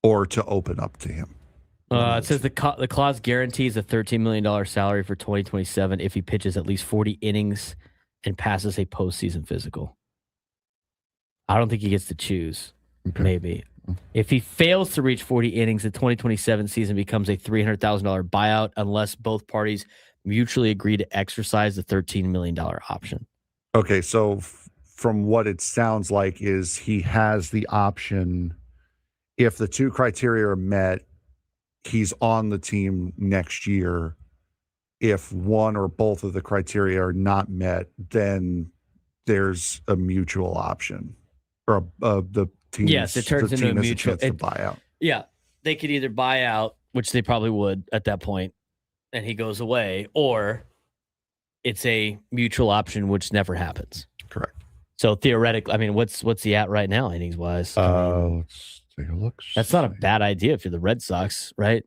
Or to open up to him. It says the clause guarantees a $13 million salary for 2027 if he pitches at least 40 innings and passes a postseason physical. I don't think he gets to choose. Okay. Maybe. If he fails to reach 40 innings, the 2027 season becomes a $300,000 buyout unless both parties mutually agree to exercise the $13 million option. Okay, so from what it sounds like is he has the option. If the 2 criteria are met, he's on the team next year. If one or both of the criteria are not met, then there's a mutual option. Or the team. Yes, it turns into a mutual buyout. Yeah, they could either buy out, which they probably would at that point, and he goes away, or it's a mutual option, which never happens. Correct. So theoretically, I mean, what's he at right now, innings wise? Let's take a look. That's not a bad idea if you're the Red Sox, right?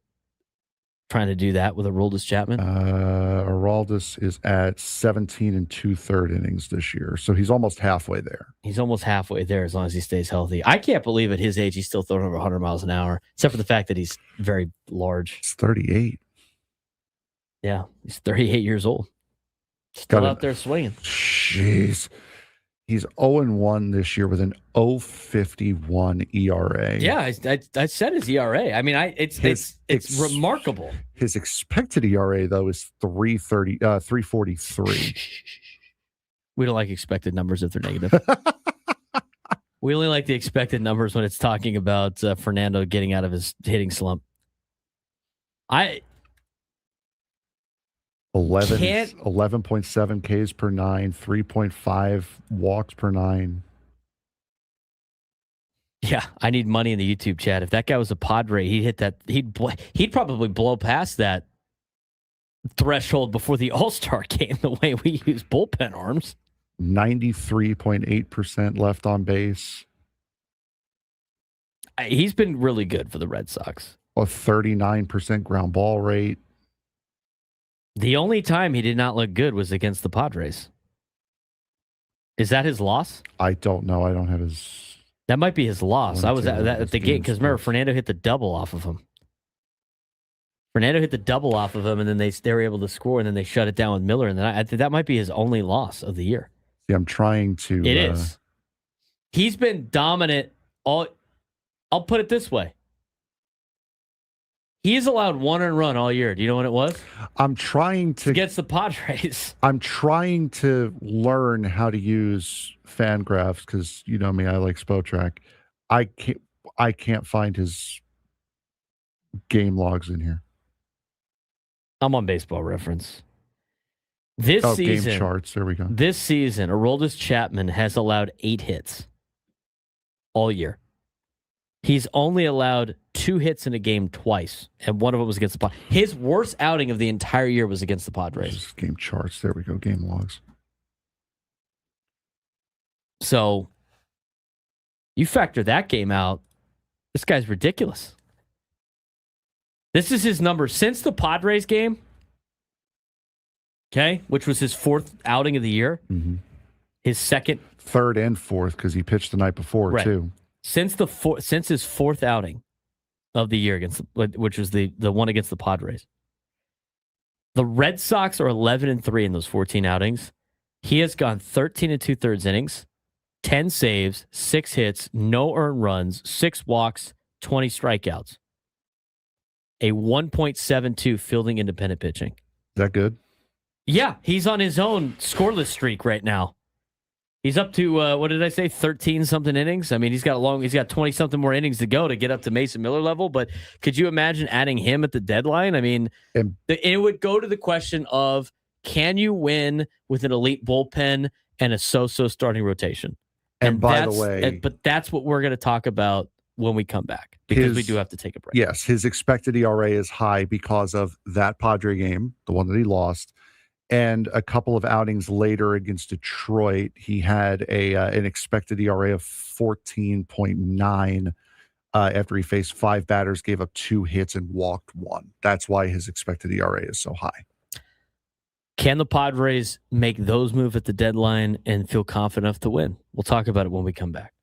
Trying to do that with Aroldis Chapman. Aroldis is at 17 2/3 innings this year, so he's almost halfway there. He's almost halfway there as long as he stays healthy. I can't believe at his age he's still throwing over 100 miles an hour, except for the fact that he's very large. He's 38. Yeah, he's 38 years old. Still out there swinging. Jeez. He's 0-1 this year with an 0.51 ERA. Yeah, I said his ERA. I mean, it's remarkable. His expected ERA though is 3.43. We don't like expected numbers if they're negative. We only like the expected numbers when it's talking about Fernando getting out of his hitting slump. 11.7 Ks per 9, 3.5 walks per 9. Yeah, I need money in the YouTube chat. If that guy was a Padre, he'd probably blow past that threshold before the All-Star game the way we use bullpen arms. 93.8% left on base. He's been really good for the Red Sox. A 39% ground ball rate. The only time he did not look good was against the Padres. Is that his loss? I don't know. I don't have his. That might be his loss. I was at the game because remember, Fernando hit the double off of him. And then they were able to score, and then they shut it down with Miller, and then I think that might be his only loss of the year. See, I'm trying to. It is. He's been dominant all. I'll put it this way. He's allowed one earned run all year. Do you know when it was? I'm trying to. Against the Padres. I'm trying to learn how to use Fangraphs because you know me, I like Spotrac. I can't find his game logs in here. I'm on Baseball Reference. This season, game charts. There we go. This season, Aroldis Chapman has allowed 8 hits all year. He's only allowed 2 hits in a game twice, and one of them was against the Padres. His worst outing of the entire year was against the Padres. Game charts. There we go. Game logs. So you factor that game out, this guy's ridiculous. This is his number since the Padres game, okay, which was his 4th outing of the year. Mm-hmm. His 2nd, 3rd, and 4th because he pitched the night before too. Since his 4th outing of the year which was the one against the Padres. The Red Sox are 11-3 in those 14 outings. He has gone 13 2/3 innings, 10 saves, 6 hits, no earned runs, 6 walks, 20 strikeouts. A 1.72 fielding independent pitching. Is that good? Yeah, he's on his own scoreless streak right now. He's up to what did I say? 13 something innings. I mean, he's got 20 something more innings to go to get up to Mason Miller level. But could you imagine adding him at the deadline? I mean, it would go to the question of, can you win with an elite bullpen and a so-so starting rotation? And by the way, but that's what we're going to talk about when we come back, because we do have to take a break. Yes, his expected ERA is high because of that Padre game, the one that he lost, and a couple of outings later against Detroit, he had an expected ERA of 14.9 after he faced 5 batters, gave up 2 hits, and walked 1. That's why his expected ERA is so high. Can the Padres make those moves at the deadline and feel confident enough to win? We'll talk about it when we come back.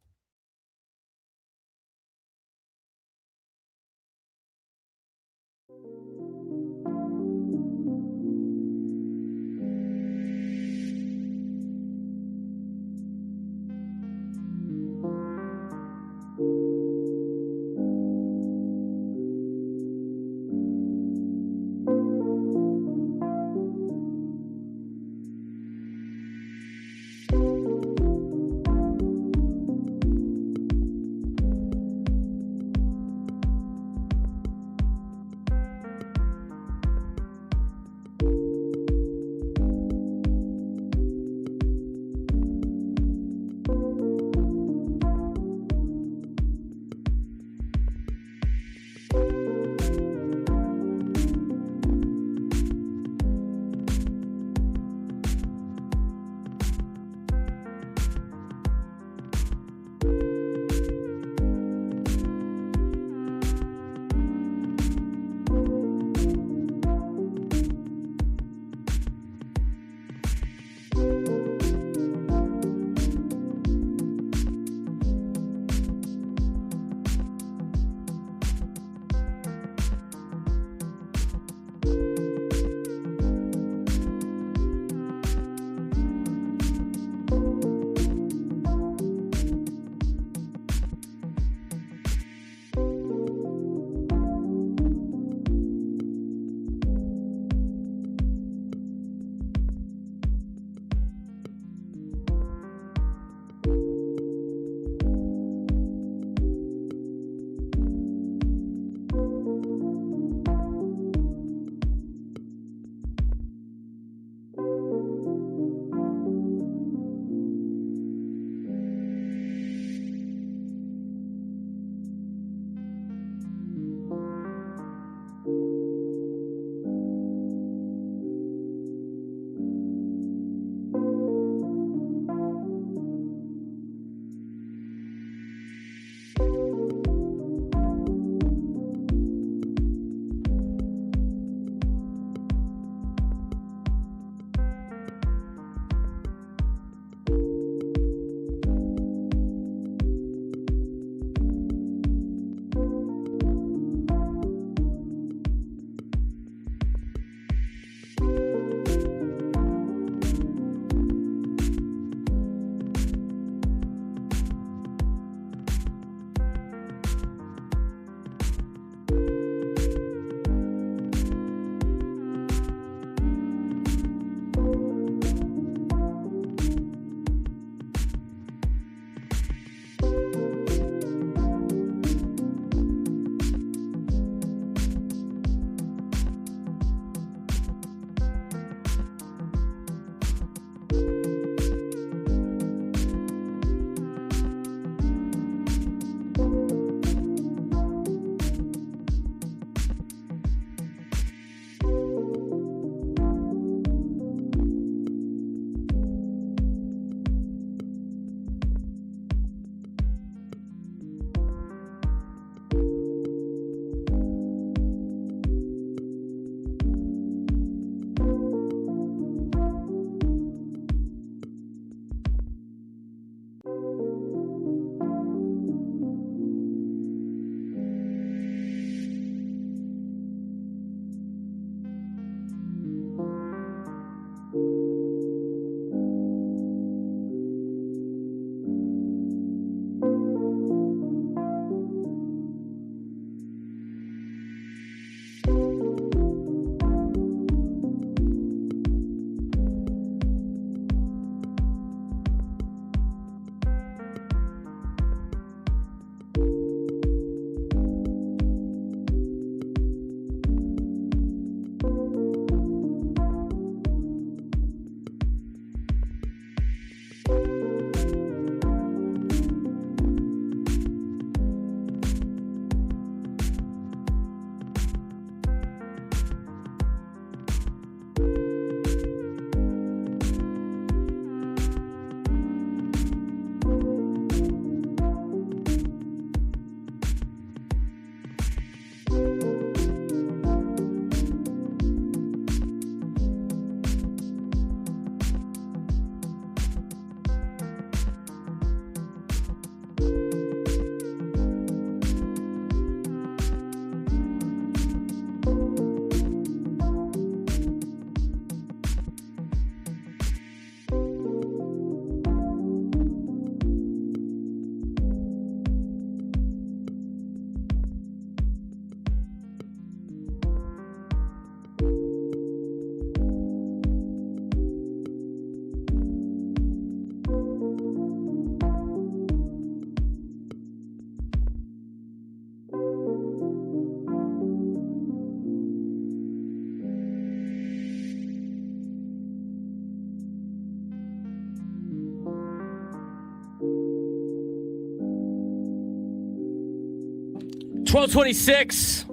12:26.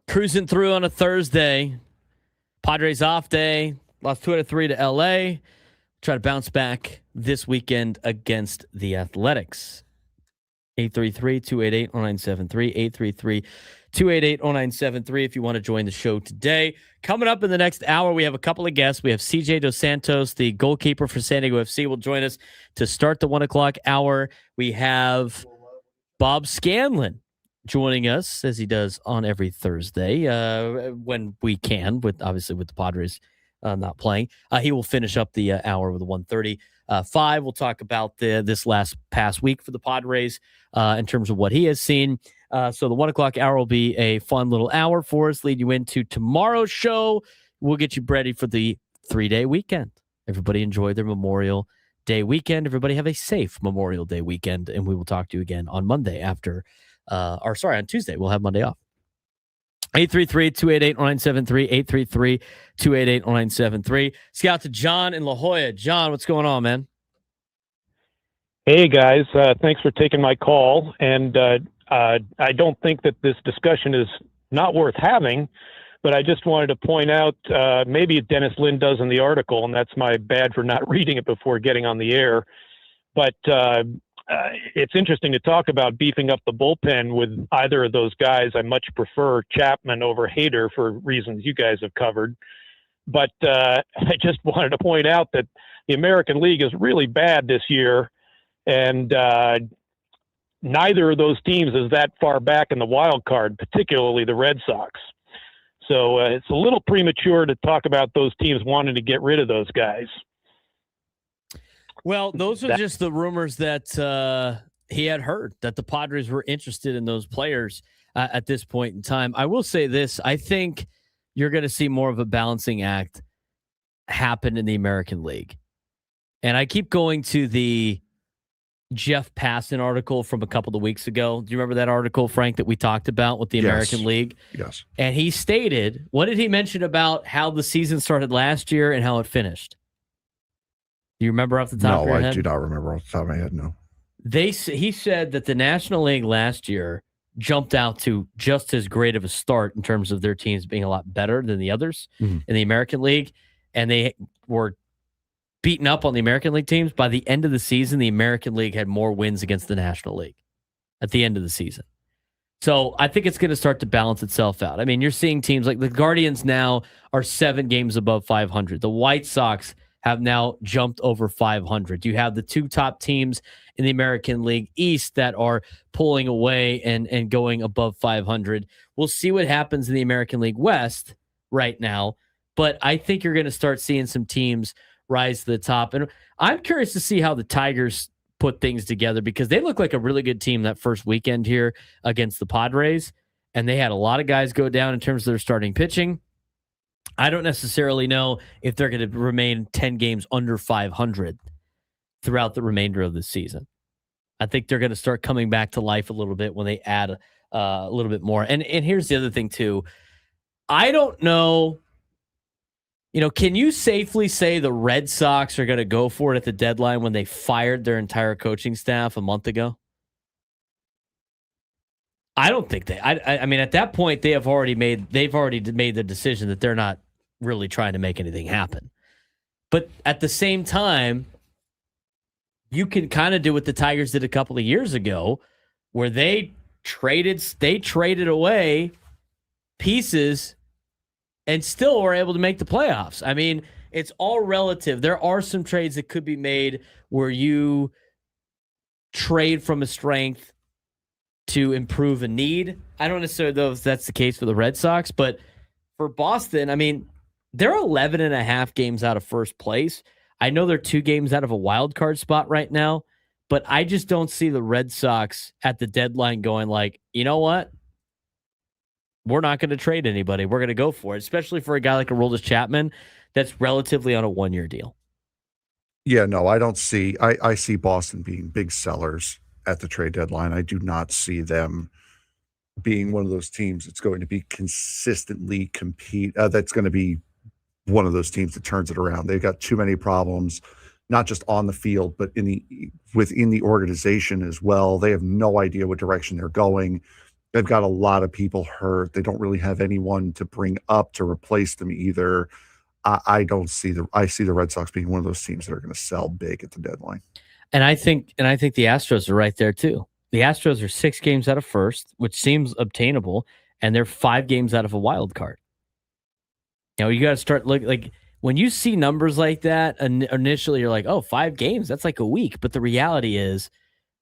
Cruising through on a Thursday. Padres off day. Lost 2-3 to LA. Try to bounce back this weekend against the Athletics. 833-288-0973. 833-288-0973 if you want to join the show today. Coming up in the next hour, we have a couple of guests. We have CJ Dos Santos, the goalkeeper for San Diego FC, will join us to start the 1 o'clock hour. We have Bob Scanlan joining us, as he does on every Thursday when we can, obviously with the Padres not playing. He will finish up the hour with a 1:35. We'll talk about this past week for the Padres in terms of what he has seen. So the 1 o'clock hour will be a fun little hour for us, lead you into tomorrow's show. We'll get you ready for the 3-day weekend. Everybody enjoy their Memorial Day weekend. Everybody have a safe Memorial Day weekend, and we will talk to you again on Monday on Tuesday. We'll have Monday off. 833-288-0973. 833-288-0973. Scout to John in La Jolla. John, what's going on, man? Hey, guys. Thanks for taking my call. And I don't think that this discussion is not worth having, but I just wanted to point out, maybe Dennis Lin does in the article, and that's my bad for not reading it before getting on the air. But it's interesting to talk about beefing up the bullpen with either of those guys. I much prefer Chapman over Hader for reasons you guys have covered. But I just wanted to point out that the American League is really bad this year, and neither of those teams is that far back in the wild card, particularly the Red Sox. So it's a little premature to talk about those teams wanting to get rid of those guys. Well, those are just the rumors that he had heard, that the Padres were interested in those players at this point in time. I will say this. I think you're going to see more of a balancing act happen in the American League. And I keep going to the Jeff Passan article from a couple of weeks ago. Do you remember that article, Frank, that we talked about with the American League? Yes. And he stated, what did he mention about how the season started last year and how it finished? Do you remember off the top of your head? No, I do not remember off the top of my head, no. He said that the National League last year jumped out to just as great of a start in terms of their teams being a lot better than the others in the American League, and they were beaten up on the American League teams. By the end of the season, the American League had more wins against the National League at the end of the season. So I think it's going to start to balance itself out. I mean, you're seeing teams like the Guardians now are 7 games above 500. The White Sox have now jumped over 500. You have the 2 top teams in the American League East that are pulling away and going above 500. We'll see what happens in the American League West right now, but I think you're going to start seeing some teams rise to the top. And I'm curious to see how the Tigers put things together, because they look like a really good team that first weekend here against the Padres, and they had a lot of guys go down in terms of their starting pitching. I don't necessarily know if they're going to remain 10 games under 500 throughout the remainder of the season. I think they're going to start coming back to life a little bit when they add a little bit more. And here's the other thing too. I don't know, can you safely say the Red Sox are going to go for it at the deadline when they fired their entire coaching staff a month ago? I don't think they. I mean, at that point, they've already made the decision that they're not really trying to make anything happen. But at the same time, you can kind of do what the Tigers did a couple of years ago, where they traded away pieces and still were able to make the playoffs. I mean, it's all relative. There are some trades that could be made where you trade from a strength to improve a need. I don't necessarily know if that's the case for the Red Sox, but for Boston, I mean, they're 11 and a half games out of first place. I know they're 2 games out of a wild card spot right now, but I just don't see the Red Sox at the deadline going like, you know what? We're not going to trade anybody. We're going to go for it, especially for a guy like Aroldis Chapman that's relatively on a 1-year deal. Yeah, no, I don't see. I see Boston being big sellers at the trade deadline. I do not see them being one of those teams that's going to be consistently compete. That's going to be one of those teams that turns it around. They've got too many problems, not just on the field, but within the organization as well. They have no idea what direction they're going. They've got a lot of people hurt. They don't really have anyone to bring up to replace them either. I see the Red Sox being one of those teams that are going to sell big at the deadline. And I think the Astros are right there too. The Astros are 6 games out of first, which seems obtainable, and they're 5 games out of a wild card. You got to start looking like when you see numbers like that. Initially, you're like, "Oh, 5 games, that's like a week." But the reality is,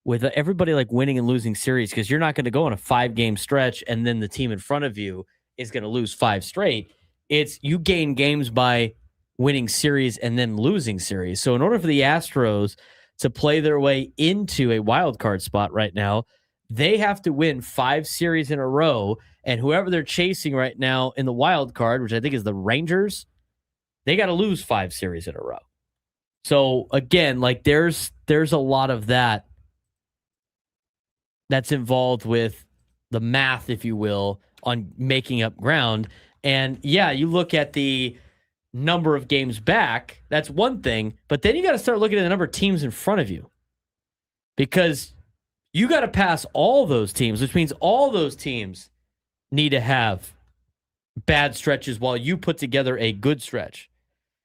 with everybody like winning and losing series, because you're not going to go on a 5-game stretch and then the team in front of you is going to lose 5 straight. It's you gain games by winning series and then losing series. So in order for the Astros to play their way into a wild card spot right now, they have to win 5 series in a row, and whoever they're chasing right now in the wild card, which I think is the Rangers, they got to lose 5 series in a row. So again, like there's a lot of that's involved with the math, if you will, on making up ground. And yeah, you look at the number of games back, that's one thing, but then you got to start looking at the number of teams in front of you, because you got to pass all those teams, which means all those teams need to have bad stretches while you put together a good stretch.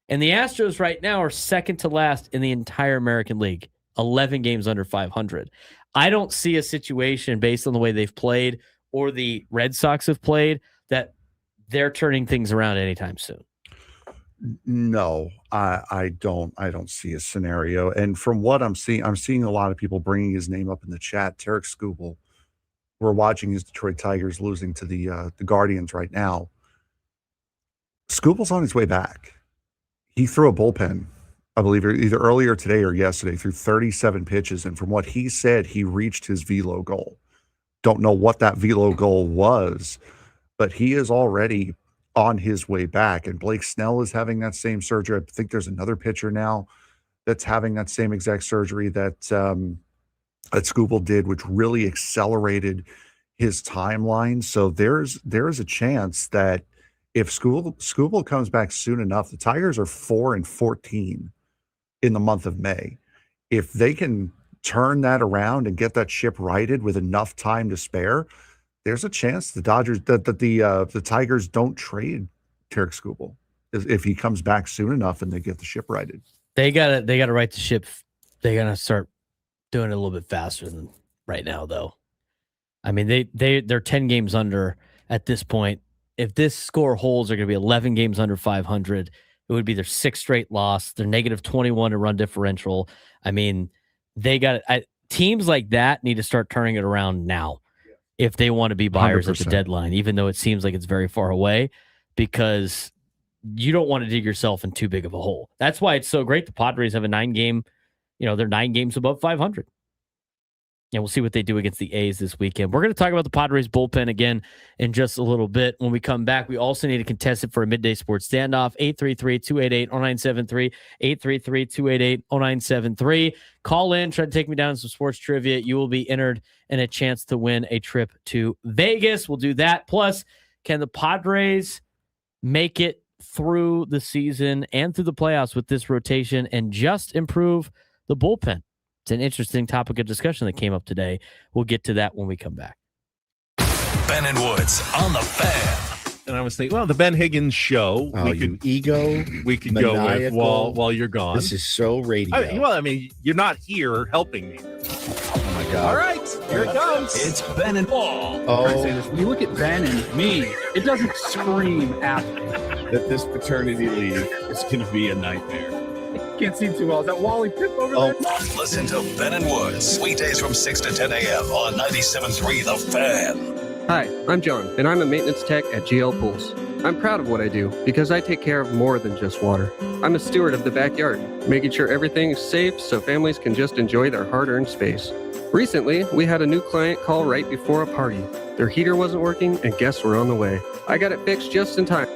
And the Astros right now are second to last in the entire American League, 11 games under 500. I don't see a situation based on the way they've played or the Red Sox have played that they're turning things around anytime soon. No, I don't see a scenario. And from what I'm seeing a lot of people bringing his name up in the chat. Tarek Skubal, we're watching his Detroit Tigers losing to the Guardians right now. Skubal's on his way back. He threw a bullpen, I believe, either earlier today or yesterday, through 37 pitches. And from what he said, he reached his velo goal. Don't know what that velo goal was, but he is already on his way back. And Blake Snell is having that same surgery. I think there's another pitcher now that's having that same exact surgery that Skubal did, which really accelerated his timeline. So there's a chance that if Skubal comes back soon enough, the Tigers are 4-14 in the month of May. If they can turn that around and get that ship righted with enough time to spare, there's a chance the Tigers don't trade Tarek Skubal if he comes back soon enough and they get the ship righted. They gotta right the ship. They gotta start doing it a little bit faster than right now, though. I mean, they're 10 games under at this point. If this score holds, they're going to be 11 games under 500. It would be their 6th straight loss. They're negative 21 in run differential. I mean, teams like that need to start turning it around now if they want to be buyers 100%. At the deadline, even though it seems like it's very far away, because you don't want to dig yourself in too big of a hole. That's why it's so great the Padres have a 9-game, they're 9 games above 500. And we'll see what they do against the A's this weekend. We're going to talk about the Padres bullpen again in just a little bit. When we come back, we also need to contest it for a midday sports standoff. 833-288-0973. 833-288-0973. Call in, try to take me down in some sports trivia. You will be entered in a chance to win a trip to Vegas. We'll do that. Plus, can the Padres make it through the season and through the playoffs with this rotation and just improve the bullpen? It's an interesting topic of discussion that came up today. We'll get to that when we come back. Ben and Woods on the Fan. And I was thinking, well, the Ben Higgins show. Oh, we could go with while you're gone. This is so radio. I mean, you're not here helping me. Oh my God! All right, here it comes. It's Ben and Paul. When you look at Ben and me, it doesn't scream athlete. That this paternity leave is going to be a nightmare. Can't see too well. Is that Wally Pipp over there? Listen to Ben and Woods weekdays from 6 to 10 a.m. on 97.3 The Fan. Hi, I'm John, and I'm a maintenance tech at GL Pools. I'm proud of what I do because I take care of more than just water. I'm a steward of the backyard, making sure everything is safe so families can just enjoy their hard-earned space. Recently, we had a new client call right before a party. Their heater wasn't working and guests were on the way. I got it fixed just in time.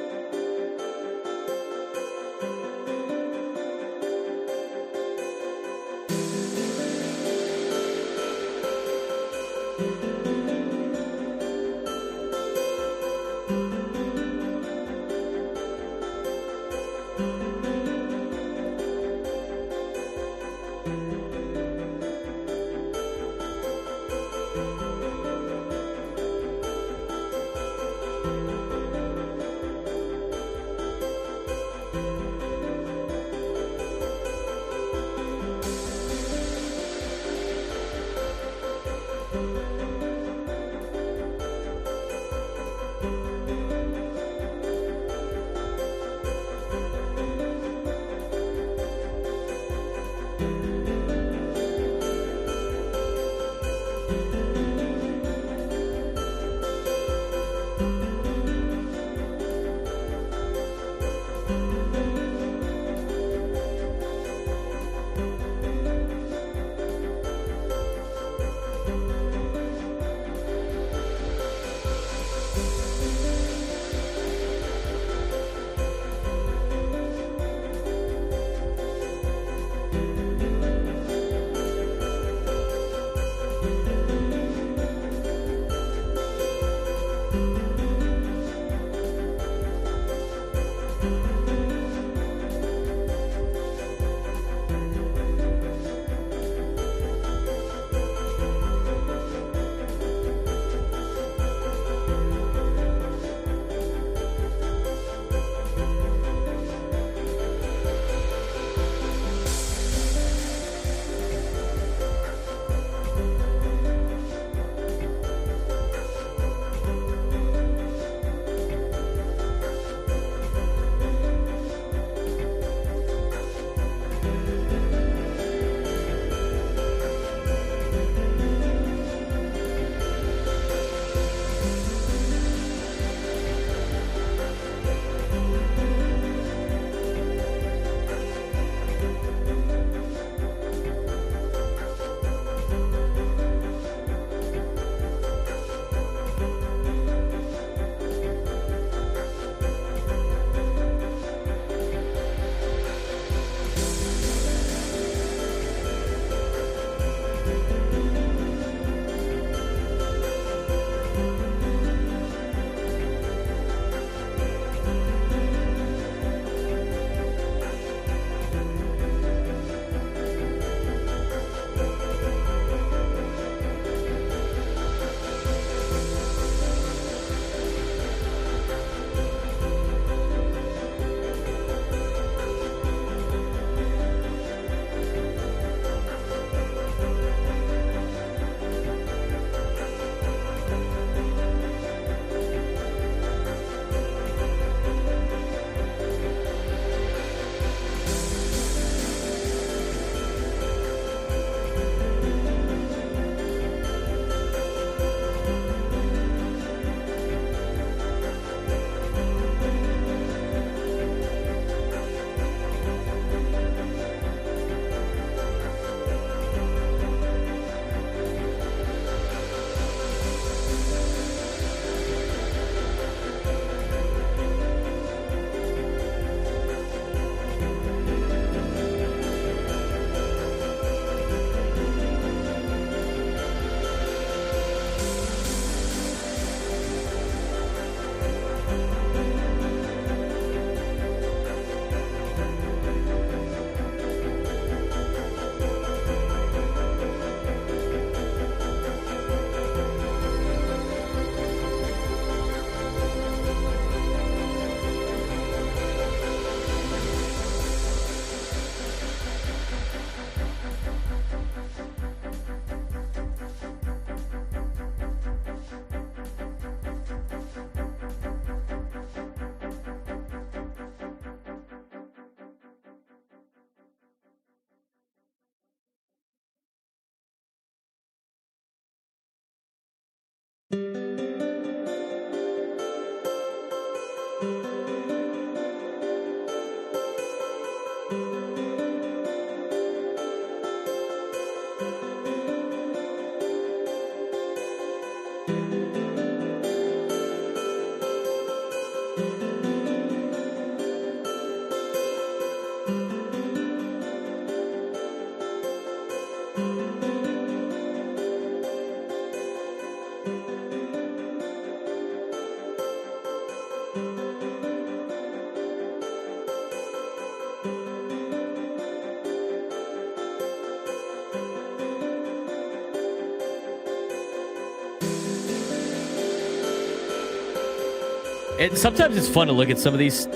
Sometimes it's fun to look at some of these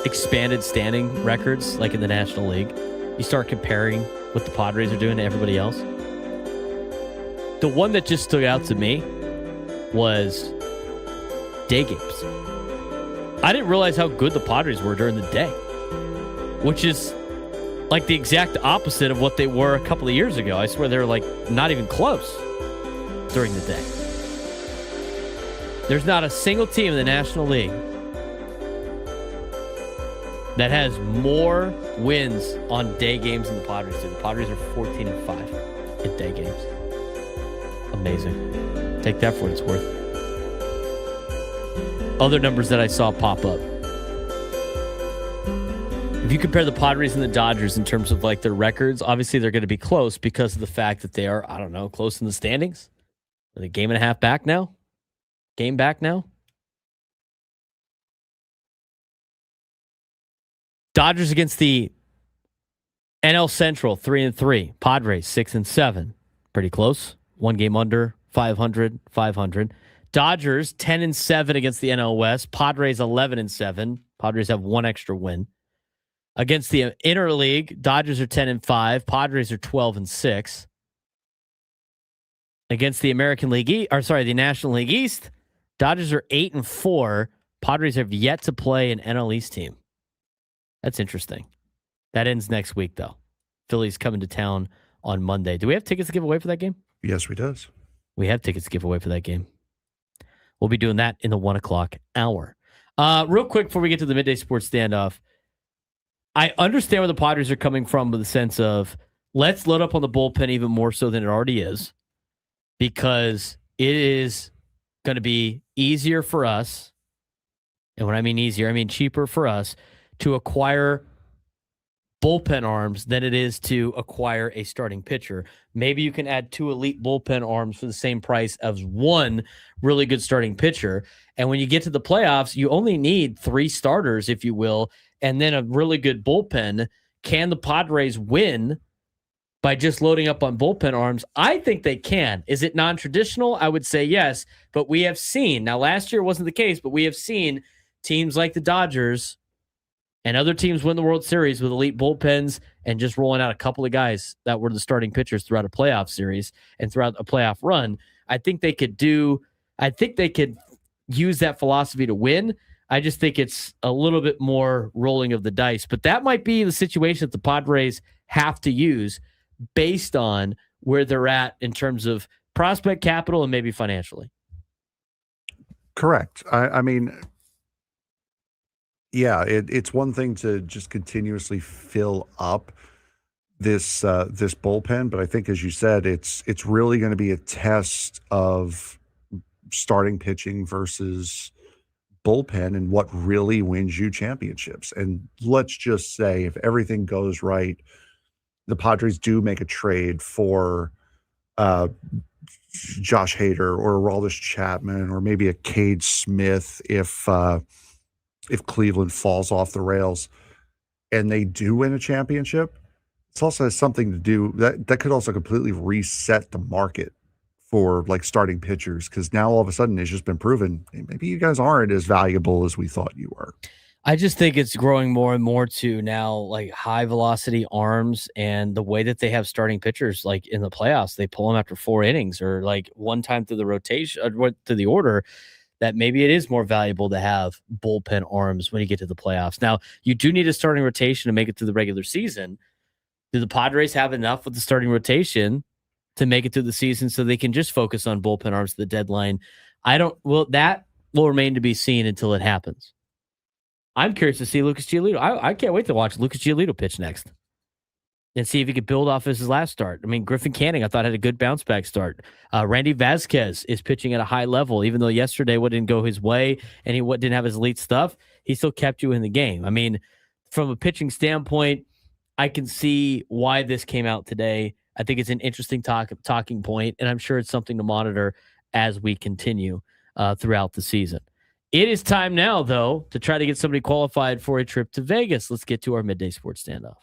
expanded standing records, like in the National League. You start comparing what the Padres are doing to everybody else. The one that just stood out to me was day games. I didn't realize how good the Padres were during the day, which is like the exact opposite of what they were a couple of years ago. I swear they're like not even close during the day. There's not a single team in the National League that has more wins on day games than the Padres do. The Padres are 14-5 in day games. Amazing. Take that for what it's worth. Other numbers that I saw pop up. If you compare the Padres and the Dodgers in terms of like their records, obviously they're going to be close because of the fact that they are, I don't know, close in the standings. Are they a game and a half back now? Game back now? Dodgers against the NL Central, 3-3. Padres, 6-7. Pretty close. One game under, 500. Dodgers, 10-7 against the NL West. Padres, 11-7. Padres have one extra win. Against the interleague, Dodgers are 10-5. Padres are 12-6. Against the the National League East, Dodgers are 8-4. Padres have yet to play an NL East team. That's interesting. That ends next week, though. Philly's coming to town on Monday. Do we have tickets to give away for that game? Yes, we does. We have tickets to give away for that game. We'll be doing that in the 1 o'clock hour. Real quick before we get to the midday sports standoff, I understand where the Padres are coming from with the sense of let's load up on the bullpen even more so than it already is, because it is going to be easier for us. And when I mean easier, I mean cheaper for us to acquire bullpen arms than it is to acquire a starting pitcher. Maybe you can add 2 elite bullpen arms for the same price as 1 really good starting pitcher. And when you get to the playoffs, you only need 3 starters, if you will, and then a really good bullpen. Can the Padres win by just loading up on bullpen arms? I think they can. Is it non-traditional? I would say yes, but we have seen, now last year wasn't the case, but we have seen teams like the Dodgers and other teams win the World Series with elite bullpens and just rolling out a couple of guys that were the starting pitchers throughout a playoff series and throughout a playoff run. I think they could use that philosophy to win. I just think it's a little bit more rolling of the dice, but that might be the situation that the Padres have to use based on where they're at in terms of prospect capital and maybe financially. Correct. I mean, yeah, it's one thing to just continuously fill up this bullpen, but I think, as you said, it's really going to be a test of starting pitching versus bullpen and what really wins you championships. And let's just say if everything goes right, the Padres do make a trade for Josh Hader or Aroldis Chapman or maybe a Cade Smith if Cleveland falls off the rails and they do win a championship. It's also something to do that could also completely reset the market for like starting pitchers, because now all of a sudden it's just been proven, hey, maybe you guys aren't as valuable as we thought you were. I just think it's growing more and more to now like high velocity arms, and the way that they have starting pitchers like in the playoffs, they pull them after 4 innings or like one time through the rotation or through the order, that maybe it is more valuable to have bullpen arms when you get to the playoffs. Now, you do need a starting rotation to make it through the regular season. Do the Padres have enough with the starting rotation to make it through the season so they can just focus on bullpen arms at the deadline. That will remain to be seen until it happens. I'm curious to see Lucas Giolito. I can't wait to watch Lucas Giolito pitch next and see if he could build off his last start. I mean, Griffin Canning, I thought, had a good bounce back start. Randy Vásquez is pitching at a high level, even though yesterday didn't go his way and he didn't have his elite stuff. He still kept you in the game. I mean, from a pitching standpoint, I can see why this came out today. I think it's an interesting talking point, and I'm sure it's something to monitor as we continue throughout the season. It is time now, though, to try to get somebody qualified for a trip to Vegas. Let's get to our midday sports standoff.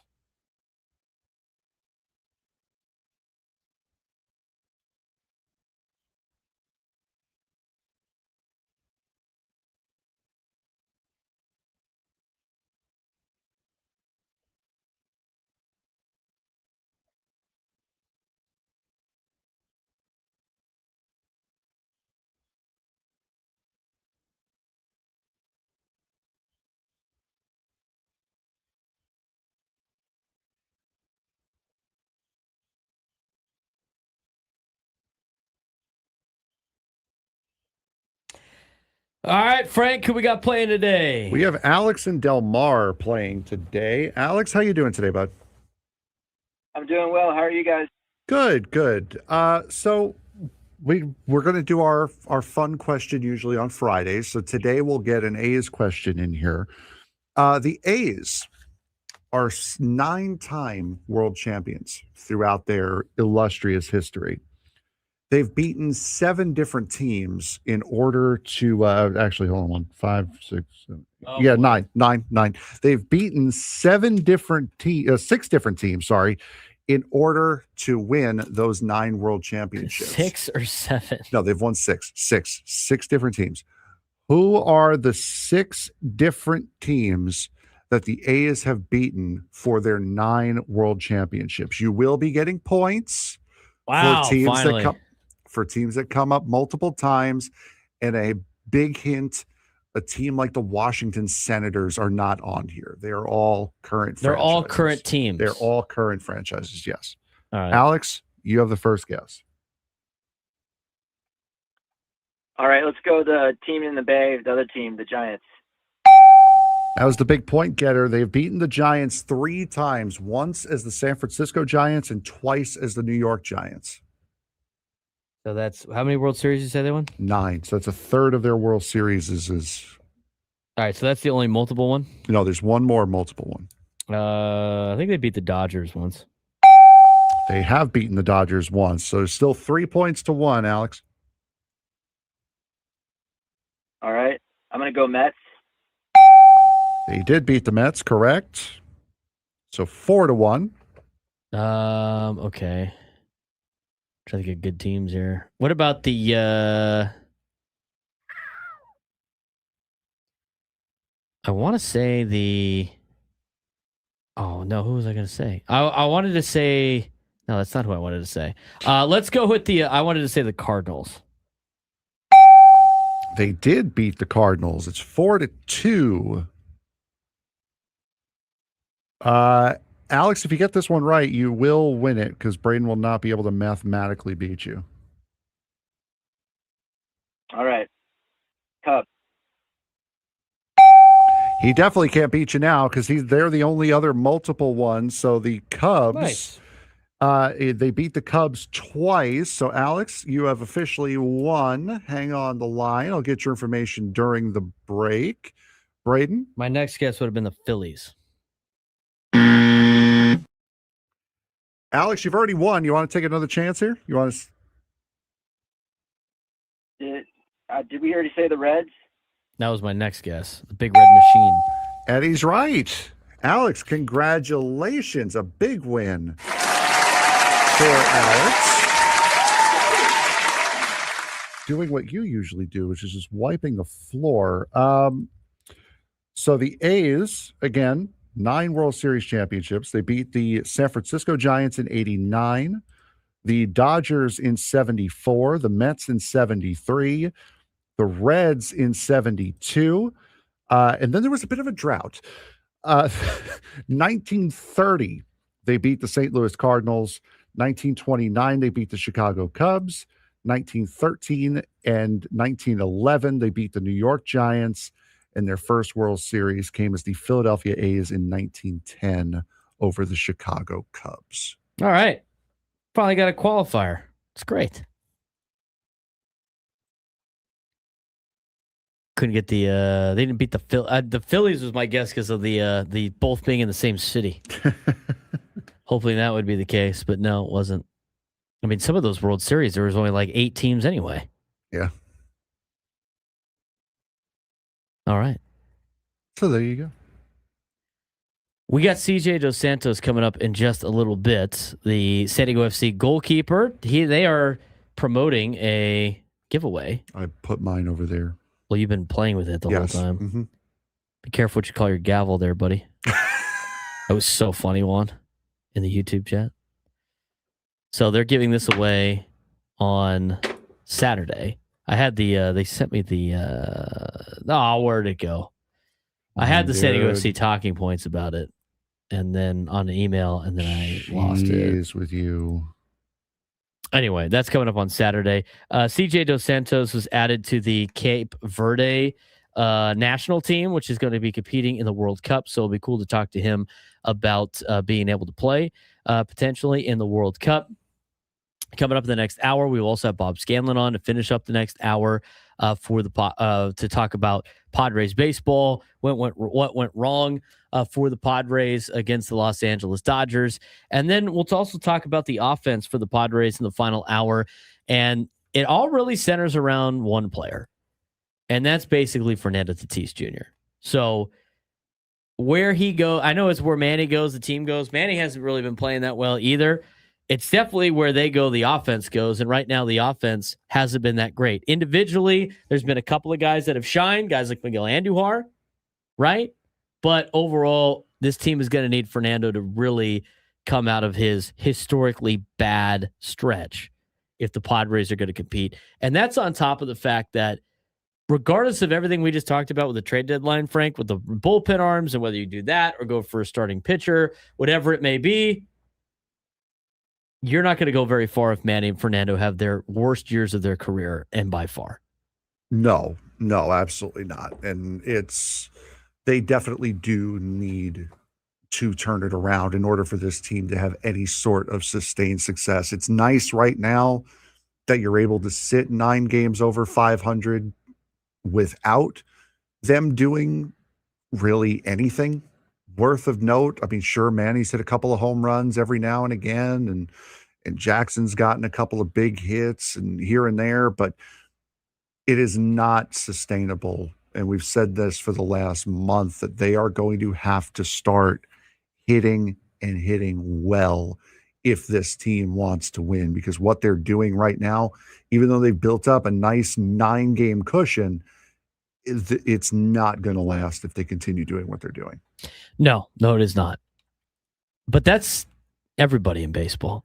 All right, Frank, who we got playing today? We have Alex and Del Mar playing today. Alex, how you doing today, bud? I'm doing well. How are you guys? Good. So we're going to do our fun question usually on Fridays. So today we'll get an A's question in here. The A's are 9-time world champions throughout their illustrious history. They've beaten 7 different teams in order to actually, hold on, 5, 6, 7. Yeah, boy. nine. They've beaten 6 different teams, in order to win those 9 world championships. 6 or 7? No, they've won 6. 6 different teams. Who are the 6 different teams that the A's have beaten for their 9 world championships? You will be getting points. Wow, for teams that come up multiple times. And a big hint, a team like the Washington Senators are not on here. They are all current franchises. They're all current teams. They're all current franchises, yes. All right. Alex, you have the first guess. All right, let's go the team in the Bay, the other team, the Giants. That was the big point getter. They've beaten the Giants 3 times, once as the San Francisco Giants and twice as the New York Giants. So that's how many World Series you said they won? 9. So that's a third of their World Series is. All right, so that's the only multiple one? No, there's one more multiple one. I think they beat the Dodgers once. They have beaten the Dodgers once. So there's still 3 points to 1, Alex. All right, I'm going to go Mets. They did beat the Mets, correct? So 4-1. Okay. Trying to get good teams here. What about the I want to say the oh no, who was I going to say? I wanted to say no, that's not who I wanted to say. Let's go with the I wanted to say the Cardinals. They did beat the Cardinals. It's 4-2. Alex, if you get this one right, you will win it because Braden will not be able to mathematically beat you. All right. Cubs. He definitely can't beat you now because they're the only other multiple one. So the Cubs, nice. They beat the Cubs twice. So Alex, you have officially won. Hang on the line. I'll get your information during the break. Braden? My next guess would have been the Phillies. Alex, you've already won. You want to take another chance here? You want to? Did we already say the Reds? That was my next guess. The Big Red Machine. Eddie's right. Alex, congratulations. A big win for Alex. Doing what you usually do, which is just wiping the floor. So the A's, again, 9 World Series championships. They beat the San Francisco Giants in 89, the Dodgers in 74, the Mets in 73, the Reds in 72, and then there was a bit of a drought. 1930, they beat the St. Louis Cardinals. 1929, they beat the Chicago Cubs. 1913 and 1911, they beat the New York Giants. And their first World Series came as the Philadelphia A's in 1910 over the Chicago Cubs. All right. Finally got a qualifier. It's great. Couldn't get the they didn't beat the Phillies was my guess because of the both being in the same city. Hopefully that would be the case, but no, it wasn't. I mean, some of those World Series, there was only like 8 teams anyway. Yeah. All right. So there you go. We got CJ Dos Santos coming up in just a little bit. The San Diego FC goalkeeper. They are promoting a giveaway. I put mine over there. Well, you've been playing with it the whole time. Mm-hmm. Be careful what you call your gavel there, buddy. That was so funny, Juan, in the YouTube chat. So they're giving this away on Saturday. I had they sent me where'd it go? I had the San Diego FC talking points about it, and then on an email, and then I lost it. With you. Anyway, that's coming up on Saturday. CJ Dos Santos was added to the Cape Verde national team, which is going to be competing in the World Cup. So it'll be cool to talk to him about being able to play potentially in the World Cup. Coming up in the next hour, we will also have Bob Scanlan on to finish up the next hour to talk about Padres baseball, what went wrong for the Padres against the Los Angeles Dodgers. And then we'll also talk about the offense for the Padres in the final hour. And it all really centers around one player, and that's basically Fernando Tatis Jr. So where he goes, I know it's where Manny goes, the team goes. Manny hasn't really been playing that well either. It's definitely where they go, the offense goes. And right now, the offense hasn't been that great. Individually, there's been a couple of guys that have shined, guys like Miguel Andujar, right? But overall, this team is going to need Fernando to really come out of his historically bad stretch if the Padres are going to compete. And that's on top of the fact that regardless of everything we just talked about with the trade deadline, Frank, with the bullpen arms and whether you do that or go for a starting pitcher, whatever it may be, you're not going to go very far if Manny and Fernando have their worst years of their career, and by far. No, absolutely not. And they definitely do need to turn it around in order for this team to have any sort of sustained success. It's nice right now that you're able to sit 9 games over 500 without them doing really anything worth of note. I mean, sure, Manny's hit a couple of home runs every now and again, and Jackson's gotten a couple of big hits and here and there, but it is not sustainable. And we've said this for the last month that they are going to have to start hitting and hitting well if this team wants to win, because what they're doing right now, even though they've built up a nice 9-game cushion, it's not going to last if they continue doing what they're doing. No, it is not. But that's everybody in baseball.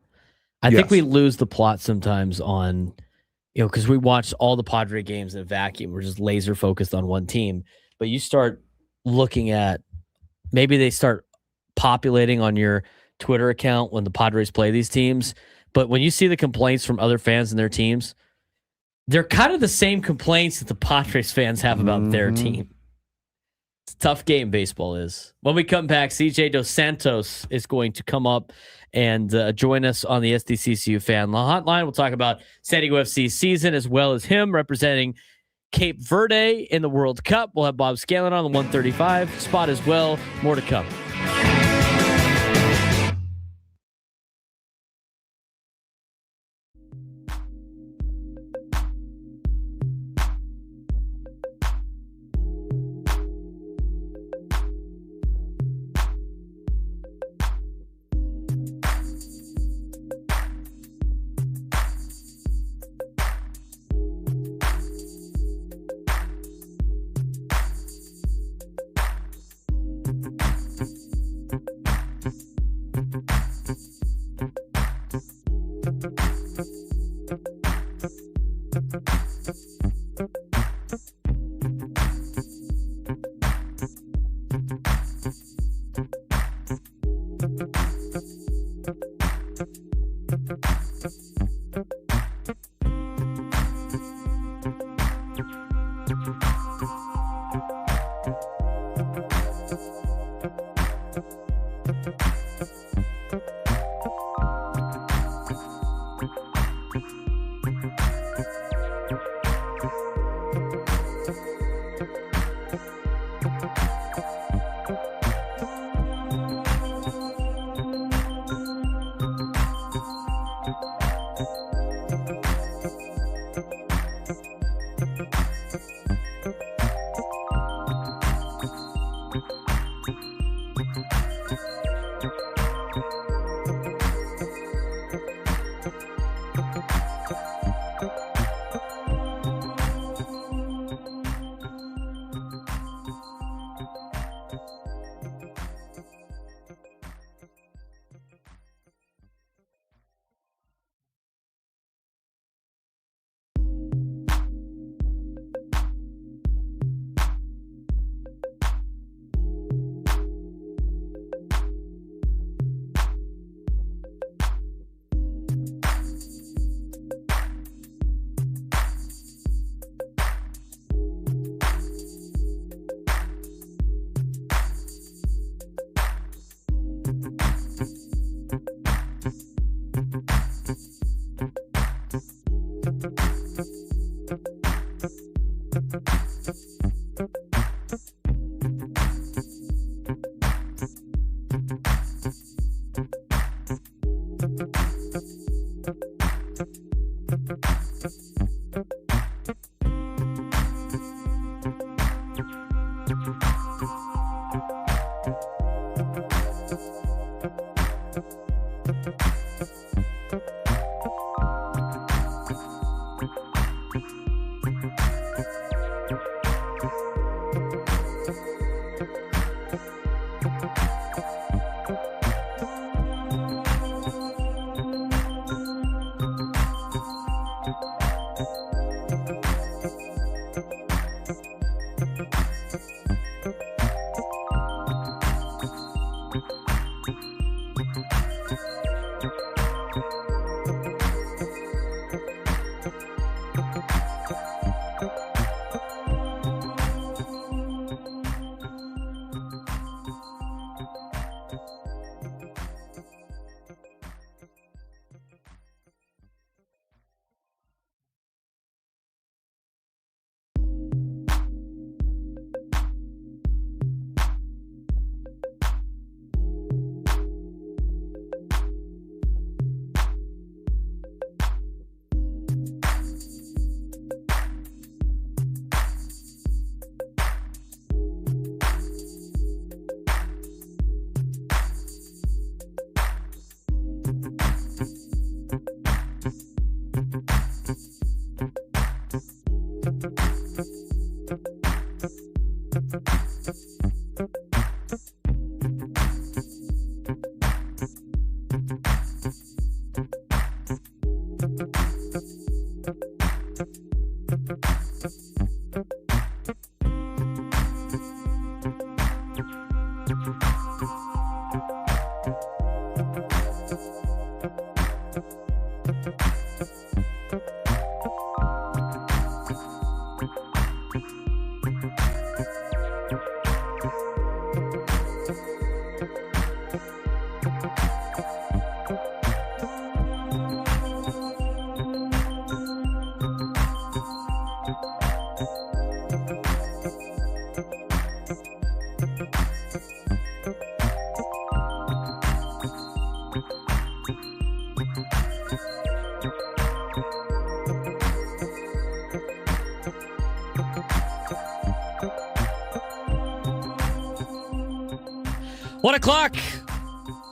I think we lose the plot sometimes on, because we watch all the Padre games in a vacuum. We're just laser focused on one team. But you start looking at, maybe they start populating on your Twitter account when the Padres play these teams. But when you see the complaints from other fans and their teams, they're kind of the same complaints that the Padres fans have about their team. It's a tough game, baseball is. When we come back, CJ Dos Santos is going to come up and join us on the SDCCU fan hotline. We'll talk about San Diego FC season as well as him representing Cape Verde in the World Cup. We'll have Bob Scanlan on the 135 spot as well. More to come. 1:00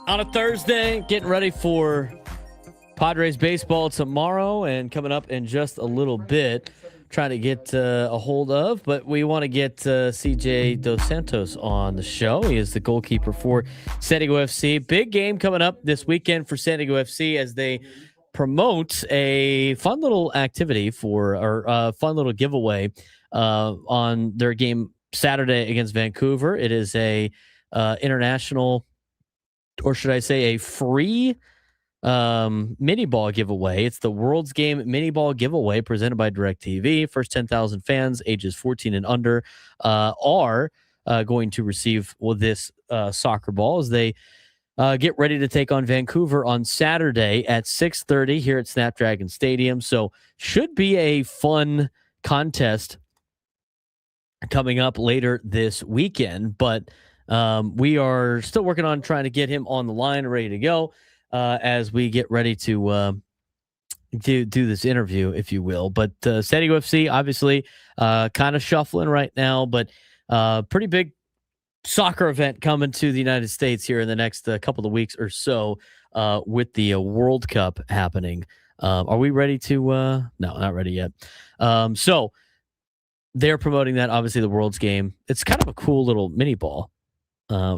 on a Thursday, getting ready for Padres baseball tomorrow and coming up in just a little bit. Trying to get a hold of, but we want to get CJ Dos Santos on the show. He is the goalkeeper for San Diego FC. Big game coming up this weekend for San Diego FC as they promote a fun little activity or a fun little giveaway on their game Saturday against Vancouver. It is a international, or should I say a free mini ball giveaway. It's the World's Game mini ball giveaway presented by DirecTV. First 10,000 fans ages 14 and under are going to receive this soccer ball as they get ready to take on Vancouver on Saturday at 6:30 here at Snapdragon Stadium. So should be a fun contest coming up later this weekend, but we are still working on trying to get him on the line, ready to go as we get ready to do this interview, if you will. But San Diego FC, obviously, kind of shuffling right now, but pretty big soccer event coming to the United States here in the next couple of weeks or so with the World Cup happening. Are we ready to? No, not ready yet. So they're promoting that, obviously, the World's Game. It's kind of a cool little mini ball.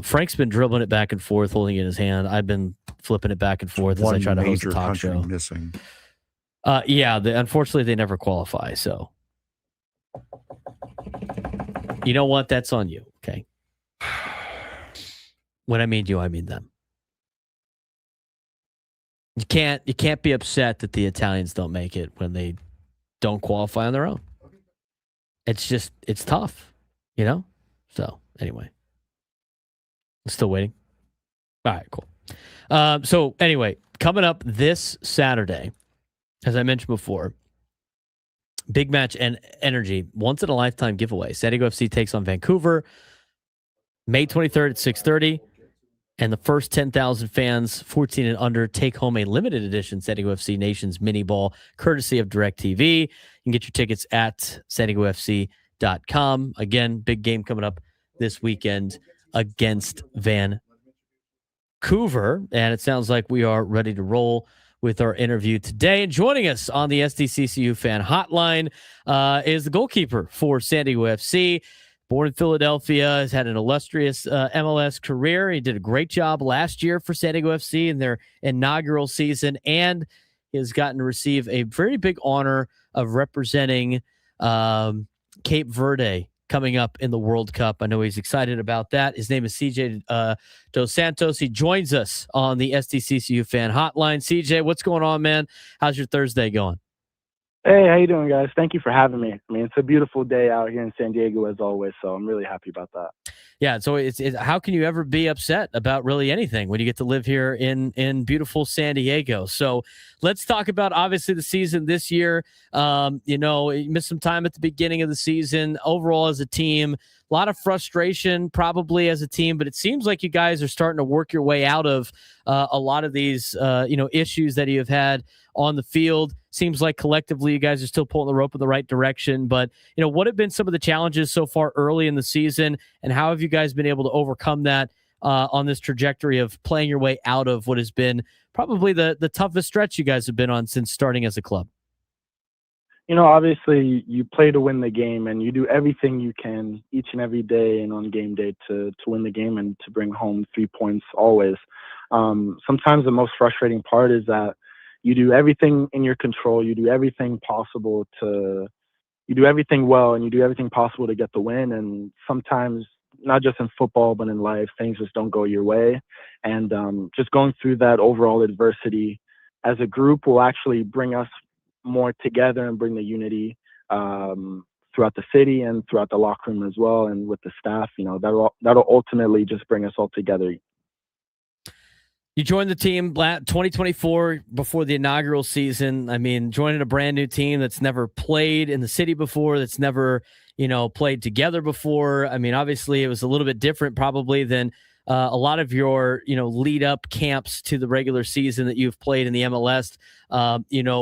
Frank's been dribbling it back and forth, holding it in his hand. I've been flipping it back and forth as I try to host a talk show. Missing. Unfortunately, they never qualify. So, you know what? That's on you. Okay. When I mean you, I mean them. You can't be upset that the Italians don't make it when they don't qualify on their own. It's tough, you know? So, anyway. Still waiting. All right, cool. So anyway, coming up this Saturday, as I mentioned before, Big match and energy. Once in a lifetime giveaway. San Diego FC takes on Vancouver May 23rd at 6:30. And the first 10,000 fans, 14 and under, take home a limited edition San Diego FC Nations mini ball, courtesy of DirecTV. You can get your tickets at sandiegofc.com. Again, big game coming up this weekend against Vancouver. And it sounds like we are ready to roll with our interview today. And joining us on the SDCCU fan hotline is the goalkeeper for San Diego FC. Born in Philadelphia, has had an illustrious MLS career. He did a great job last year for San Diego FC in their inaugural season, and has gotten to receive a very big honor of representing Cape Verde coming up in the World Cup. I know he's excited about that. His name is CJ Dos Santos. He joins us on the SDCCU fan hotline. CJ, what's going on, man? How's your Thursday going? Hey, how you doing, guys? Thank you for having me. I mean, it's a beautiful day out here in San Diego as always, so I'm really happy about that. Yeah, so it's how can you ever be upset about really anything when you get to live here in beautiful San Diego? So let's talk about obviously the season this year. You missed some time at the beginning of the season. Overall, as a team, a lot of frustration probably as a team, but it seems like you guys are starting to work your way out of a lot of these issues that you have had on the field. Seems like collectively you guys are still pulling the rope in the right direction. But, what have been some of the challenges so far early in the season, and how have you guys been able to overcome that on this trajectory of playing your way out of what has been probably the toughest stretch you guys have been on since starting as a club? Obviously you play to win the game, and you do everything you can each and every day and on game day to win the game and to bring home 3 points always. Sometimes the most frustrating part is that you do everything in your control. You do everything possible you do everything well, and you do everything possible to get the win. And sometimes, not just in football, but in life, things just don't go your way. And just going through that overall adversity as a group will actually bring us more together and bring the unity throughout the city and throughout the locker room as well. And with the staff, that'll ultimately just bring us all together. You joined the team 2024 before the inaugural season. I mean, joining a brand new team that's never played in the city before, that's never, played together before. I mean, obviously it was a little bit different probably than a lot of your, lead up camps to the regular season that you've played in the MLS,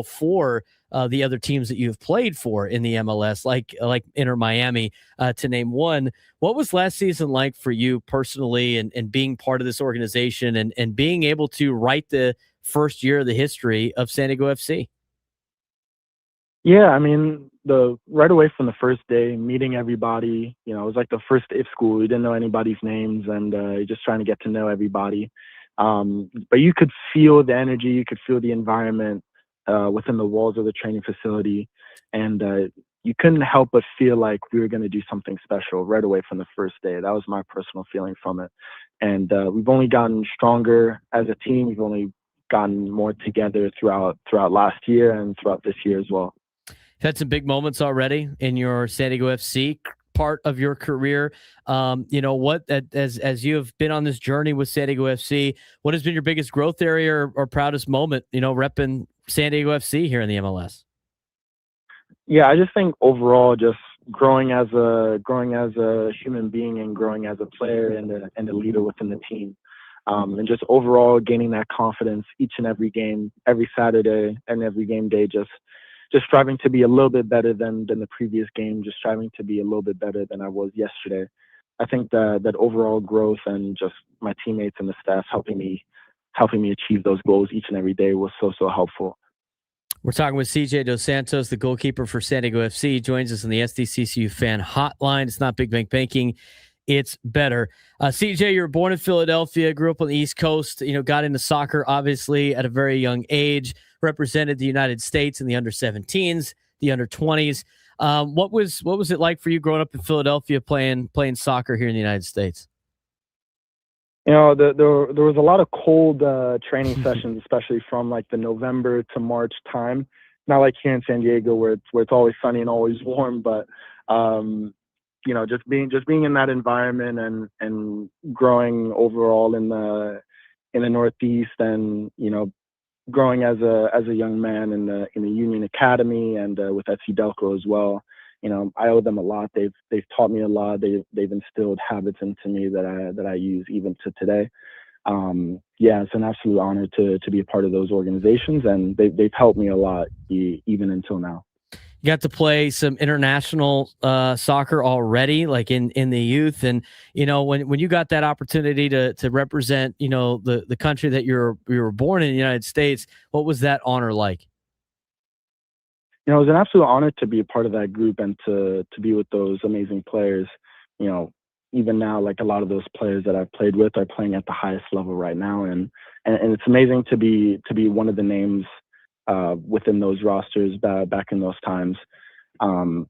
for the other teams that you've played for in the MLS, like Inter Miami, to name one. What was last season like for you personally, and being part of this organization and being able to write the first year of the history of San Diego FC? Yeah, I mean, right away from the first day, meeting everybody, it was like the first day of school. We didn't know anybody's names, and just trying to get to know everybody. But you could feel the energy, you could feel the environment within the walls of the training facility, and you couldn't help but feel like we were going to do something special right away from the first day. That was my personal feeling from it. And we've only gotten stronger as a team. We've only gotten more together throughout last year and throughout this year as well. You've had some big moments already in your San Diego FC part of your career. As you have been on this journey with San Diego FC, what has been your biggest growth area or proudest moment, repping San Diego FC here in the MLS? Yeah, I just think overall, just growing as a human being and growing as a player and a leader within the team, and just overall gaining that confidence each and every game, every Saturday and every game day, just striving to be a little bit better than the previous game, just striving to be a little bit better than I was yesterday. I think that overall growth and just my teammates and the staff helping me achieve those goals each and every day was so helpful. We're talking with CJ Dos Santos, the goalkeeper for San Diego FC. He joins us on the SDCCU fan hotline. It's not big bank banking, it's better. CJ, you were born in Philadelphia, grew up on the East Coast, got into soccer obviously at a very young age, represented the United States in the under 17s, the under 20s. What was it like for you growing up in Philadelphia playing soccer here in the United States? There was a lot of cold training sessions, especially from like the November to March time. Not like here in San Diego where it's always sunny and always warm, but just being in that environment and growing overall in the Northeast, and growing as a young man in the Union Academy and with FC Delco as well. I owe them a lot. They've taught me a lot. They've instilled habits into me that I use even to today. It's an absolute honor to be a part of those organizations, and they've helped me a lot even until now. You got to play some international soccer already, like in the youth, and when you got that opportunity to represent the country that you were born in the United States, what was that honor like? It was an absolute honor to be a part of that group and to be with those amazing players. Even now, like a lot of those players that I've played with are playing at the highest level right now, and it's amazing to be one of the names within those rosters back in those times. It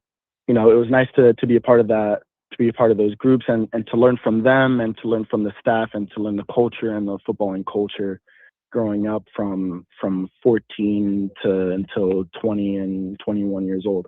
was nice to be a part of that, to be a part of those groups, and to learn from them, and to learn from the staff, and to learn the culture and the footballing culture growing up from 14 to until 20 and 21 years old.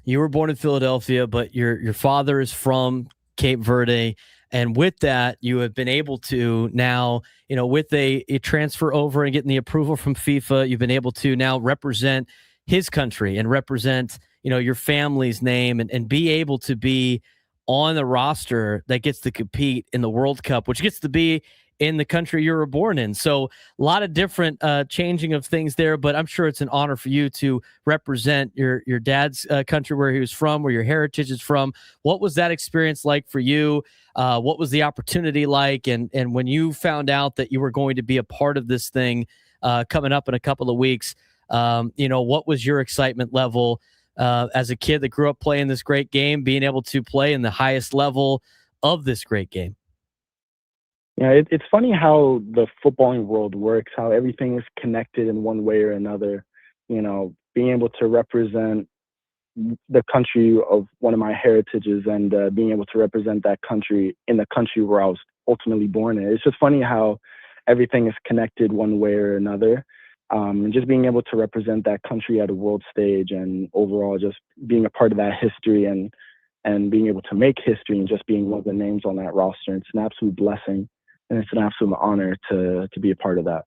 You were born in Philadelphia, but your father is from Cape Verde. And with that, you have been able to now, with a transfer over and getting the approval from FIFA, you've been able to now represent his country and represent, your family's name and be able to be on the roster that gets to compete in the World Cup, which gets to be in the country you were born in. So a lot of different changing of things there, but I'm sure it's an honor for you to represent your dad's country, where he was from, where your heritage is from. What was that experience like for you? What was the opportunity like? And when you found out that you were going to be a part of this thing coming up in a couple of weeks, what was your excitement level as a kid that grew up playing this great game, being able to play in the highest level of this great game? Yeah, it's funny how the footballing world works, how everything is connected in one way or another. Being able to represent the country of one of my heritages and being able to represent that country in the country where I was ultimately born in. It's just funny how everything is connected one way or another. And just being able to represent that country at a world stage, and overall just being a part of that history and being able to make history and just being one of the names on that roster. It's an absolute blessing. And it's an absolute honor to be a part of that.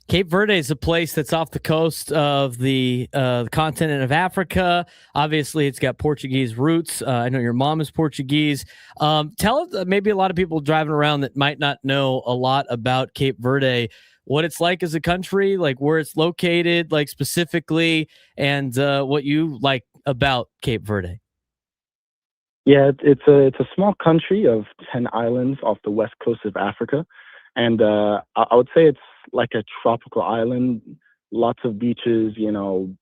Cape Verde is a place that's off the coast of the continent of Africa. Obviously, it's got Portuguese roots. I know your mom is Portuguese. Tell us, maybe a lot of people driving around that might not know a lot about Cape Verde, what it's like as a country, like where it's located, like specifically, and what you like about Cape Verde. Yeah, it's a small country of 10 islands off the west coast of Africa. And I would say it's like a tropical island, lots of beaches,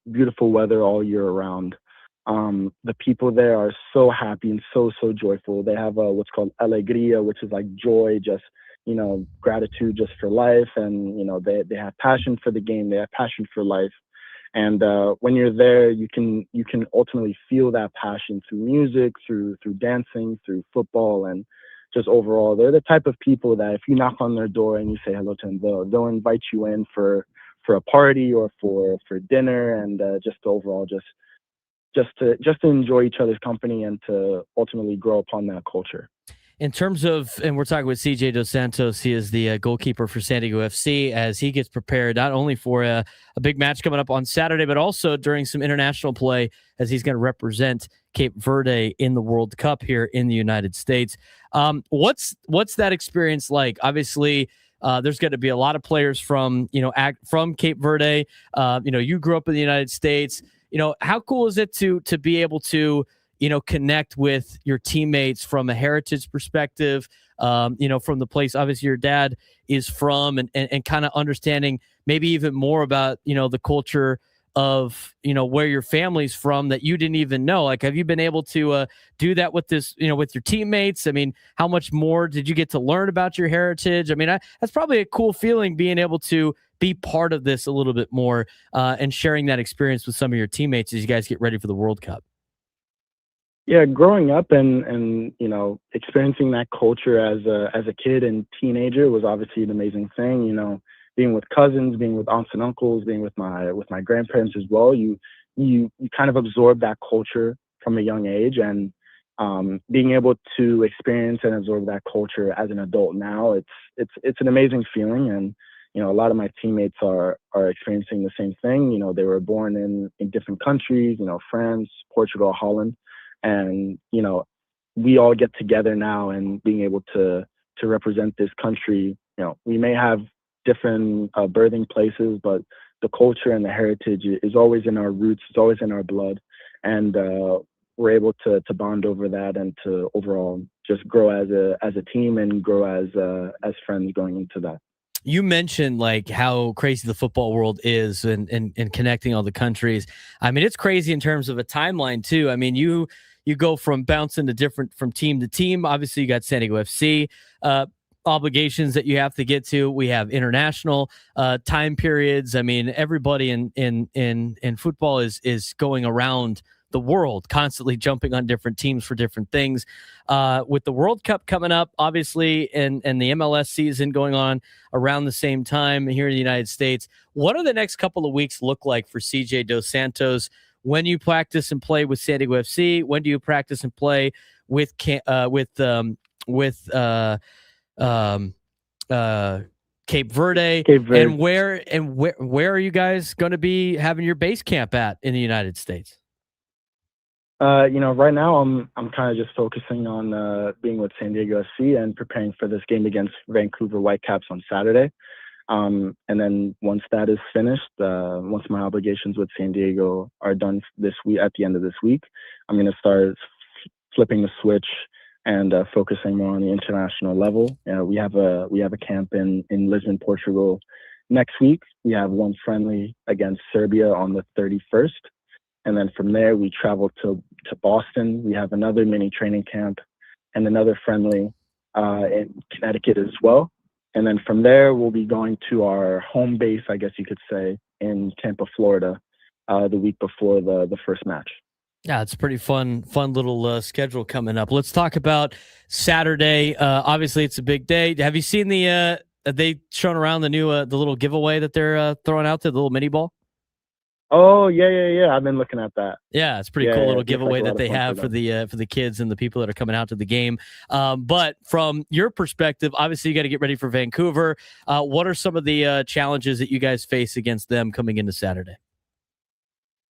beautiful weather all year around. The people there are so happy and so joyful. They have what's called alegria, which is like joy, just, gratitude just for life. And, they have passion for the game. They have passion for life. And when you're there, you can ultimately feel that passion through music, through dancing, through football, and just overall. They're the type of people that if you knock on their door and you say hello to them, they'll invite you in for a party or for dinner, and just overall just to enjoy each other's company and to ultimately grow upon that culture. In terms of, and we're talking with CJ Dos Santos, he is the goalkeeper for San Diego FC, as he gets prepared not only for a big match coming up on Saturday, but also during some international play, as he's going to represent Cape Verde in the World Cup here in the United States. What's that experience like? Obviously, there's going to be a lot of players from Cape Verde. You grew up in the United States. How cool is it to be able to connect with your teammates from a heritage perspective, from the place obviously your dad is from, and kind of understanding maybe even more about, the culture of, where your family's from that you didn't even know. Like, have you been able to do that with this, with your teammates? I mean, how much more did you get to learn about your heritage? I mean, that's probably a cool feeling, being able to be part of this a little bit more and sharing that experience with some of your teammates as you guys get ready for the World Cup. Yeah, growing up and experiencing that culture as a kid and teenager was obviously an amazing thing. Being with cousins, being with aunts and uncles, being with my grandparents as well. You kind of absorb that culture from a young age, and being able to experience and absorb that culture as an adult now, it's an amazing feeling. And a lot of my teammates are experiencing the same thing. They were born in different countries, France, Portugal, Holland. And, we all get together now and being able to represent this country. We may have different birthing places, but the culture and the heritage is always in our roots. It's always in our blood. And we're able to bond over that and to overall just grow as a team and grow as friends going into that. You mentioned like how crazy the football world is and connecting all the countries. I mean, it's crazy in terms of a timeline too. I mean, you go from bouncing from team to team. Obviously you got San Diego FC obligations that you have to get to. We have international time periods. I mean, everybody in football is going around the world, constantly jumping on different teams for different things. With the World Cup coming up, obviously, and the MLS season going on around the same time here in the United States, what do the next couple of weeks look like for CJ Dos Santos? When you practice and play with San Diego FC? When do you practice and play with Cape Verde? And where are you guys going to be having your base camp at in the United States? Right now I'm kind of just focusing on being with San Diego FC and preparing for this game against Vancouver Whitecaps on Saturday. And then once that is finished, once my obligations with San Diego are done this week, at the end of this week, I'm going to start flipping the switch and focusing more on the international level. We have a camp in Lisbon, Portugal next week. We have one friendly against Serbia on the 31st. And then from there, we travel to Boston. We have another mini training camp and another friendly in Connecticut as well. And then from there, we'll be going to our home base, I guess you could say, in Tampa, Florida, the week before the first match. Yeah, it's a pretty fun little schedule coming up. Let's talk about Saturday. Obviously, it's a big day. Have you seen have they shown around the new the little giveaway that they're throwing out there, the little mini ball? Oh, yeah. I've been looking at that. Yeah, it's a pretty cool little giveaway that they have for the kids and the people that are coming out to the game. But from your perspective, obviously you got to get ready for Vancouver. What are some of the challenges that you guys face against them coming into Saturday?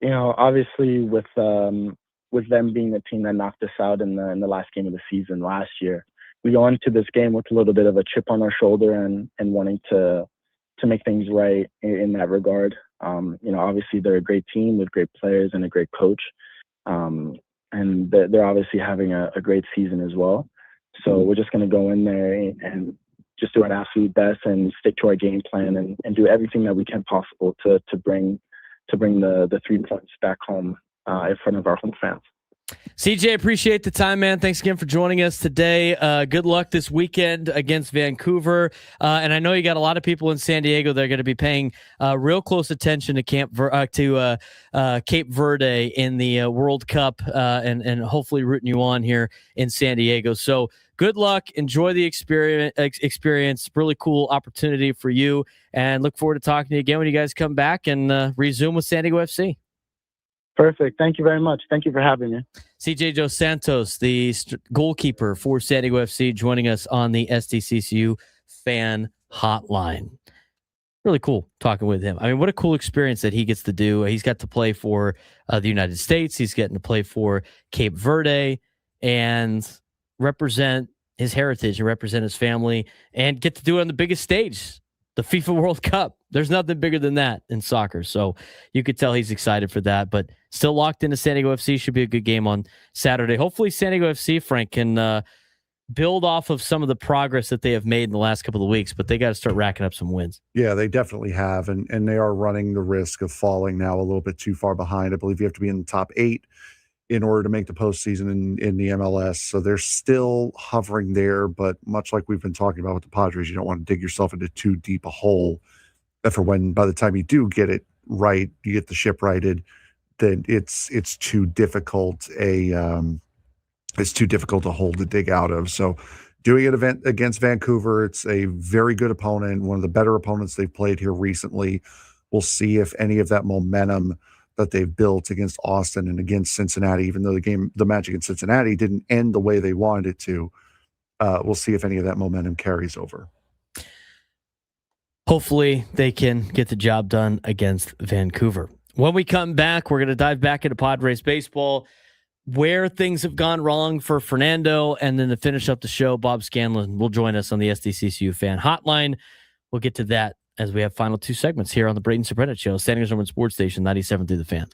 Obviously with them being the team that knocked us out in the last game of the season last year, we go into this game with a little bit of a chip on our shoulder and wanting to make things right in that regard. Obviously they're a great team with great players and a great coach. And they're obviously having a great season as well. So we're just going to go in there and just do our absolute best and stick to our game plan and do everything that we can possible to bring the 3 points back home in front of our home fans. CJ, appreciate the time, man. Thanks again for joining us today. Good luck this weekend against Vancouver. And I know you got a lot of people in San Diego that are going to be paying real close attention to Cape Verde in the World Cup and hopefully rooting you on here in San Diego. So good luck. Enjoy the experience. Really cool opportunity for you. And look forward to talking to you again when you guys come back and resume with San Diego FC. Perfect. Thank you very much. Thank you for having me. CJ Dos Santos, the goalkeeper for San Diego FC, joining us on the SDCCU fan hotline. Really cool talking with him. I mean, what a cool experience that he gets to do. He's got to play for the United States. He's getting to play for Cape Verde and represent his heritage and represent his family and get to do it on the biggest stage, the FIFA World Cup. There's nothing bigger than that in soccer. So you could tell he's excited for that, but still locked into San Diego FC. Should be a good game on Saturday. Hopefully San Diego FC, Frank, can build off of some of the progress that they have made in the last couple of weeks, but they got to start racking up some wins. Yeah, they definitely have. And they are running the risk of falling now a little bit too far behind. I believe you have to be in the top 8 in order to make the postseason in the MLS. So they're still hovering there, but much like we've been talking about with the Padres, you don't want to dig yourself into too deep a hole for when, by the time you do get it right, you get the ship righted, then it's too difficult it's too difficult a hole to dig out of. So doing an event against Vancouver, it's a very good opponent, one of the better opponents they've played here recently. We'll see if any of that momentum that they've built against Austin and against Cincinnati, even though the match against Cincinnati didn't end the way they wanted it to, we'll see if any of that momentum carries over. hopefully they can get the job done against Vancouver. When we come back, we're going to dive back into Padres baseball, where things have gone wrong for Fernando, and then to finish up the show, Bob Scanlan will join us on the SDCCU fan hotline. We'll get to that as we have final two segments here on the Braden Surprenant Show, Standing Room Sports Station 97 through the Fan.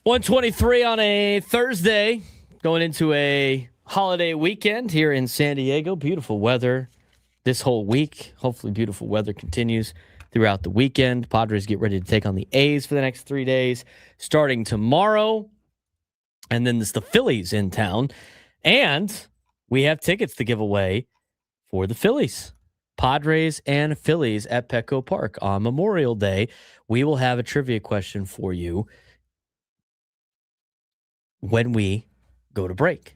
123 on a Thursday, going into a holiday weekend here in San Diego. Beautiful weather this whole week. Hopefully beautiful weather continues throughout the weekend. Padres get ready to take on the A's for the next 3 days, starting tomorrow. And then there's the Phillies in town. And we have tickets to give away for the Phillies. Padres and Phillies at Petco Park on Memorial Day. We will have a trivia question for you when we go to break.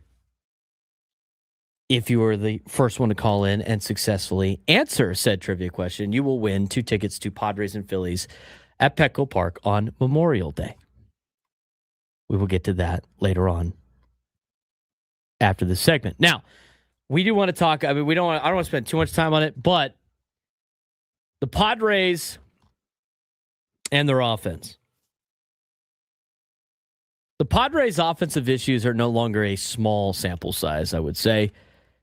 If you are the first one to call in and successfully answer said trivia question, you will win 2 tickets to Padres and Phillies at Petco Park on Memorial Day. We will get to that later on after this segment. Now, we do want to talk. I mean, I don't want to spend too much time on it, but the Padres and their offense. The Padres' offensive issues are no longer a small sample size, I would say.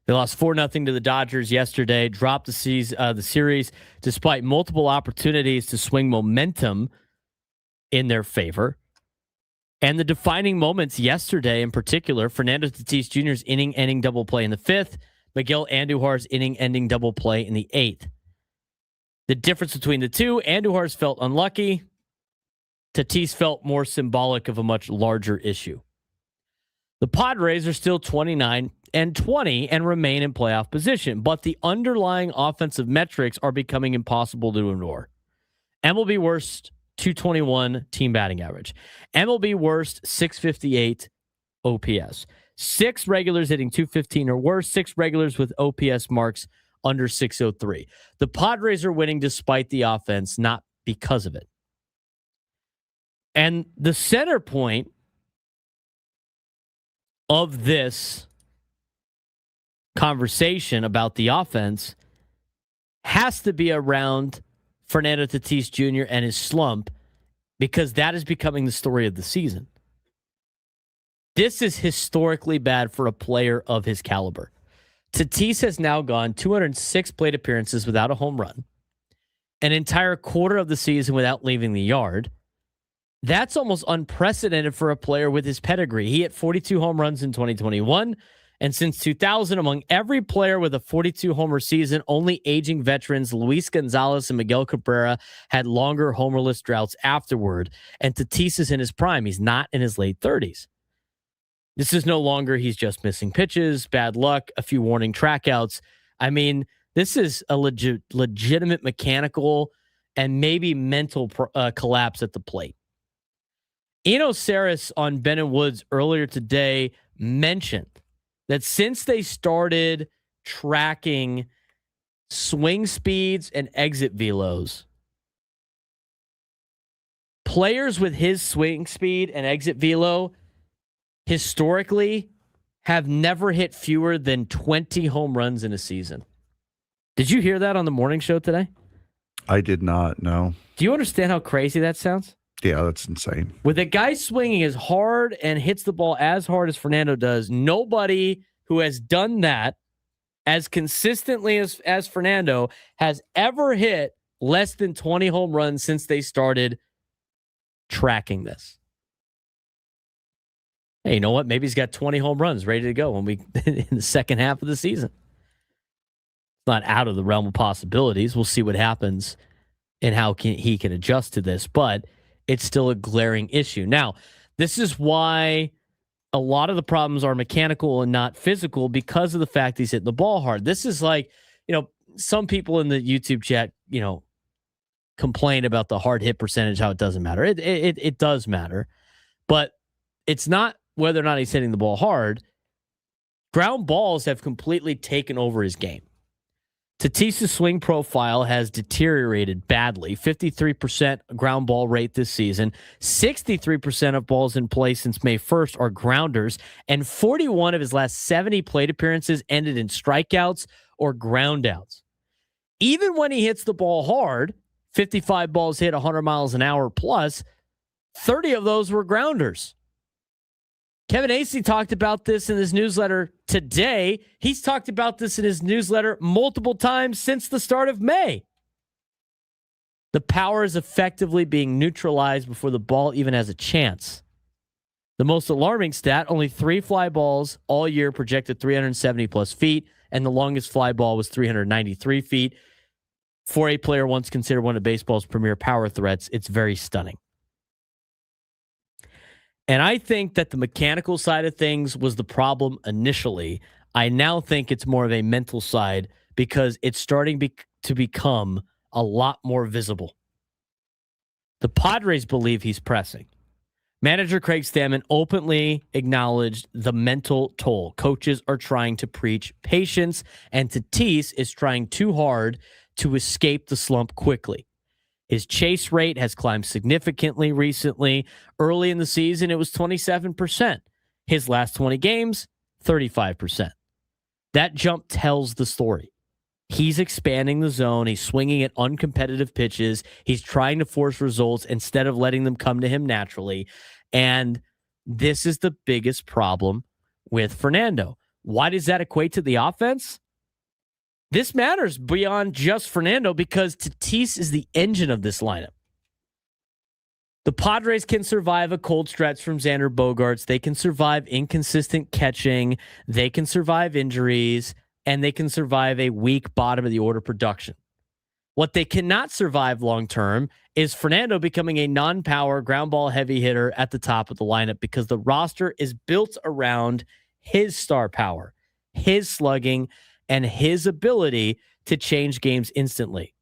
They lost 4-0 to the Dodgers yesterday, dropped the series despite multiple opportunities to swing momentum in their favor. And the defining moments yesterday in particular, Fernando Tatis Jr.'s inning-ending double play in the 5th, Miguel Andujar's inning-ending double play in the 8th. The difference between the two, Andujar's felt unlucky. Tatis felt more symbolic of a much larger issue. The Padres are still 29-20 and remain in playoff position, but the underlying offensive metrics are becoming impossible to ignore. MLB worst 221 team batting average. MLB worst 658 OPS. 6 regulars hitting 215 or worse. 6 regulars with OPS marks under 603. The Padres are winning despite the offense, not because of it. And the center point of this conversation about the offense has to be around Fernando Tatis Jr. and his slump, because that is becoming the story of the season. This is historically bad for a player of his caliber. Tatis has now gone 206 plate appearances without a home run, an entire quarter of the season without leaving the yard. That's almost unprecedented for a player with his pedigree. He hit 42 home runs in 2021, and since 2000, among every player with a 42-homer season, only aging veterans Luis Gonzalez and Miguel Cabrera had longer homerless droughts afterward, and Tatis is in his prime. He's not in his late 30s. This is no longer he's just missing pitches, bad luck, a few warning trackouts. I mean, this is a legitimate mechanical and maybe mental collapse at the plate. Eno Saris on Ben and Woods earlier today mentioned that since they started tracking swing speeds and exit velos, players with his swing speed and exit velo historically have never hit fewer than 20 home runs in a season. Did you hear that on the morning show today? I did not, no. Do you understand how crazy that sounds? Yeah, that's insane. With a guy swinging as hard and hits the ball as hard as Fernando does, nobody who has done that as consistently as Fernando has ever hit less than 20 home runs since they started tracking this. Hey, you know what? Maybe he's got 20 home runs ready to go in the second half of the season. It's not out of the realm of possibilities. We'll see what happens and how he can adjust to this, but it's still a glaring issue. Now, this is why a lot of the problems are mechanical and not physical, because of the fact he's hitting the ball hard. This is like, some people in the YouTube chat, complain about the hard hit percentage, how it doesn't matter. It does matter, but it's not whether or not he's hitting the ball hard. Ground balls have completely taken over his game. Tatis' swing profile has deteriorated badly. 53% ground ball rate this season. 63% of balls in play since May 1st are grounders, and 41 of his last 70 plate appearances ended in strikeouts or groundouts. Even when he hits the ball hard, 55 balls hit 100 miles an hour plus, 30 of those were grounders. Kevin Acee talked about this in his newsletter today. He's talked about this in his newsletter multiple times since the start of May. The power is effectively being neutralized before the ball even has a chance. The most alarming stat, only 3 fly balls all year projected 370 plus feet, and the longest fly ball was 393 feet. For a player once considered one of baseball's premier power threats, it's very stunning. And I think that the mechanical side of things was the problem initially. I now think it's more of a mental side because it's starting to become a lot more visible. The Padres believe he's pressing. Manager Craig Stammen openly acknowledged the mental toll. Coaches are trying to preach patience, and Tatis is trying too hard to escape the slump quickly. His chase rate has climbed significantly recently. Early in the season, it was 27%. His last 20 games, 35%. That jump tells the story. He's expanding the zone. He's swinging at uncompetitive pitches. He's trying to force results instead of letting them come to him naturally. And this is the biggest problem with Fernando. Why does that equate to the offense? This matters beyond just Fernando because Tatis is the engine of this lineup. The Padres can survive a cold stretch from Xander Bogaerts. They can survive inconsistent catching. They can survive injuries. And they can survive a weak bottom of the order production. What they cannot survive long-term is Fernando becoming a non-power ground ball heavy hitter at the top of the lineup because the roster is built around his star power, his slugging, and his ability to change games instantly.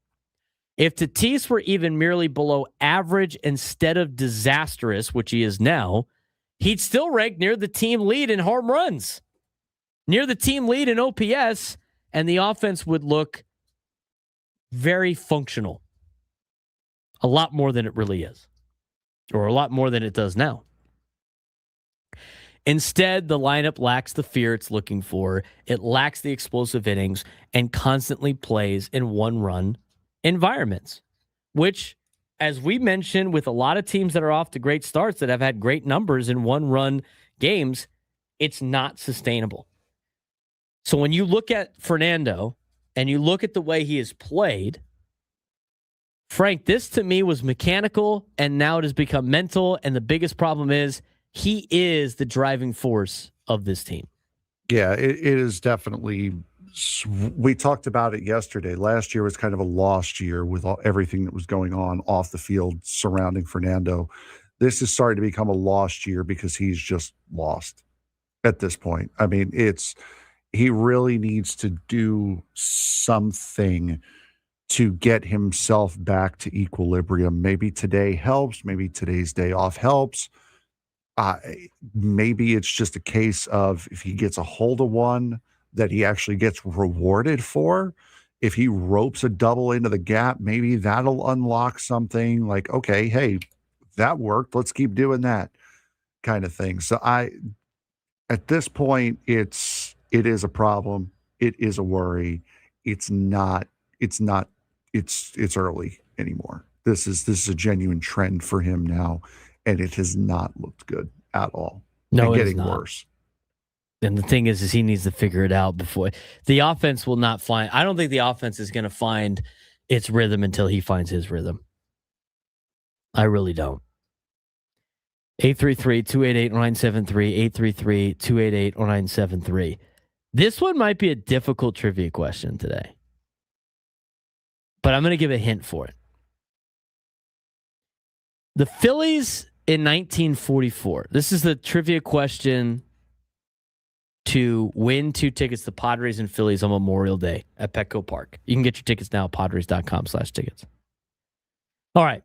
If Tatis were even merely below average instead of disastrous, which he is now, he'd still rank near the team lead in home runs, near the team lead in OPS, and the offense would look very functional. A lot more than it really is, or a lot more than it does now. Instead, the lineup lacks the fear it's looking for. It lacks the explosive innings and constantly plays in one-run environments, which, as we mentioned, with a lot of teams that are off to great starts that have had great numbers in one-run games, it's not sustainable. So when you look at Fernando and you look at the way he has played, Frank, this to me was mechanical and now it has become mental. And the biggest problem is he is the driving force of this team. Yeah, it is definitely. We talked about it yesterday. Last year was kind of a lost year with everything that was going on off the field surrounding Fernando. This is starting to become a lost year because he's just lost at this point. I mean, he really needs to do something to get himself back to equilibrium. Maybe today helps. Maybe today's day off helps. Maybe it's just a case of if he gets a hold of one that he actually gets rewarded for. If he ropes a double into the gap, maybe that'll unlock something like, okay, hey, that worked. Let's keep doing that kind of thing. So at this point, it is a problem. It is a worry. It's early anymore. This is a genuine trend for him now, and it has not looked good at all. No, and it's getting not. worse. And the thing is he needs to figure it out before the offense will not find. I don't think the offense is going to find its rhythm until he finds his rhythm. I really don't. 833-288-0973, 833-288-0973. This one might be a difficult trivia question today, but I'm going to give a hint for it. The Phillies in 1944. This is the trivia question to win 2 tickets to Padres and Phillies on Memorial Day at Petco Park. You can get your tickets now at padres.com/tickets. All right.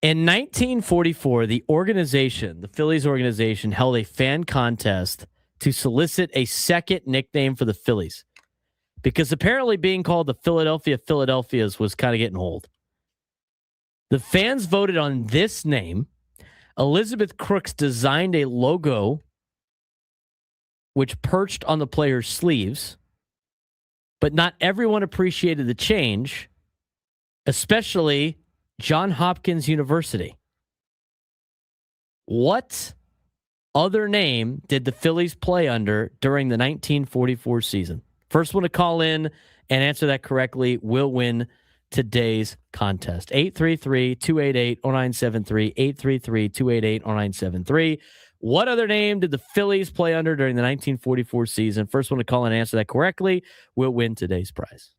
In 1944, the Phillies organization, held a fan contest to solicit a second nickname for the Phillies because apparently being called the Philadelphia Philadelphias was kind of getting old. The fans voted on this name. Elizabeth Crooks designed a logo which perched on the players' sleeves, but not everyone appreciated the change, especially Johns Hopkins University. What other name did the Phillies play under during the 1944 season? First one to call in and answer that correctly will win today's contest. 833-288-0973, 833-288-0973. What other name did the Phillies play under during the 1944 season? First one to call and answer that correctly will win today's prize.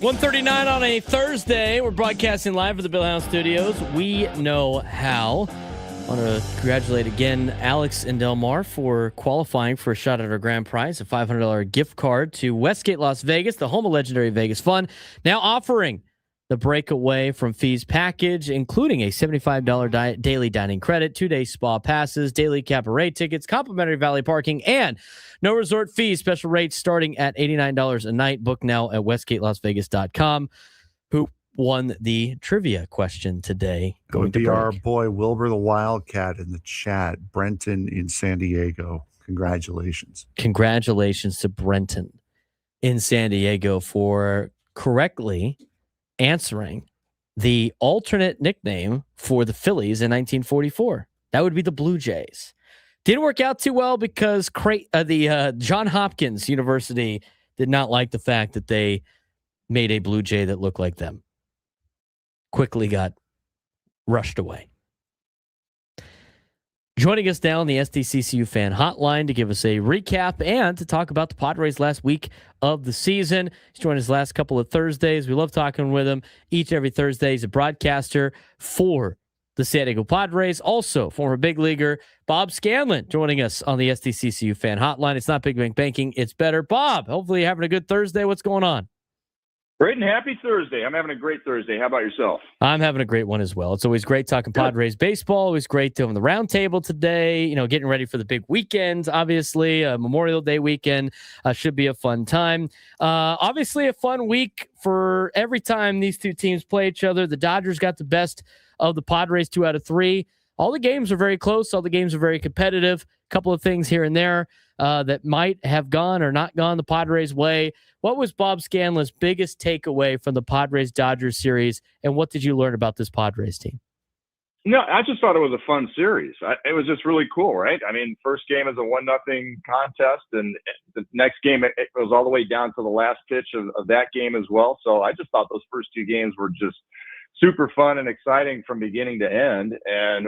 1:39 on a Thursday. We're broadcasting live from the Bill House Studios. We know how. I want to congratulate again Alex and Delmar for qualifying for a shot at our grand prize, a $500 gift card to Westgate, Las Vegas, the home of legendary Vegas fun. Now offering the breakaway from fees package, including a $75 daily dining credit, 2-day spa passes, daily cabaret tickets, complimentary valet parking, and no resort fees. Special rates starting at $89 a night. Book now at westgatelasvegas.com. Who won the trivia question today? It would be our boy Wilbur the Wildcat in the chat. Brenton in San Diego. Congratulations. Congratulations to Brenton in San Diego for correctly answering the alternate nickname for the Phillies in 1944. That would be the Blue Jays. Didn't work out too well because the Johns Hopkins University did not like the fact that they made a Blue Jay that looked like them. Quickly got rushed away. Joining us now on the SDCCU fan hotline to give us a recap and to talk about the Padres last week of the season. He's joined us last couple of Thursdays. We love talking with him each and every Thursday. He's a broadcaster for the San Diego Padres. Also, former big leaguer Bob Scanlan joining us on the SDCCU fan hotline. It's not Big Bank Banking, it's better. Bob, hopefully you're having a good Thursday. What's going on? Braden, happy Thursday. I'm having a great Thursday. How about yourself? I'm having a great one as well. It's always great talking Padres baseball. Always great doing the round table today. You know, getting ready for the big weekend, obviously. Memorial Day weekend should be a fun time. Obviously, a fun week for every time these two teams play each other. The Dodgers got the best of the Padres 2 out of 3. All the games are very close. All the games are very competitive. A couple of things here and there that might have gone or not gone the Padres' way. What was Bob Scanlan's biggest takeaway from the Padres-Dodgers series, and what did you learn about this Padres team? No, I just thought it was a fun series. It was just really cool, right? I mean, first game is a 1-0 contest, and the next game, it goes all the way down to the last pitch of that game as well. So I just thought those first two games were just super fun and exciting from beginning to end. And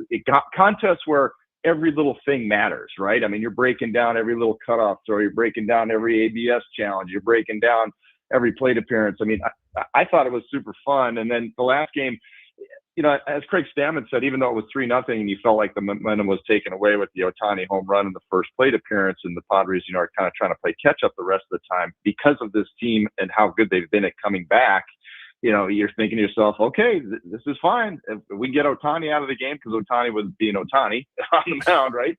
it got contests where every little thing matters, right? I mean, you're breaking down every little cutoff throw, you're breaking down every ABS challenge, you're breaking down every plate appearance. I mean, I thought it was super fun. And then the last game, you know, as Craig Stammen said, even though it was 3-0 and you felt like the momentum was taken away with the Ohtani home run in the first plate appearance, and the Padres, you know, are kind of trying to play catch up the rest of the time because of this team and how good they've been at coming back. You know, you're thinking to yourself, okay, this is fine. If we get Ohtani out of the game, because Ohtani was being Ohtani on the mound, right?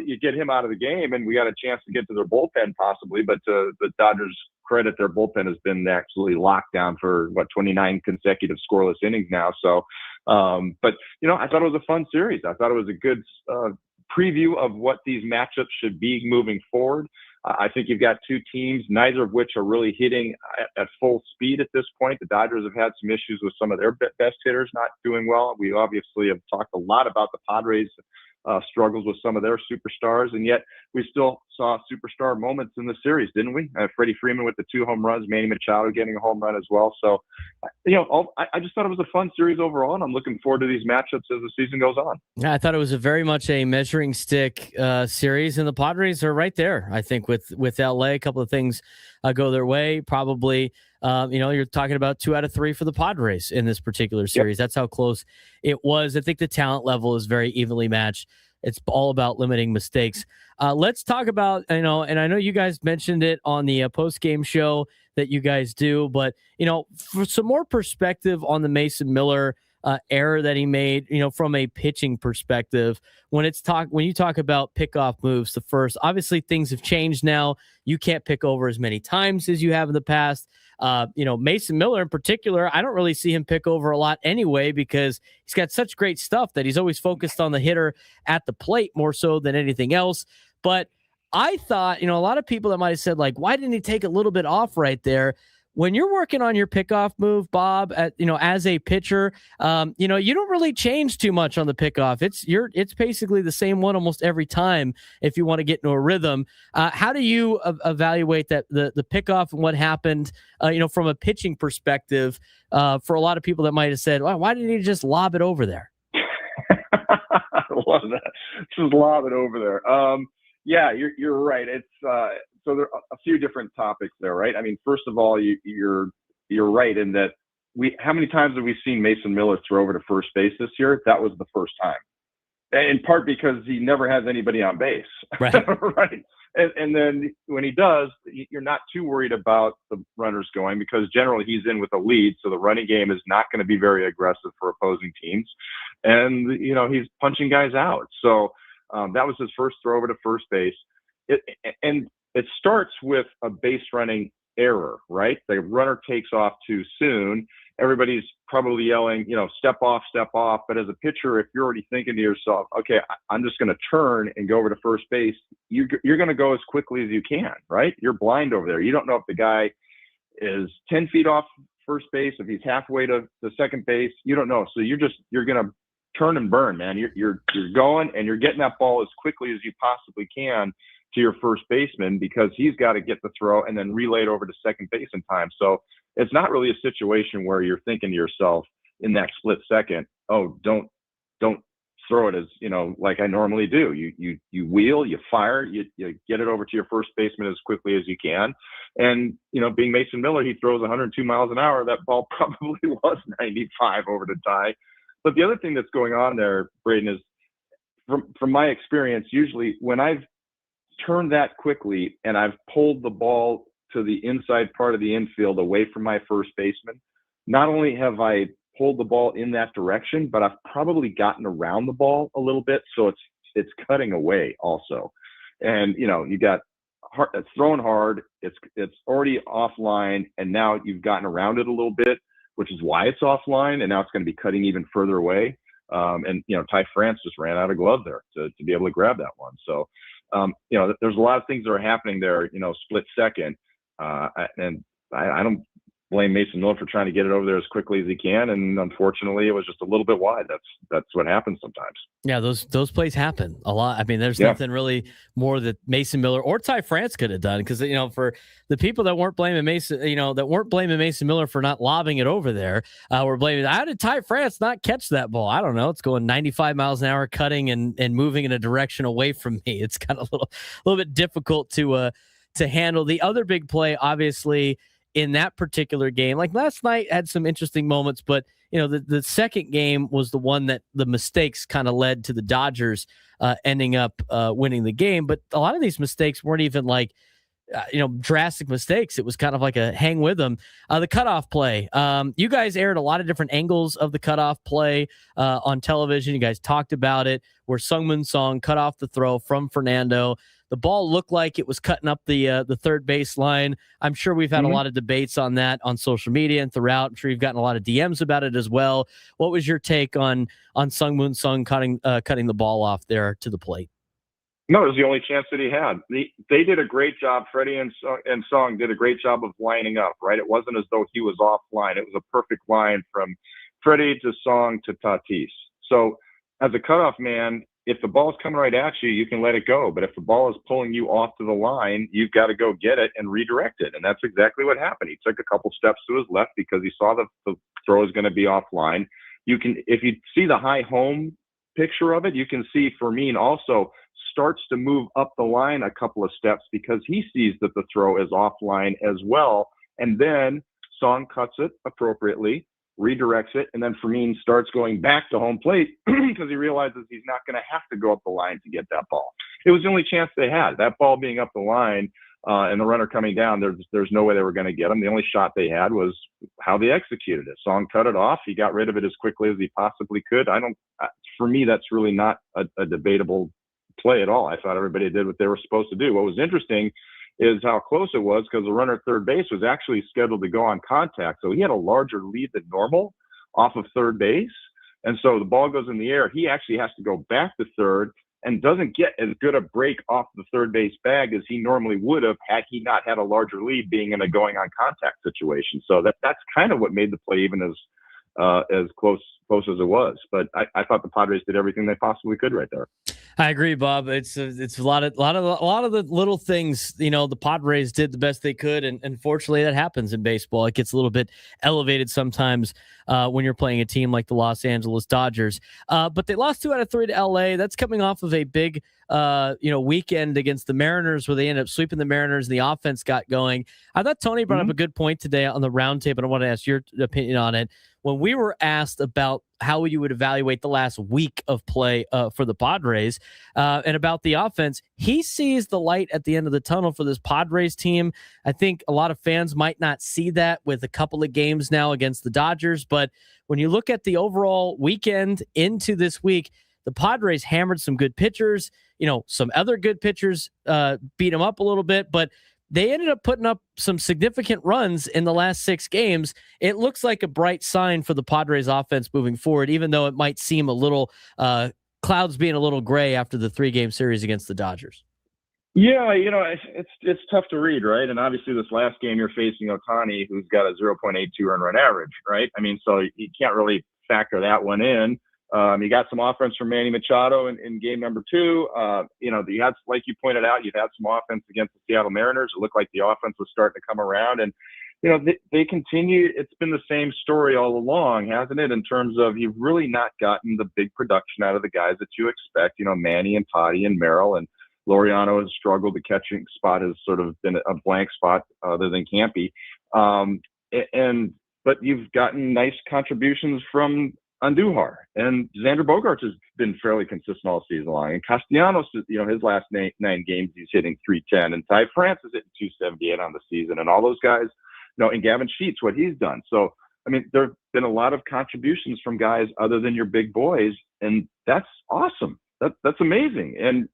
You get him out of the game, and we got a chance to get to their bullpen possibly. But to the Dodgers' credit, their bullpen has been absolutely locked down for, 29 consecutive scoreless innings now. So, but, you know, I thought it was a fun series. I thought it was a good preview of what these matchups should be moving forward. I think you've got two teams, neither of which are really hitting at full speed at this point. The Dodgers have had some issues with some of their best hitters not doing well. We obviously have talked a lot about the Padres' struggles with some of their superstars, and yet we still saw superstar moments in the series, didn't we? Freddie Freeman with the 2 home runs, Manny Machado getting a home run as well. So, you know, I just thought it was a fun series overall, and I'm looking forward to these matchups as the season goes on. Yeah, I thought it was a very much a measuring stick series, and the Padres are right there. I think with LA, a couple of things go their way. Probably, you know, you're talking about 2 out of 3 for the Padres in this particular series. Yep. That's how close it was. I think the talent level is very evenly matched. It's all about limiting mistakes. Let's talk about, you know, and I know you guys mentioned it on the post-game show that you guys do, but, you know, for some more perspective on the Mason Miller error that he made, you know, from a pitching perspective, when you talk about pickoff moves, the first, obviously things have changed now. You can't pick over as many times as you have in the past. You know, Mason Miller in particular, I don't really see him pick over a lot anyway, because he's got such great stuff that he's always focused on the hitter at the plate more so than anything else. But I thought, you know, a lot of people that might have said, like, why didn't he take a little bit off right there? When you're working on your pickoff move, Bob, you know, as a pitcher, you know, you don't really change too much on the pickoff. It's basically the same one almost every time if you want to get into a rhythm. How do you evaluate that the pickoff and what happened, you know, from a pitching perspective, for a lot of people that might have said, well, why didn't he just lob it over there? I love that. Just lob it over there. Yeah, you're right. It's so there are a few different topics there, right? I mean, first of all, you're you're right in that how many times have we seen Mason Miller throw over to first base this year? That was the first time. In part because he never has anybody on base. Right. Right. And then when he does, you're not too worried about the runners going because generally he's in with a lead. So the running game is not going to be very aggressive for opposing teams. And, he's punching guys out. So that was his first throw over to first base. And it starts with a base running error, right? The runner takes off too soon. Everybody's probably yelling, step off. But as a pitcher, if you're already thinking to yourself, okay, I'm just going to turn and go over to first base, you're going to go as quickly as you can, right? You're blind over there. You don't know if the guy is 10 feet off first base, if he's halfway to the second base, you don't know. So you're going to turn and burn, man. You're going and you're getting that ball as quickly as you possibly can to your first baseman because he's got to get the throw and then relay it over to second base in time. So it's not really a situation where you're thinking to yourself in that split second, oh, don't throw it as, like I normally do. You wheel, you fire, you get it over to your first baseman as quickly as you can. And, being Mason Miller, he throws 102 miles an hour. That ball probably was 95 over to Ty. But the other thing that's going on there, Braden, is from my experience, usually when I've turned that quickly and I've pulled the ball to the inside part of the infield away from my first baseman, not only have I pulled the ball in that direction, but I've probably gotten around the ball a little bit. So it's cutting away also. And, you got it's throwing hard. It's already offline. And now you've gotten around it a little bit, which is why it's offline. And now it's going to be cutting even further away. And Ty France just ran out of glove there to be able to grab that one. So, there's a lot of things that are happening there, split second. And I don't blame Mason Miller for trying to get it over there as quickly as he can. And unfortunately, it was just a little bit wide. That's what happens sometimes. Yeah, those plays happen a lot. I mean, there's nothing really more that Mason Miller or Ty France could have done because, for the people that weren't blaming Mason Miller for not lobbing it over there, were blaming, how did Ty France not catch that ball? I don't know. It's going 95 miles an hour, cutting and moving in a direction away from me. It's kind of a little bit difficult to handle. The other big play, obviously, in that particular game, like last night had some interesting moments, but the second game was the one that the mistakes kind of led to the Dodgers ending up winning the game. But a lot of these mistakes weren't even like drastic mistakes. It was kind of like a hang with them. The cutoff play, you guys aired a lot of different angles of the cutoff play on television. You guys talked about it where Sungmin Song cut off the throw from Fernando. The ball looked like it was cutting up the third base line. I'm sure we've had a lot of debates on that on social media and throughout. I'm sure you've gotten a lot of DMs about it as well. What was your take on Sungmin Sung cutting the ball off there to the plate? No, it was the only chance that he had. They did a great job. Freddie and Song did a great job of lining up, right? It wasn't as though he was offline. It was a perfect line from Freddie to Song to Tatis. So as a cutoff man, if the ball's coming right at you, you can let it go. But if the ball is pulling you off to the line, you've got to go get it and redirect it. And that's exactly what happened. He took a couple steps to his left because he saw the throw is going to be offline. If you see the high home picture of it, you can see Fermin also starts to move up the line a couple of steps because he sees that the throw is offline as well. And then Song cuts it appropriately, redirects it, and then Fermin starts going back to home plate because he realizes he's not going to have to go up the line to get that ball. It was the only chance they had. That ball being up the line and the runner coming down, there's no way they were going to get him. The only shot they had was how they executed it. Song cut it off. He got rid of it as quickly as he possibly could. For me, that's really not a debatable play at all. I thought everybody did what they were supposed to do. What was interesting is how close it was because the runner at third base was actually scheduled to go on contact. So he had a larger lead than normal off of third base. And so the ball goes in the air. He actually has to go back to third and doesn't get as good a break off the third base bag as he normally would have had he not had a larger lead being in a going on contact situation. So that's kind of what made the play even as close as it was. But I thought the Padres did everything they possibly could right there. I agree, Bob. It's a lot of the little things. The Padres did the best they could, and unfortunately, that happens in baseball. It gets a little bit elevated sometimes when you're playing a team like the Los Angeles Dodgers. But they lost 2 out of 3 to LA. That's coming off of a big weekend against the Mariners where they ended up sweeping the Mariners and the offense got going. I thought Tony brought up a good point today on the roundtable, and I want to ask your opinion on it. When we were asked about how you would evaluate the last week of play for the Padres and about the offense, he sees the light at the end of the tunnel for this Padres team. I think a lot of fans might not see that with a couple of games now against the Dodgers, but when you look at the overall weekend into this week, the Padres hammered some good pitchers. Some other good pitchers beat them up a little bit, but they ended up putting up some significant runs in the last 6 games. It looks like a bright sign for the Padres offense moving forward, even though it might seem a little clouds being a little gray after the 3-game series against the Dodgers. Yeah, it's tough to read, right? And obviously this last game you're facing Ohtani, who's got a 0.82 earned run average, right? I mean, so you can't really factor that one in. You got some offense from Manny Machado in game number 2. You had, like you pointed out, you've had some offense against the Seattle Mariners. It looked like the offense was starting to come around, and they continue. It's been the same story all along, hasn't it? In terms of you've really not gotten the big production out of the guys that you expect. Manny and Toddy and Merrill and Laureano has struggled. The catching spot has sort of been a blank spot other than Campy, but you've gotten nice contributions from Andujar, and Xander Bogaerts has been fairly consistent all season long. And Castellanos, his last 9 games, he's hitting .310, and Ty France is hitting .278 on the season, and all those guys, and Gavin Sheets, what he's done. So, I mean, there have been a lot of contributions from guys other than your big boys, and that's awesome. That's amazing. And,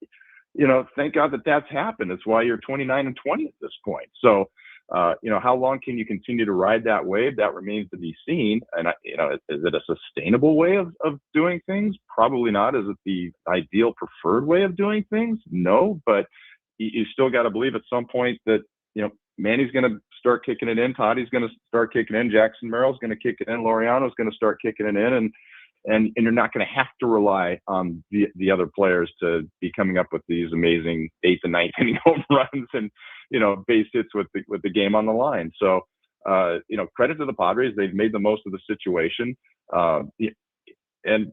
thank God that that's happened. It's why you're 29-20 at this point. So, how long can you continue to ride that wave? That remains to be seen. And, is it a sustainable way of doing things? Probably not. Is it the ideal preferred way of doing things? No, but you still got to believe at some point that, Manny's going to start kicking it in. Toddy's going to start kicking in. Jackson Merrill's going to kick it in. Laureano's going to start kicking it in. And you're not going to have to rely on the other players to be coming up with these amazing 8th and 9th inning home runs and, base hits with the game on the line. So, credit to the Padres. They've made the most of the situation. And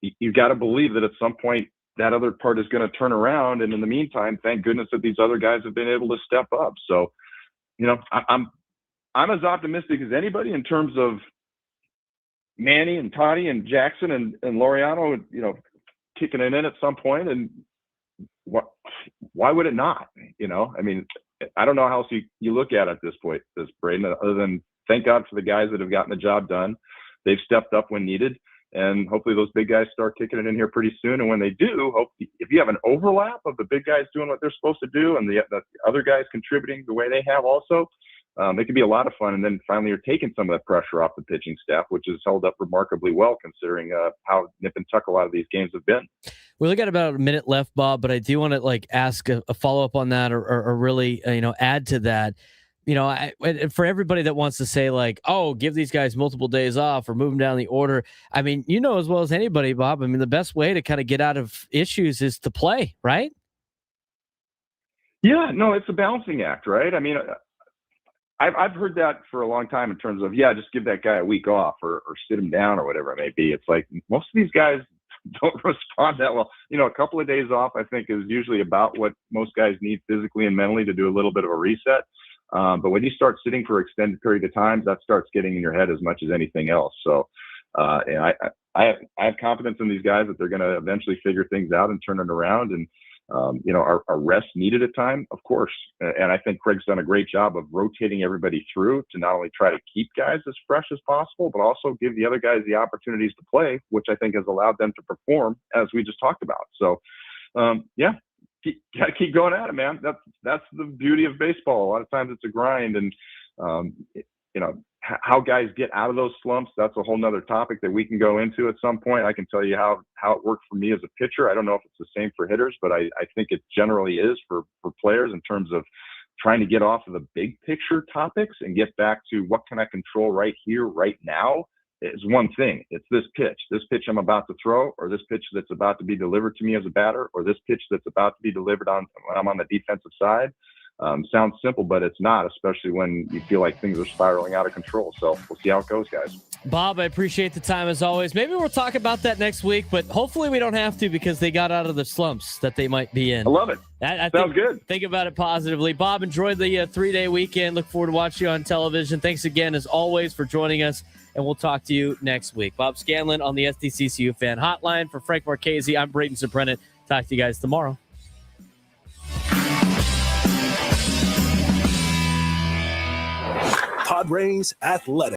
you've got to believe that at some point that other part is going to turn around. And in the meantime, thank goodness that these other guys have been able to step up. So, I'm as optimistic as anybody in terms of Manny and Toddy and Jackson and Laureano, kicking it in at some point. And why would it not? I mean, I don't know how else you look at it at this point, Braden, other than thank God for the guys that have gotten the job done. They've stepped up when needed, and hopefully those big guys start kicking it in here pretty soon. And when they do, if you have an overlap of the big guys doing what they're supposed to do and the other guys contributing the way they have also, it can be a lot of fun. And then finally you're taking some of that pressure off the pitching staff, which has held up remarkably well considering how nip and tuck a lot of these games have been. We only got about a minute left, Bob, but I do want to ask a follow-up on that or really, add to that. For everybody that wants to say give these guys multiple days off or move them down the order. I mean, as well as anybody, Bob, I mean, the best way to kind of get out of issues is to play, right? Yeah, no, it's a balancing act, right? I mean, I've heard that for a long time in terms of, just give that guy a week off or sit him down or whatever it may be. It's like most of these guys don't respond that well. A couple of days off, I think, is usually about what most guys need physically and mentally to do a little bit of a reset. But when you start sitting for an extended period of time, that starts getting in your head as much as anything else. So I have confidence in these guys that they're going to eventually figure things out and turn it around. And our rest needed at time, of course. And I think Craig's done a great job of rotating everybody through to not only try to keep guys as fresh as possible, but also give the other guys the opportunities to play, which I think has allowed them to perform, as we just talked about. So, gotta keep going at it, man. That's the beauty of baseball. A lot of times it's a grind, and how guys get out of those slumps, that's a whole nother topic that we can go into at some point. I can tell you how it worked for me as a pitcher. I don't know if it's the same for hitters, but I think it generally is for players in terms of trying to get off of the big picture topics and get back to what can I control right here, right now. Is one thing. It's this pitch I'm about to throw, or this pitch that's about to be delivered to me as a batter, or this pitch that's about to be delivered when I'm on the defensive side. Sounds simple, but it's not, especially when you feel like things are spiraling out of control. So we'll see how it goes, guys. Bob, I appreciate the time as always. Maybe we'll talk about that next week, but hopefully we don't have to because they got out of the slumps that they might be in. I love it. Sounds good. Think about it positively. Bob, enjoy the 3-day weekend. Look forward to watching you on television. Thanks again, as always, for joining us, and we'll talk to you next week. Bob Scanlan on the SDCCU Fan Hotline. For Frank Marchese, I'm Braden Surprenant. Talk to you guys tomorrow. Padres Athletic.